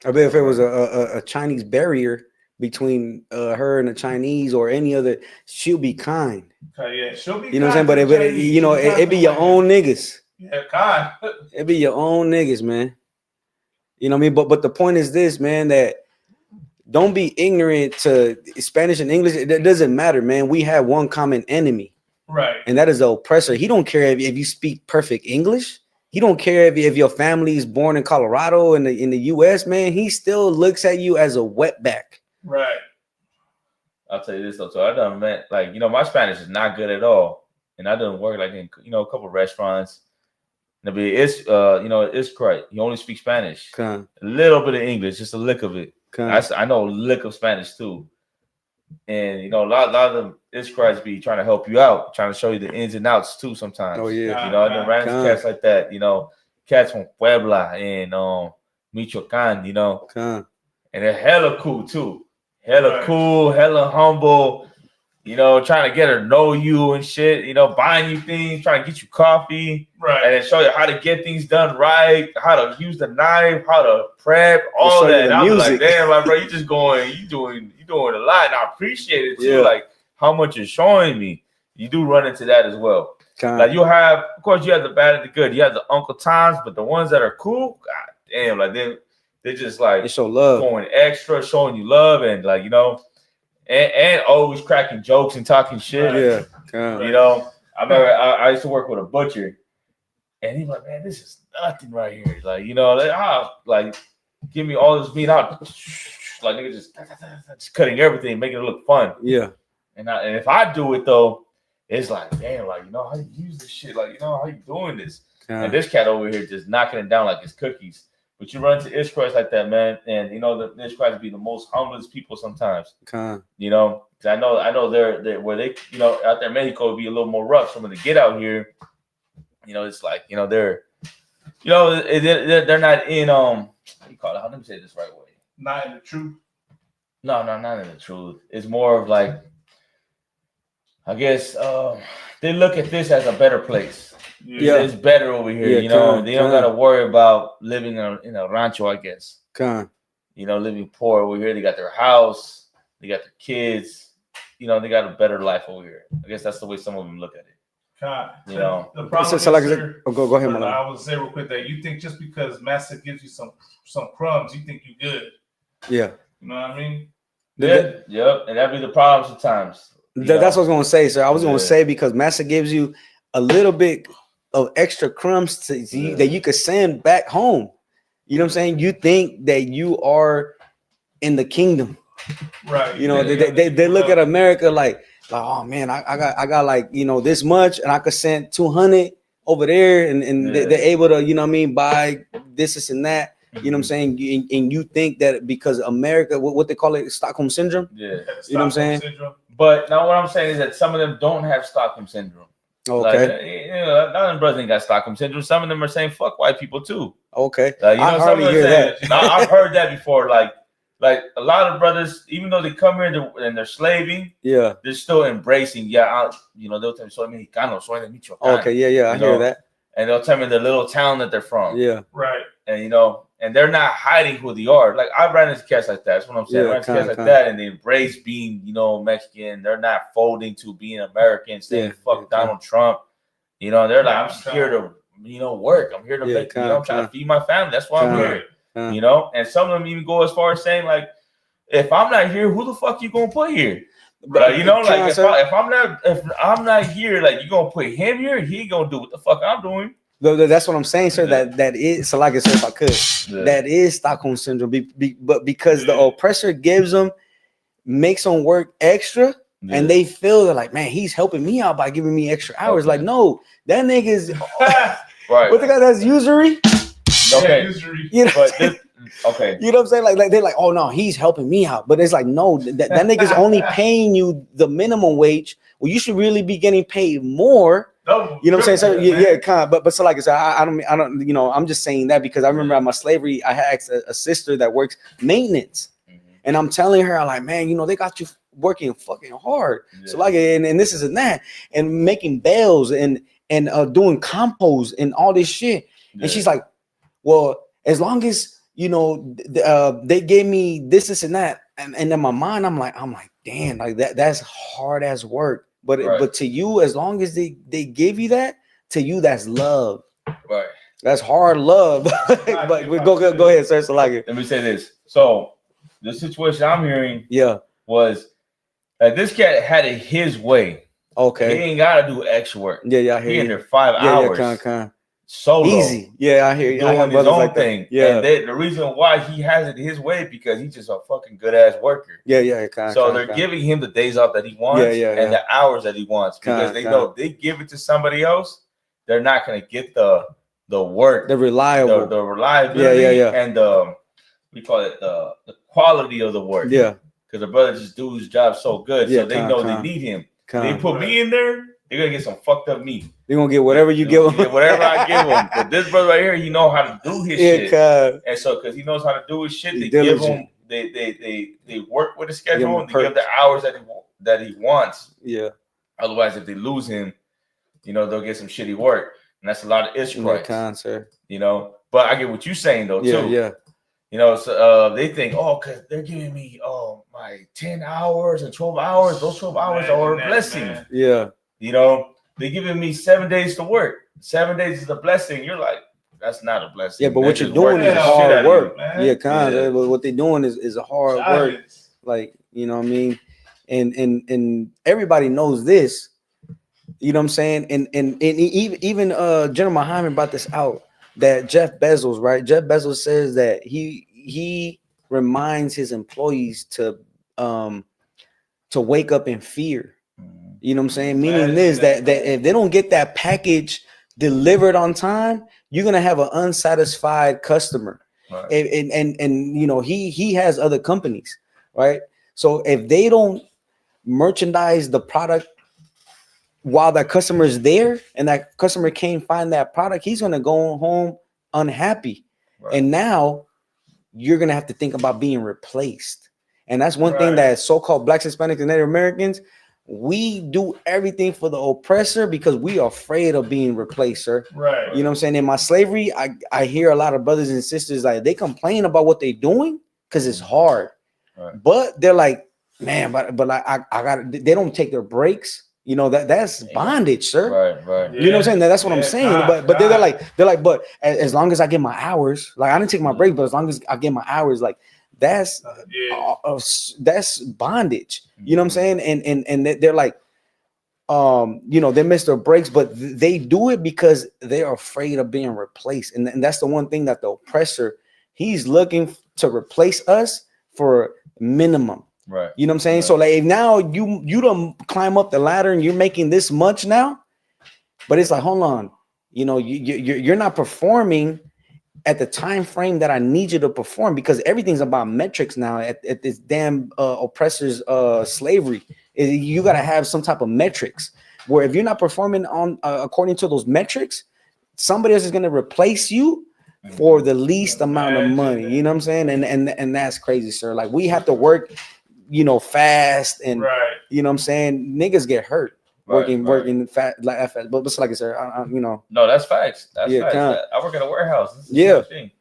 I bet if it was a Chinese barrier, between her and the Chinese or any other, she'll be kind. Yeah, she'll be. You know what I'm saying? But you know, it be your own niggas. Yeah, kind. It be your own niggas, man. You know what I mean? But the point is this, man, that don't be ignorant to Spanish and English. It doesn't matter, man. We have one common enemy. Right. And that is the oppressor. He don't care if you speak perfect English. He don't care if your family is born in Colorado in the US, man. He still looks at you as a wetback. Right. I'll tell you this though. So I done met, like, you know, my Spanish is not good at all. And I done work like in, you know, a couple of restaurants. And it's it's correct. You only speak Spanish. A little bit of English, just a lick of it. I know a lick of Spanish too. And you know, a lot of them Israelites be trying to help you out, trying to show you the ins and outs too sometimes. Oh yeah. You know, and the random cats like that, you know, cats from Puebla and Michoacan, you know. And they're hella cool too. Hella cool, hella humble, you know, trying to get her to know you and shit, you know, buying you things, trying to get you coffee, and then show you how to get things done right, how to use the knife, how to prep, all that. And I'm like, damn, like, bro, you doing a lot. And I appreciate it too, like how much you're showing me. You do run into that as well. Like you have, of course, you have the bad and the good. You have the Uncle Toms, but the ones that are cool, god damn, like they just like they show love, going extra, showing you love, and like, you know. And always cracking jokes and talking shit. Yeah. You know, I remember I used to work with a butcher, and he's like, man, this is nothing right here. Like, you know, like give me all this meat out. Like, nigga, just cutting everything, making it look fun. Yeah. And if I do it, though, it's like, damn, like, you know, how you use this shit? Like, you know, how you doing this? And this cat over here just knocking it down like it's cookies. But you run into Israelites like that, man, and you know the Israelites be the most humblest people sometimes. You know, I know they're where they, you know, out there in Mexico would be a little more rough. So when they get out here, you know, it's like, you know, they're not in how do you call it? How do you say this right way? Not in the truth. No, not in the truth. It's more of like, I guess they look at this as a better place. Yeah, it's better over here. Yeah, you know, they don't gotta worry about living in a rancho, I guess. You know, living poor over here. They got their house, they got their kids. You know, they got a better life over here. I guess that's the way some of them look at it. You know, the problem is, sir, go ahead, man. I would say real quick that you think just because Massa gives you some crumbs, you think you're good. Yeah. You know what I mean? Yep. And that'd be the problem sometimes. That's what I was gonna say, sir. I was gonna say because Massa gives you a little bit of extra crumbs that you could send back home. You know what I'm saying? You think that you are in the kingdom, right? You know, they look at America like, oh man, I got like, you know, this much, and I could send 200 over there, and they're able to, you know what I mean, buy this and that. You know what I'm saying? And you think that because America, what they call it, Stockholm syndrome. Yeah, you know what I'm saying? Syndrome. But now what I'm saying is that some of them don't have Stockholm syndrome. Okay. Like, you know, none of them brothers ain't got Stockholm syndrome. Some of them are saying fuck white people too. Okay. Like, you know, I hardly hear that. You know, I've heard that before. Like a lot of brothers, even though they come here and they're slaving, they're still embracing. You know, they'll tell me soy mexicano, soy de Michoacán. Okay, yeah, I hear that. And they'll tell me the little town that they're from. Yeah. Right. And you know, and they're not hiding who they are. Like I ran into cats like that. That's what I'm saying. I ran into cats like that, and they embrace being, you know, Mexican. They're not folding to being American, saying fuck Donald Trump. You know, they're like, I'm just here to, you know, work. I'm here to make, you know, I'm trying to feed my family. That's why I'm here. You know, and some of them even go as far as saying like, if I'm not here, who the fuck you gonna put here? You know, like if I'm not here, like you gonna put him here, he gonna do what the fuck I'm doing. That's what I'm saying, sir. That is, so like I said, if I could, that is Stockholm syndrome. But because the oppressor makes them work extra, and they feel they're like, man, he's helping me out by giving me extra hours. Like, no, that nigga's right. What the guy that's usury? Okay, usury. You know, okay. You know what I'm saying? Like they're like, oh no, he's helping me out. But it's like, no, that nigga's only paying you the minimum wage. Well, you should really be getting paid more. You know what I'm saying? So yeah, kind of. But so like I said, I don't. You know, I'm just saying that because I remember at my slavery, I had a sister that works maintenance, and I'm telling her, I'm like, man, you know, they got you working fucking hard. So like, and this is and that, and making bales and doing compost and all this shit. And she's like, well, as long as you know, they gave me this and that, and in my mind, I'm like, damn, like that's hard as work. But Right. but to you, as long as they give you that, to you, that's love. Right. That's hard love. But we go ahead, sir. Let me say this. So the situation I'm hearing, was that this cat had it his way. Okay. He ain't gotta do extra work. Yeah, I hear he you. in there 5 hours. Solo. Easy. Yeah, I hear you. I Doing have his brothers own like that. thing. Yeah. And the reason why he has it his way because he's just a fucking good ass worker. Yeah. So they're giving him the days off that he wants and the hours that he wants because they know if they give it to somebody else, they're not gonna get the work, the reliable, the reliability, Yeah. and we call it the quality of the work. Yeah. Because the brother just do his job so good, Yeah, so they know they need him. They Con. put me in there, they're gonna get some fucked up meat. They're gonna get whatever you give them. Whatever I give him. But this brother right here, he know how to do his shit. Con. And so because he knows how to do his shit, they diligent. give him they work with the Give him schedule and they give perks. the hours that he wants. Yeah. Otherwise, if they lose him, they'll get some shitty work. And that's a lot of Israelites. Sir. But I get what you're saying though, too. Yeah. So they think, because they're giving me my 10 hours and 12 hours. Those 12 hours are a blessing. Man. Yeah. They're giving me 7 days to work. 7 days is a blessing. You're like, that's not a blessing. Yeah, but what you're doing is hard work. What they're doing is a hard work. Like, you know what I mean? And everybody knows this. You know what I'm saying? And even General Muhammad brought this out that Jeff Bezos, right? Jeff Bezos says that he reminds his employees to wake up in fear. You know what I'm saying? Meaning this that if they don't get that package delivered on time, you're gonna have an unsatisfied customer. Right. And he has other companies, right? So if they don't merchandise the product while that customer is there and that customer can't find that product, he's gonna go home unhappy. Right. And now you're gonna have to think about being replaced. And that's one thing that so-called Blacks, Hispanics, and Native Americans, we do everything for the oppressor because we are afraid of being replaced, sir. Right. You know what I'm saying? In my slavery, I hear a lot of brothers and sisters like they complain about what they're doing because it's hard. Right. But they're like, man, but I got. They don't take their breaks. That's bondage, sir. Right. You know what I'm saying? That's what I'm saying. But they're like, but as long as I get my hours, like I didn't take my break, but as long as I get my hours, like that's bondage. You know what I'm saying? And they're like, they miss their breaks, but they do it because they're afraid of being replaced. And that's the one thing that the oppressor, he's looking to replace us for minimum. Right. You know what I'm saying? Right. So like if now you don't climb up the ladder and you're making this much now, but it's like, hold on, you're not performing at the time frame that I need you to perform because everything's about metrics now at this damn oppressor's slavery. You got to have some type of metrics where if you're not performing on according to those metrics, somebody else is going to replace you for the least amount of money. You know what I'm saying? And that's crazy, sir. Like we have to work, fast and you know what I'm saying? Niggas get hurt working fast like fast. But like I said, No, that's facts. That's facts. I work at a warehouse. This is the same thing.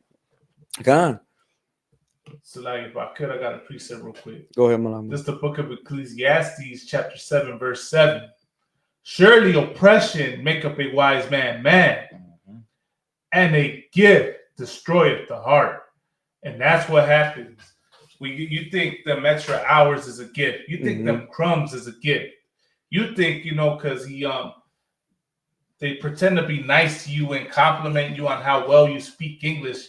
Gone. So like if I could, I got a precept real quick. Go ahead, Malam. This is the book of Ecclesiastes, chapter 7, verse 7. Surely oppression make up a wise man mad, and a gift destroyeth the heart. And that's what happens. You think them extra hours is a gift. You think them crumbs is a gift. You think, because they pretend to be nice to you and compliment you on how well you speak English,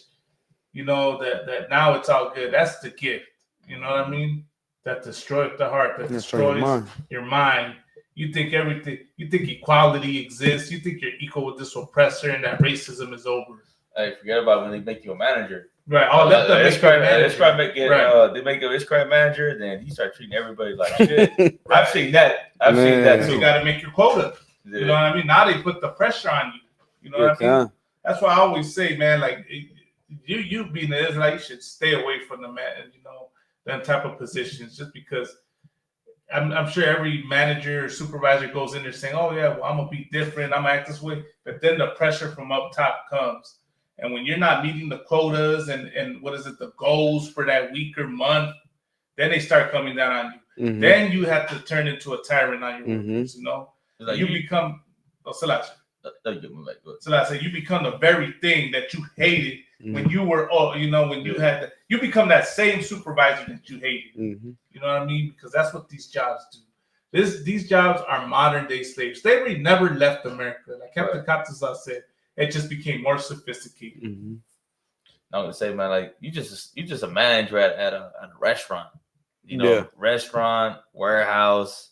that now it's all good. That's the gift. You know what I mean? That destroys the heart, that destroys your mind. You think everything, you think equality exists. You think you're equal with this oppressor and that racism is over. Hey, forget about when they make you a manager. Right. Oh, let them make they make a crime manager, then he start treating everybody like shit. I've seen that. I've seen that too. You got to make your quota. Yeah. You know what I mean? Now they put the pressure on you. You know what I mean? That's why I always say, man, like you being an Israelite, you should stay away from the man, them type of positions, just because I'm sure every manager or supervisor goes in there saying, oh yeah, well, I'm gonna be different, I'm gonna act this way, but then the pressure from up top comes. And when you're not meeting the quotas and what is it, the goals for that week or month, Then they start coming down on you. Mhm. Then you have to turn into a tyrant on your Mhm. workers, you know? Like you become, Salachi. So I say you become the very thing that you hated when Mhm. you were, when you had, you become that same supervisor that you hated. Mhm. You know what I mean? Because that's what these jobs do. These jobs are modern day slaves. Slavery never left America. Like Captain Katazal said, it just became more sophisticated. Mm-hmm. I'm gonna say, man, like you just a manager at a restaurant. You know, restaurant, warehouse,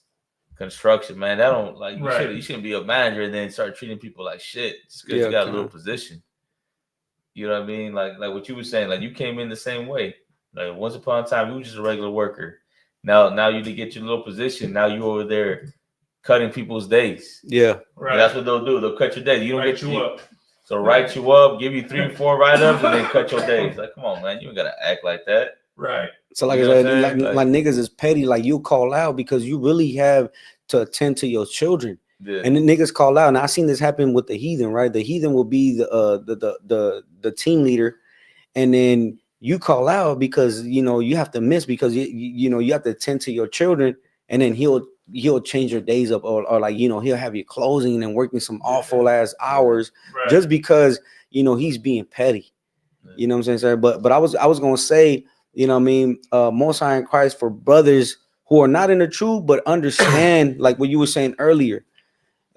construction, man. That don't like you shouldn't be a manager and then start treating people like shit just because you got a little position. You know what I mean? Like what you were saying, like you came in the same way. Like once upon a time, you were just a regular worker. Now you to get your little position. Now you over there cutting people's days. Yeah, right. And that's what they'll do. They'll cut your days. You don't write get you up. So write you up, give you 3 or 4 write-ups, and then cut your days. Like, come on, man, you ain't gotta act like that. Right. So like I said, like niggas is petty. Like you call out because you really have to attend to your children. Yeah. And the niggas call out. And I seen this happen with the heathen, right? The heathen will be the team leader, and then you call out because you have to miss because you have to attend to your children, and then he'll change your days up or like he'll have you closing and working some awful ass hours just because he's being petty. You know what I'm saying, sir? But I was gonna say, Most High in Christ for brothers who are not in the truth but understand, like what you were saying earlier.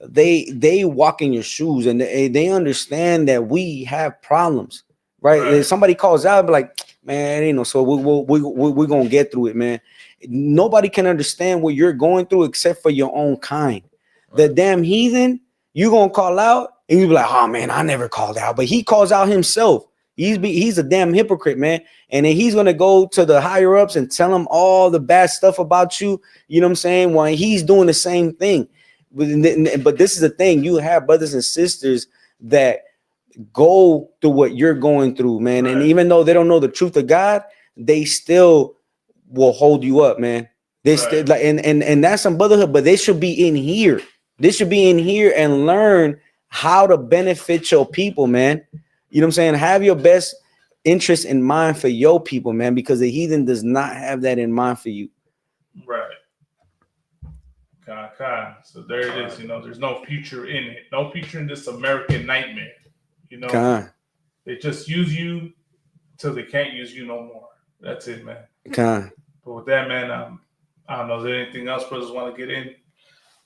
They walk in your shoes and they understand that we have problems, right? If somebody calls out, be like, man, so we're gonna get through it, man. Nobody can understand what you're going through except for your own kind. The damn heathen, you gonna call out and you be like, oh man, I never called out, but he calls out himself. He's a damn hypocrite, man. And then he's gonna go to the higher ups and tell them all the bad stuff about you. You know what I'm saying? While he's doing the same thing. But this is the thing: you have brothers and sisters that go through what you're going through, man. And even though they don't know the truth of God, they still will hold you up, man. They still like, and that's some brotherhood. But they should be in here. They should be in here and learn how to benefit your people, man. You know what I'm saying? Have your best interest in mind for your people, man, because the heathen does not have that in mind for you. Right. So there it is. There's no future in it. No future in this American nightmare. They just use you till they can't use you no more. That's it, man. But with that, man, I don't know. Is there anything else brothers want to get in?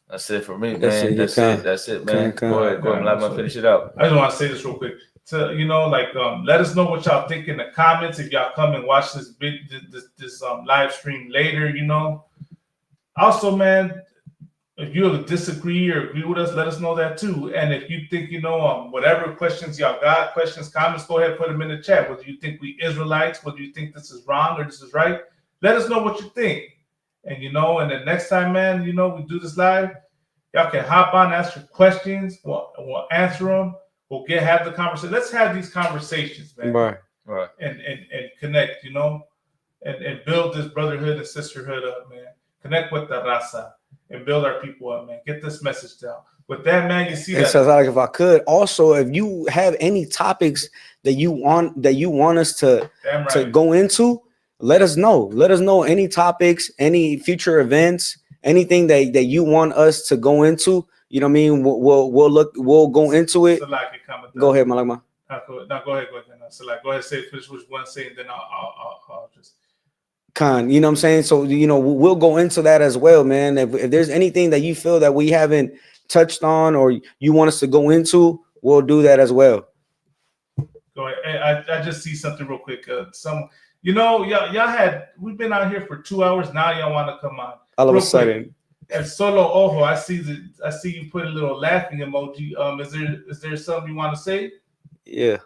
That's it for me, man. That's it, man. Go ahead. Let me finish it out. I just want to say this real quick. So, let us know what y'all think in the comments. If y'all come and watch this live stream later, Also, man, if you disagree or agree with us, let us know that too. And if you think, whatever questions y'all got, comments, go ahead, put them in the chat. Whether you think we Israelites, whether you think this is wrong or this is right, let us know what you think. And, and the next time, man, we do this live, y'all can hop on, ask your questions. We'll answer them. We'll have the conversation. Let's have these conversations, man. Right. And connect, and build this brotherhood and sisterhood up, man. Connect with the raza and build our people up, man. Get this message down. With that, man, you see that. So like if I could also, if you have any topics that you want us to go into, let us know. Let us know any topics, any future events, anything that you want us to go into. You know what I mean? We'll go into it. Go ahead, Malama. Go ahead. So go ahead, say finish what you want to say, and then I'll just. You know what I'm saying? So, we'll go into that as well, man. If there's anything that you feel that we haven't touched on or you want us to go into, we'll do that as well. Go ahead. I just see something real quick. We've been out here for 2 hours. Now y'all want to come on. All of a sudden. And solo ojo, I see you put a little laughing emoji. Is there something you want to say? Yeah.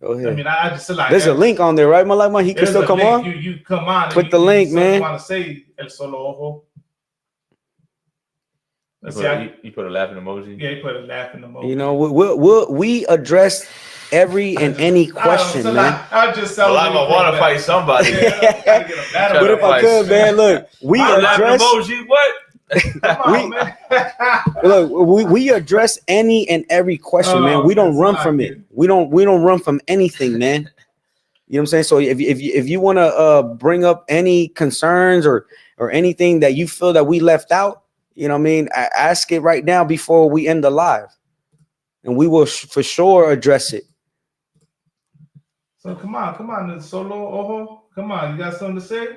Go ahead. I mean, I just like there's a link on there, right, Malama? He can still come on. You come on. Click the link, man. You want to say el solo ojo? You put a laughing emoji. Yeah, you put a laughing emoji. We address every and any question, man. I just want to fight somebody. But if I could, man, look, we address emoji. What? We address any and every question, man. We don't run from it. We don't run from anything, man. You know what I'm saying? So if you want to bring up any concerns or anything that you feel that we left out, you know what I mean, ask it right now before we end the live, and we will for sure address it. So come on, Solo Ojo, come on, you got something to say?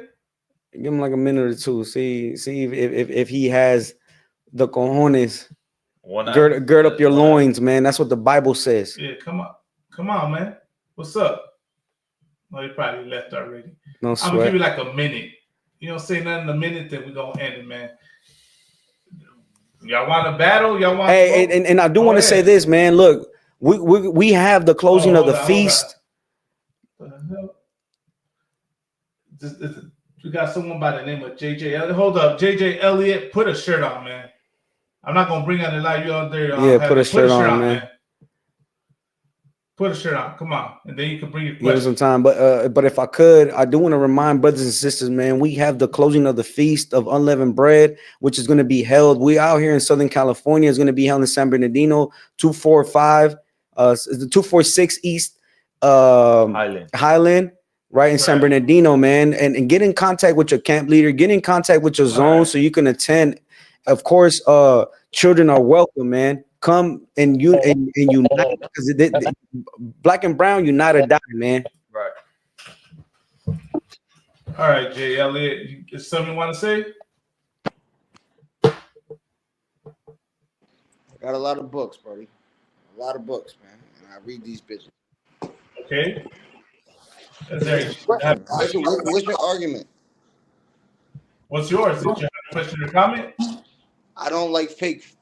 Give him like a minute or two. See if he has the cojones. Gird up your loins, man. That's what the Bible says. Yeah, come on, man. What's up? Well, he probably left already. No I'm sweat. gonna give you like a minute. You don't say nothing in a minute, then we're gonna end it, man. Y'all want to battle? Y'all want? Hey, and I do want to say this, man. Look, we have the closing of the feast. We got someone by the name of JJ Elliott. Hold up, JJ Elliott, put a shirt on, man. I'm not gonna bring out the light. You out there? Yeah, put a shirt on, man. Put a shirt on. Come on, and then you can bring your Give question. us some time, but if I could, I do want to remind brothers and sisters, man, we have the closing of the Feast of Unleavened Bread, which is going to be held. We out here in Southern California. Is going to be held in San Bernardino, 246 East Highland, right in San Bernardino, man. And get in contact with your camp leader. Get in contact with your zone so you can attend. Of course, children are welcome, man. Come and unite, because black and brown unite or die, man. Right. All right, Jay Elliott, is something you want to say? I got a lot of books, buddy. A lot of books, man. And I read these bitches. Okay. What's your argument? What's yours? Did you have a question or comment? I don't like fake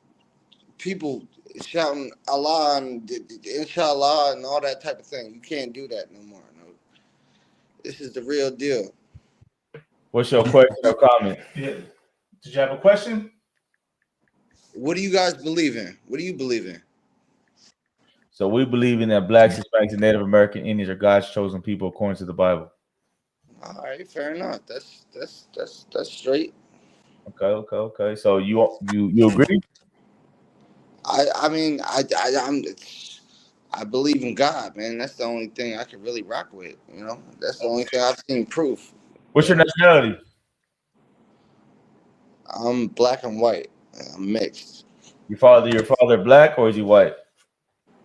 people shouting Allah and Inshallah and all that type of thing. You can't do that no more. No. This is the real deal. What's your question or comment? Yeah. Did you have a question? What do you guys believe in? What do you believe in? So we believe in that blacks, Hispanics, and Native American Indians are God's chosen people according to the Bible. All right, fair enough. That's straight. Okay. So you agree? I mean, I believe in God, man. That's the only thing I can really rock with. You know, that's the only thing I've seen proof. What's your nationality? I'm black and white. I'm mixed. Your father black or is he white?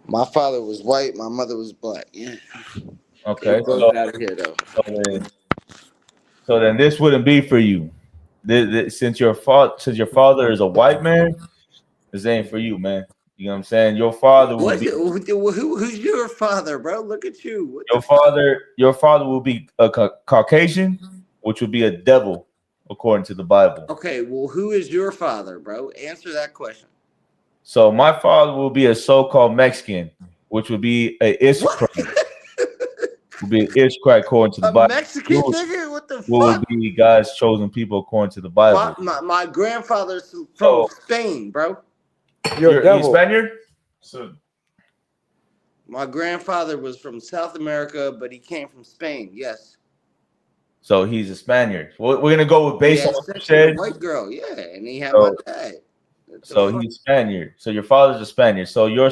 My father was white. My mother was black. Yeah. Okay. So, out of here, though. So then this wouldn't be for you. Since your father is a white man, this ain't for you, man. You know what I'm saying? Your father will be. Who's your father, bro? Look at you. Your father will be a Caucasian, which would be a devil, according to the Bible. Okay, well, who is your father, bro? Answer that question. So my father will be a so-called Mexican, which would be a Ishquite. Would be an Ishquite according to the Bible. Mexican nigga? What the fuck? Will be God's chosen people according to the Bible. My grandfather's from Spain, bro. You're Spaniard? So my grandfather was from South America, but he came from Spain. Yes. So he's a Spaniard. We're gonna go with based on what you said. White girl, yeah, and he had my dad. So he's Spaniard. So your father's a Spaniard. So your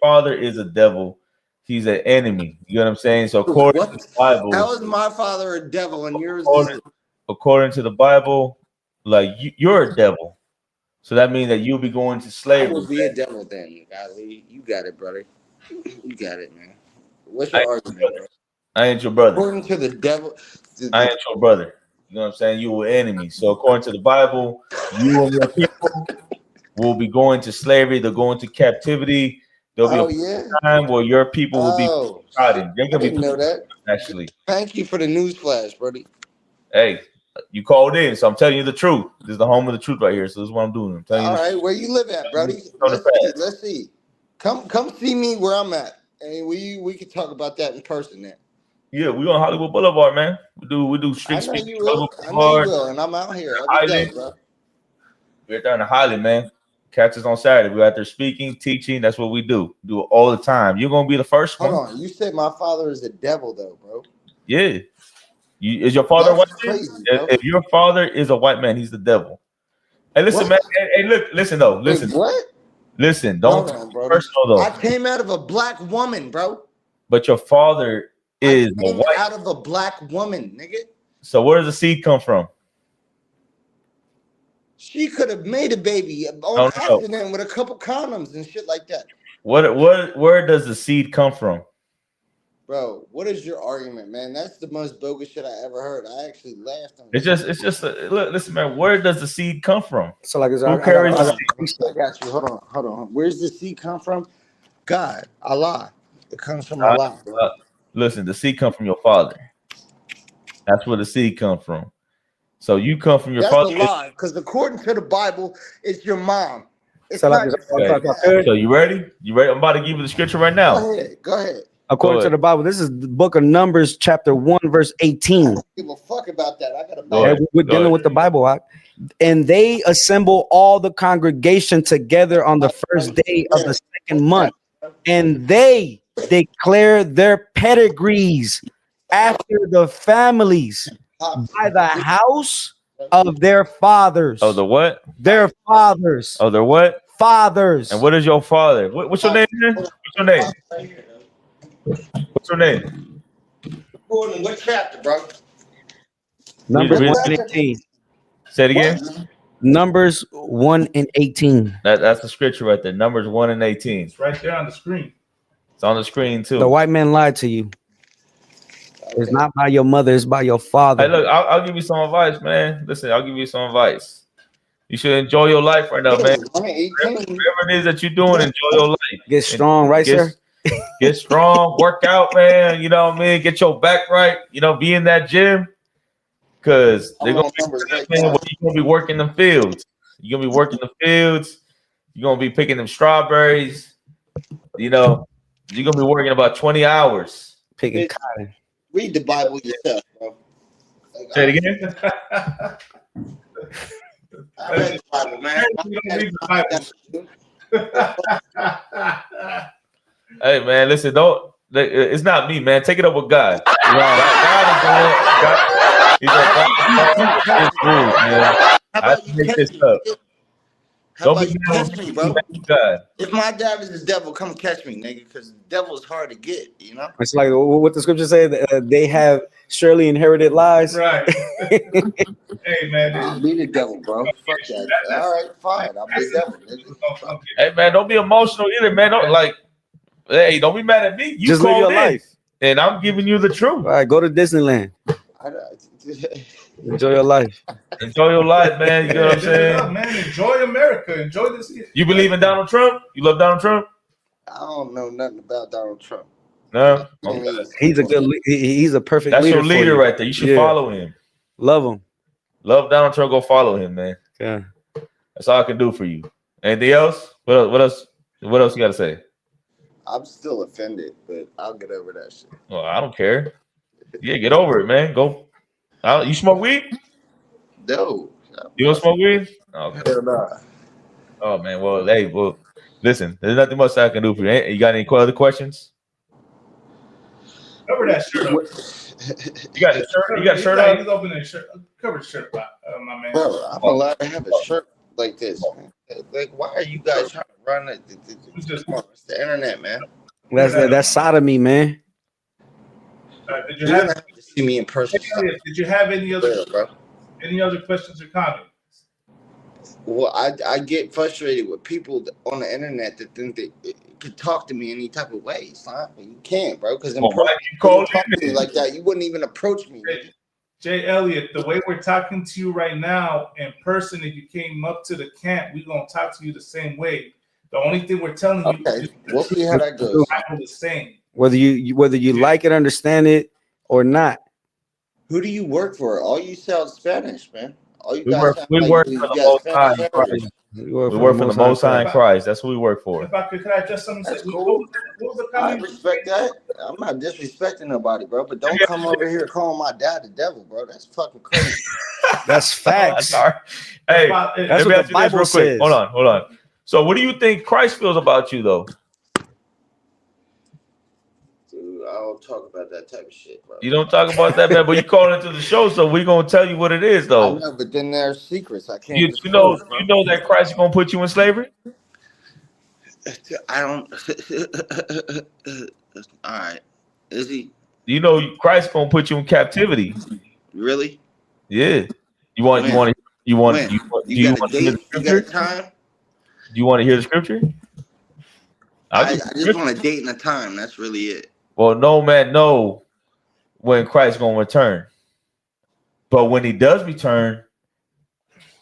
father is a devil. He's an enemy. You know what I'm saying? So according to the Bible, how is my father a devil and yours? According to the Bible, like you're a devil. So that means that you'll be going to slavery. I will be a devil then, Golly. You got it, brother. You got it, man. What's your argument, bro? I ain't your brother. According to the devil, I ain't your brother. You know what I'm saying? You were enemies. So according to the Bible, you and your people will be going to slavery. They'll go into captivity. There'll be a time where your people will be fighting. They're gonna didn't know that. Actually. Thank you for the news flash, buddy. Hey, you called in, so I'm telling you the truth. This is the home of the truth right here. So this is what I'm doing. I'm telling you. All right, where you live at, brody? Let's see. Come see me where I'm at, and we can talk about that in person then. Yeah, we on Hollywood Boulevard, man. We do street I know speak. you will, and I'm out here every day, bro. We're there in the Highland, man. Catch us on Saturday. We're out there speaking, teaching. That's what we do. Do it all the time. You're gonna be the first one. Hold on. You said my father is a devil, though, bro. Yeah. Is your father white? Crazy, if your father is a white man, he's the devil. Hey, listen, man. Hey, look, listen though. Listen. Wait, what? Listen, don't Hold on, bro. personal though. I came out of a black woman, bro. But your father is I a came white. out of a black woman, nigga. So where does the seed come from? She could have made a baby on Oh, no. accident with a couple condoms and shit like that. Where does the seed come from? Bro, what is your argument, man? That's the most bogus shit I ever heard. I actually laughed on It's just look, listen, man. Where does the seed come from? So like, Who carries the seed? I got you. Hold on. Where's the seed come from? God, Allah. It comes from Allah, bro. Listen, the seed come from your father. That's where the seed come from. So you come from your father. That's a lie, because according to the Bible, it's your mom. It's So not like, your dad. So you ready? You ready? I'm about to give you the scripture right now. Go ahead. According to the Bible, this is the book of Numbers, chapter 1, verse 18. I don't give a fuck about that. I got a And we're dealing with the Bible. And they assemble all the congregation together on the first day of the second month. And they declare their pedigrees after the families by the house of their fathers. Oh, the what? Their fathers. Oh, their what? Fathers. And what is your father? What's your name? What's your name? What's your name? Gordon, what chapter, bro? Numbers Read 1 and 18. Say it again. Numbers 1 and 18. That's the scripture right there. Numbers 1 and 18. It's right there on the screen. It's on the screen too. The white man lied to you. It's not by your mother, it's by your father. Hey, look, I'll give you some advice, man. Listen, I'll give you some advice. You should enjoy your life right now, man. Whatever it is that you're doing, enjoy your life. Get strong, right, sir? Get strong, work out, man. You know what I mean? Get your back right. You know, be in that gym. Because they're gonna you're gonna be working them fields. You're gonna be working the fields. You're gonna be picking them strawberries. You know, you're gonna be working about 20 hours. Picking cotton. Read the Bible yourself, bro. Say it again. I read the Bible, man. Hey, man, listen, it's not me, man. Take it up with God. How about you catch me, bro? If my dad is the devil, come catch me, nigga, because the devil is hard to get, you know? It's like what the scripture said, they have surely inherited lies. Right. Hey, man. I'll be the devil, bro. Fuck that. All right, fine. I'll be the devil, nigga. Hey, man, don't be emotional either, man. Don't be mad at me. You just live your in, life. And I'm giving you the truth. All right, go to Disneyland. Enjoy your life. Enjoy your life, man. You know what I'm saying? Man, enjoy America. Enjoy this. You believe in Donald Trump? You love Donald Trump? I don't know nothing about Donald Trump. No. He's a good. He's a perfect. That's leader your leader for you. right there. You should follow him. Love him. Love Donald Trump. Go follow him, man. Yeah. That's all I can do for you. Anything else? What else? What else you got to say? I'm still offended, but I'll get over that shit. Well, I don't care. Yeah, get over it, man. Go. You smoke weed? No. You don't smoke weed? Okay. Hell nah. Oh man. Well, hey, listen. There's nothing much I can do for you. You got any other questions? Cover that shirt up. You got a shirt? You got a shirt on? He's opening a shirt. Cover the shirt up, my man. Bro, I'm allowed to have a shirt like this, man. Like, why are you guys trying to run it? It's the internet, man. That's sodomy, man. Did you have to see me in person? Did you have any other questions or comments? Well, I get frustrated with people on the internet that think they could talk to me any type of way. Son. You can't, bro. Because in person, you talk to me like that, you wouldn't even approach me. Jay Elliott, the way we're talking to you right now in person, if you came up to the camp, we're gonna talk to you the same way. The only thing we're telling you is we'll see how that goes. The same. Whether you like it, understand it, or not. Who do you work for? All you sell Spanish, man. All you We guys work for the Most High in Christ. We work for the Most High in Christ. That's what we work for. Could I just something? That's cool. I respect that. I'm not disrespecting nobody, bro. But don't come over here calling my dad the devil, bro. That's fucking crazy. That's facts. Hey, that's what the Bible says. Hold on. So, what do you think Christ feels about you, though? Dude, I don't talk about that type of shit, bro. You don't talk about that, man. But you calling into the show, so we're gonna tell you what it is, though. I know, but then there's secrets. I can't. You know that Christ is gonna put you in slavery. I don't. All right. Is he? You know, Christ gonna put you in captivity. Really? Yeah. You want When? to hear You got a the date? You got scripture? a time? Do you want to hear the scripture? I just want a date and a time. That's really it. Well, no man know when Christ gonna return. But when he does return,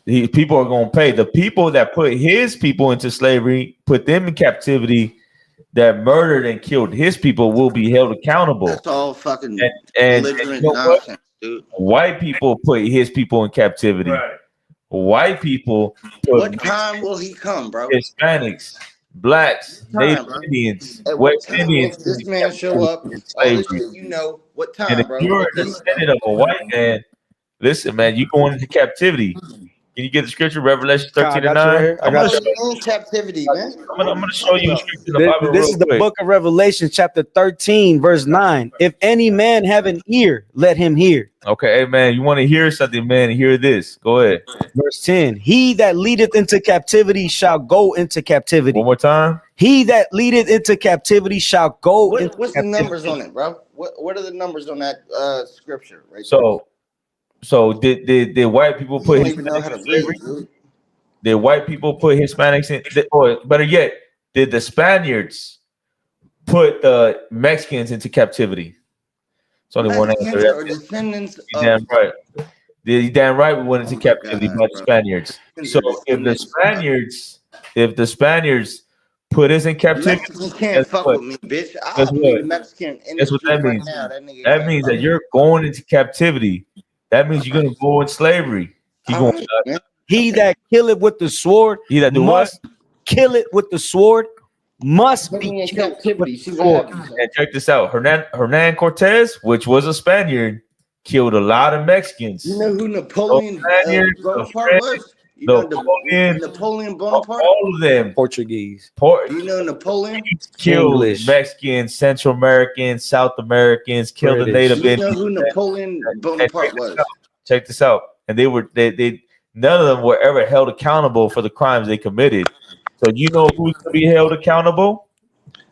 people are gonna pay. The people that put his people into slavery, put them in captivity, that murdered and killed his people will be held accountable. That's all fucking and belligerent you know nonsense, dude. White people put his people in captivity. Right. White people put What time will he come, bro? Hispanics, blacks, What time, Native bro? Indians, At what West time Indians. will this man show up? All this shit you know. What And time, if bro? you're What a date, bro? descendant of a white man, listen, man, you going into captivity. Can you get the scripture, Revelation 13 and 9? I'm in captivity, man. I'm gonna show you a scripture in the Bible This real is the quick. book of Revelation, chapter 13, verse 9. If any man have an ear, let him hear. Okay, hey man, you want to hear something, man? Hear this. Go ahead. Verse 10. He that leadeth into captivity shall go into captivity. One more time. He that leadeth into captivity shall go into What's the captivity. numbers on it, bro? What are the numbers on that scripture right So did white people there? put You don't even know Hispanics how to in slavery? read, dude. Did white people put Hispanics in, or better yet, did the Spaniards put the Mexicans into captivity? It's only one answer. Mexicans are descendants You damn right. You damn right we went into captivity by the Spaniards. So if the Spaniards put us in captivity, Mexicans can't fuck with me, bitch. guess I'll be what? the Mexican in Guess the what street that right means? now. That nigga That can't means fuck that you're going into captivity. That means you're gonna go in slavery. Keep All going. right, man. He that killeth with the sword He that do what? must kill it with the sword, must Put be me in killed captivity. with See the what sword. happens. And check this out. Hernan Cortez, which was a Spaniard, killed a lot of Mexicans. You know who Napoleon Bonaparte was? You know Napoleon Bonaparte? All of them. Portuguese. You know Napoleon? Killed English. Mexicans, Central Americans, South Americans, killed the British. Native You Indians. know who Napoleon Bonaparte was? Check this out. And they none of them were ever held accountable for the crimes they committed. So you know who's gonna be held accountable?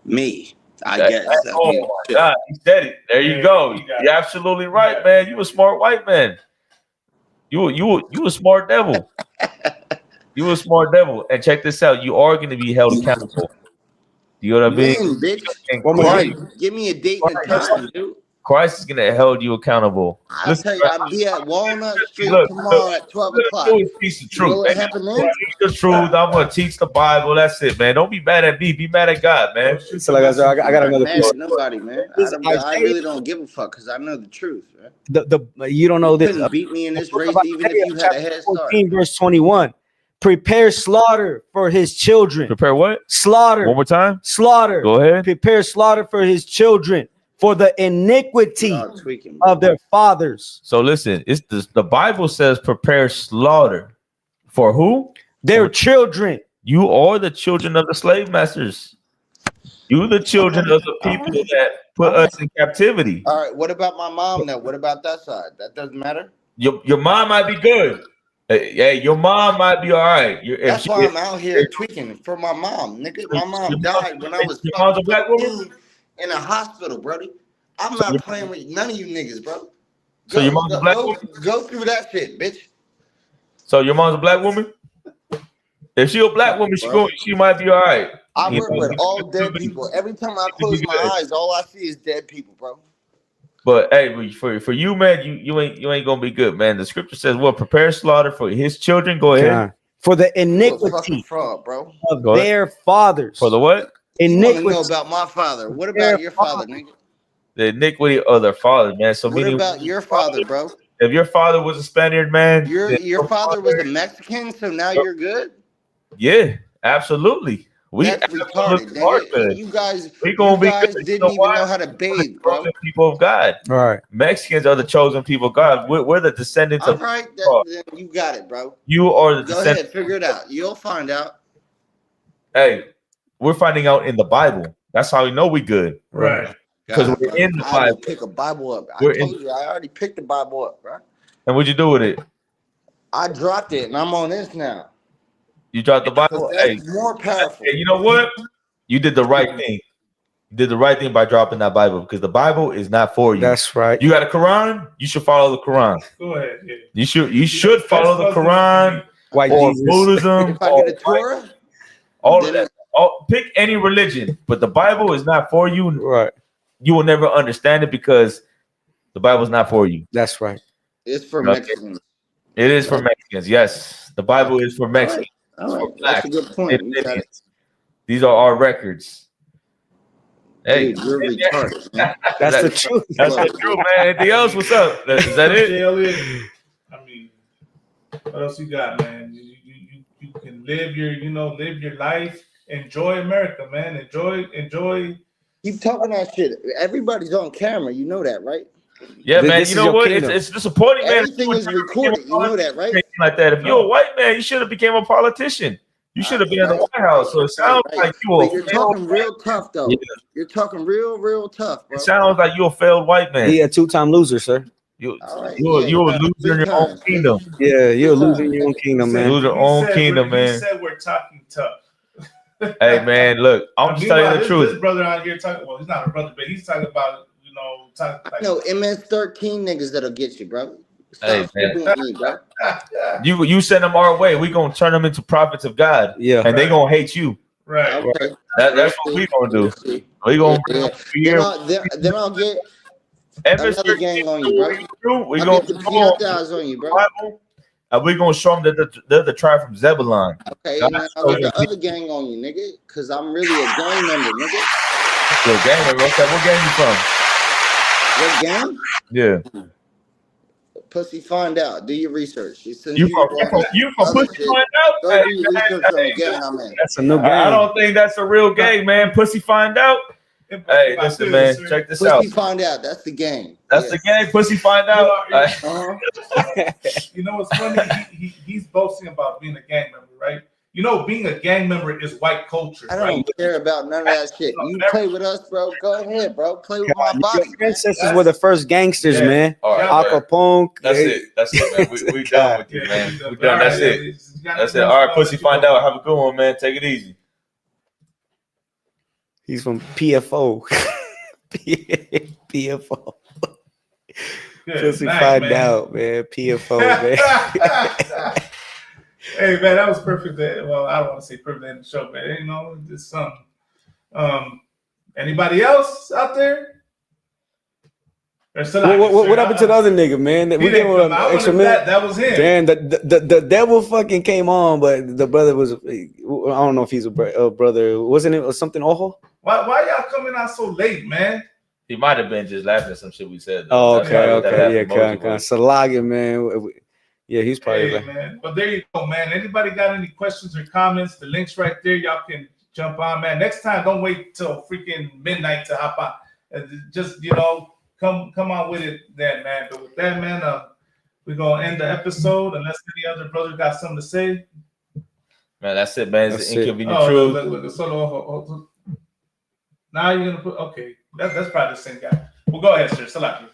Me, I guess. Oh my God, he said it. There you go. You're absolutely right, man. You a smart white man. You a smart devil. You a smart devil. And check this out. You are going to be held accountable. You know what I mean? When, bitch? And Christ, Give me a date and a time, dude. Christ is going to hold you accountable. I'll tell you, I'll be at Walnut Street Look, tomorrow at 12 o'clock. Do a piece of You know truth. what happened then? Teach the truth. I'm going to teach the Bible. That's it, man. Don't be mad at me. Be mad at God, man. So like I said, I got another Mad piece. at nobody, man. I really don't give a fuck because I know the truth, man. You don't know this. Couldn't beat me in this race even if you had a head start. 14, verse 21. Prepare slaughter for his children. Prepare what? Slaughter. One more time. Slaughter. Go ahead. Prepare slaughter for his children for the iniquity of their fathers. So listen, it's the Bible says prepare slaughter for who? Their children. You are the children of the slave masters. You the children of the people that put us in captivity. All right, what about my mom now? What about that side? That doesn't matter? Your mom might be good. Hey, your mom might be all right. That's why I'm out here tweaking for my mom, nigga. My mom died when I was your mom's a black woman? in a hospital, brody. I'm not playing with none of you niggas, bro. So your mom's a black woman? Go through that shit, bitch. So your mom's a black woman? If she a black woman, she might be all right. I work with all dead people. Every time I close my eyes, all I see is dead people, bro. But hey, for you, man, you ain't gonna be good, man. The scripture says, "Well, prepare slaughter for his children." Go ahead. For the iniquity fraud, bro. of their fathers. For the what? Iniquity. Know about my father. What about your father, nigga? The iniquity of their father, man. So what about your father, bro? If your father was a Spaniard, man, your father was a Mexican, so now you're good. Yeah, absolutely. That's retarded. You guys didn't even know how to bathe, bro. People of God. All right. Mexicans are the chosen people of God. We're the descendants of. All right, then you got it, bro. You are the descendants. Go ahead, figure it out. You'll find out. Hey, we're finding out in the Bible. That's how we know we good. Right. Because we're in the Bible. I will pick a Bible up. I told you, I already picked the Bible up, bro. And what'd you do with it? I dropped it, and I'm on this now. You dropped the Bible. That's more powerful. Hey, you know what? You did the right thing. You did the right thing by dropping that Bible because the Bible is not for you. That's right. You got a Quran, you should follow the Quran. Go ahead. Yeah. You should follow the Quran White or Jesus. Buddhism. If I get a Torah, all of that. Pick any religion, but the Bible is not for you. Right. You will never understand it because the Bible is not for you. That's right. it's for Mexicans. It is for Mexicans. Yes, the Bible is for Mexicans. All right. It's for That's a blacks, good point. Indians. These are our records. Hey, Dude, you're retarded, man. That's the truth. That's the truth, man. Anything else? What's up? Is that it? I mean, what else you got, man? You can live your life. Enjoy America, man. Enjoy. Keep talking that shit. Everybody's on camera. You know that, right? Yeah, man. You know what? It's disappointing, man. Everything is recorded. You know that, right? Like that. If you're a white man, you should have became a politician. You should have been in the White House. So it sounds like you're talking real tough, though. Yeah. You're talking real tough, bro. It sounds like you're a failed white man. He a 2-time loser, sir. You're a loser in your own kingdom. Yeah, you're a loser in your own kingdom, man. Loser own kingdom, man. You said we're talking tough. Hey, man, look, I'm just telling you the truth. This brother out here talking. Well, he's not a brother, but he's talking about I know MS-13 niggas that'll get you, bro. Hey, man. You send them our way. We gonna turn them into prophets of God. Yeah, and they gonna hate you. Right. Okay. That's what we gonna do. We gonna then I'll get another gang on you, bro. We I'll gonna get the Piatas on you, bro. And we're gonna show them that they're the tribe from Zebulon. Okay, and then I'll get the other gang on you, nigga. Cause I'm really a gang member, nigga. You're a gang member. Okay, what gang you from? What gang? Yeah. Pussy, find out. Do your research. You from Pussy find out? Go do your research on the gang I'm in. That's a new gang. I don't think that's a real gang, man. Pussy find out. Hey, listen, man. Check this out. Pussy find out. That's the gang. That's the gang. Pussy find out. You know what's funny? He's boasting about being a gang member, right? You know, being a gang member is white culture. I don't care about none of that shit. You play with us, bro. Go ahead, bro. Play with my body. Ancestors were the first gangsters, man. Al Capone. That's it, man. We done with you, man. We done. That's it. That's it. All right, Pussy, find out. Have a good one, man. Take it easy. He's from PFO. PFO. Pussy find out, man. PFO, man. Hey, man, that was perfect. Well, I don't want to say perfect in the show, man. You know, just something. Anybody else out there? What happened to the other nigga, man? We gave him an extra minute. That was him. Damn, the devil fucking came on, but the brother was. I don't know if he's a brother. Wasn't it something awful? Why y'all coming out so late, man? He might have been just laughing at some shit we said. Oh, okay, yeah, Salaga, man. Yeah, he's probably man. But there you go, man. Anybody got any questions or comments? The link's right there. Y'all can jump on, man. Next time, don't wait till freaking midnight to hop on. Just come on with it, then, man. But with that, man, we're gonna end the episode unless any other brother got something to say. Man, that's it, man. It's the inconvenient truth. Look. Now you're gonna put That's probably the same guy. Well, go ahead, sir. Salaki.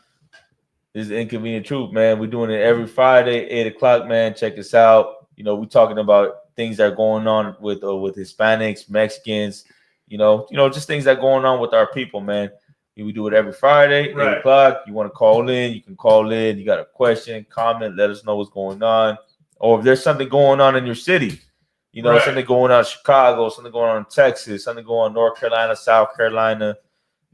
This is Inconvenient Truth, man. We're doing it every Friday, 8 o'clock, man. Check us out. You know, we're talking about things that are going on with Hispanics, Mexicans, just things that are going on with our people, man. We do it every Friday, 8 o'clock. You want to call in, you can call in. You got a question, comment, let us know what's going on. Or if there's something going on in your city, something going on in Chicago, something going on in Texas, something going on in North Carolina, South Carolina,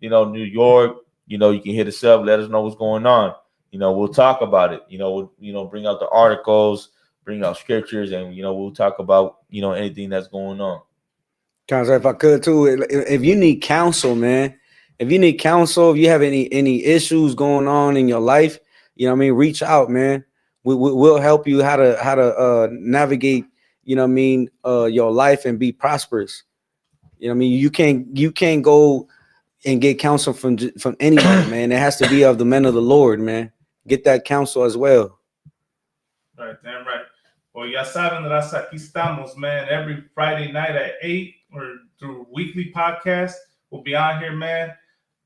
New York, you can hit us up, let us know what's going on. We'll talk about it. We'll bring out the articles, bring out scriptures, and we'll talk about anything that's going on. Counselor, if I could too, if you need counsel, man, if you have any issues going on in your life, reach out, man. We'll help you how to navigate, your life and be prosperous. You can't go and get counsel from anybody, man. It has to be of the men of the Lord, man. Get that counsel as well. Right, damn right. Well, ya saben, raza, aquí estamos, man. Every Friday night at 8 or through weekly podcast. We'll be on here, man.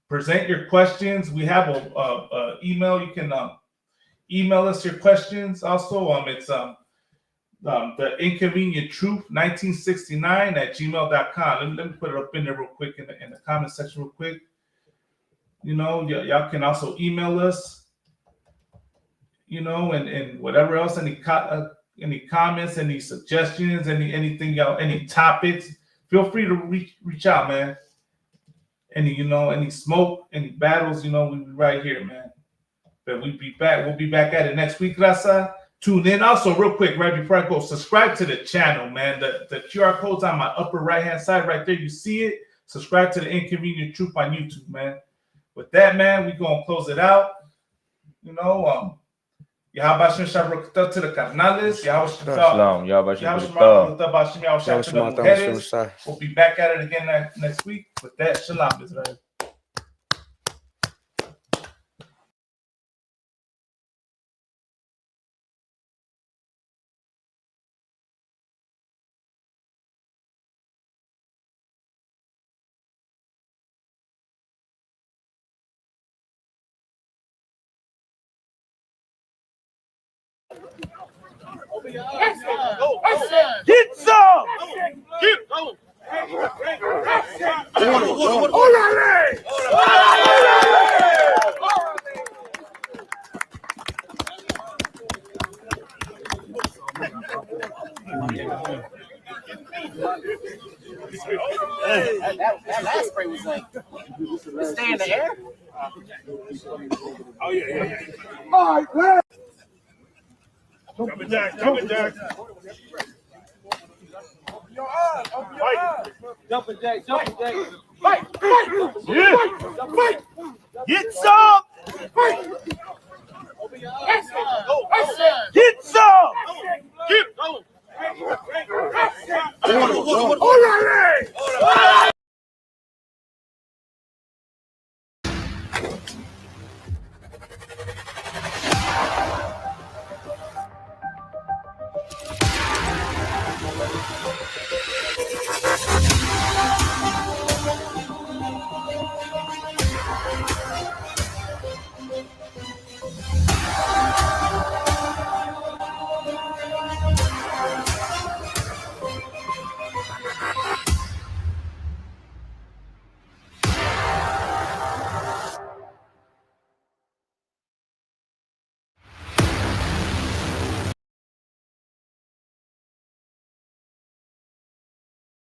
Present your questions. We have a email. You can email us your questions. Also, it's The Inconvenient Truth 1969 at gmail.com. Let me put it up in there real quick in the comment section real quick. You know, y'all can also email us, you know, and whatever else, any comments, any suggestions, anything y'all, any topics, feel free to reach out, man. Any smoke, any battles, we'll be right here, man. But we'll be back at it next week, Garcia. Tune in. Also, real quick, right before I go, subscribe to the channel, man. The QR code's on my upper right-hand side right there. You see it. Subscribe to the Inconvenient Truth on YouTube, man. With that, man, we're going to close it out. Yahweh Shem Shabbat to the Carnales. We'll be back at it again next week. With that, Shalom, Israel. Get some! Get going! Órale! That last spray was like, stay in the air? Oh, yeah. All right, man. Jumping jack. Jumping jack. Fight. Yeah. Fight. Get some. Fight. Get some. Keep going. Órale.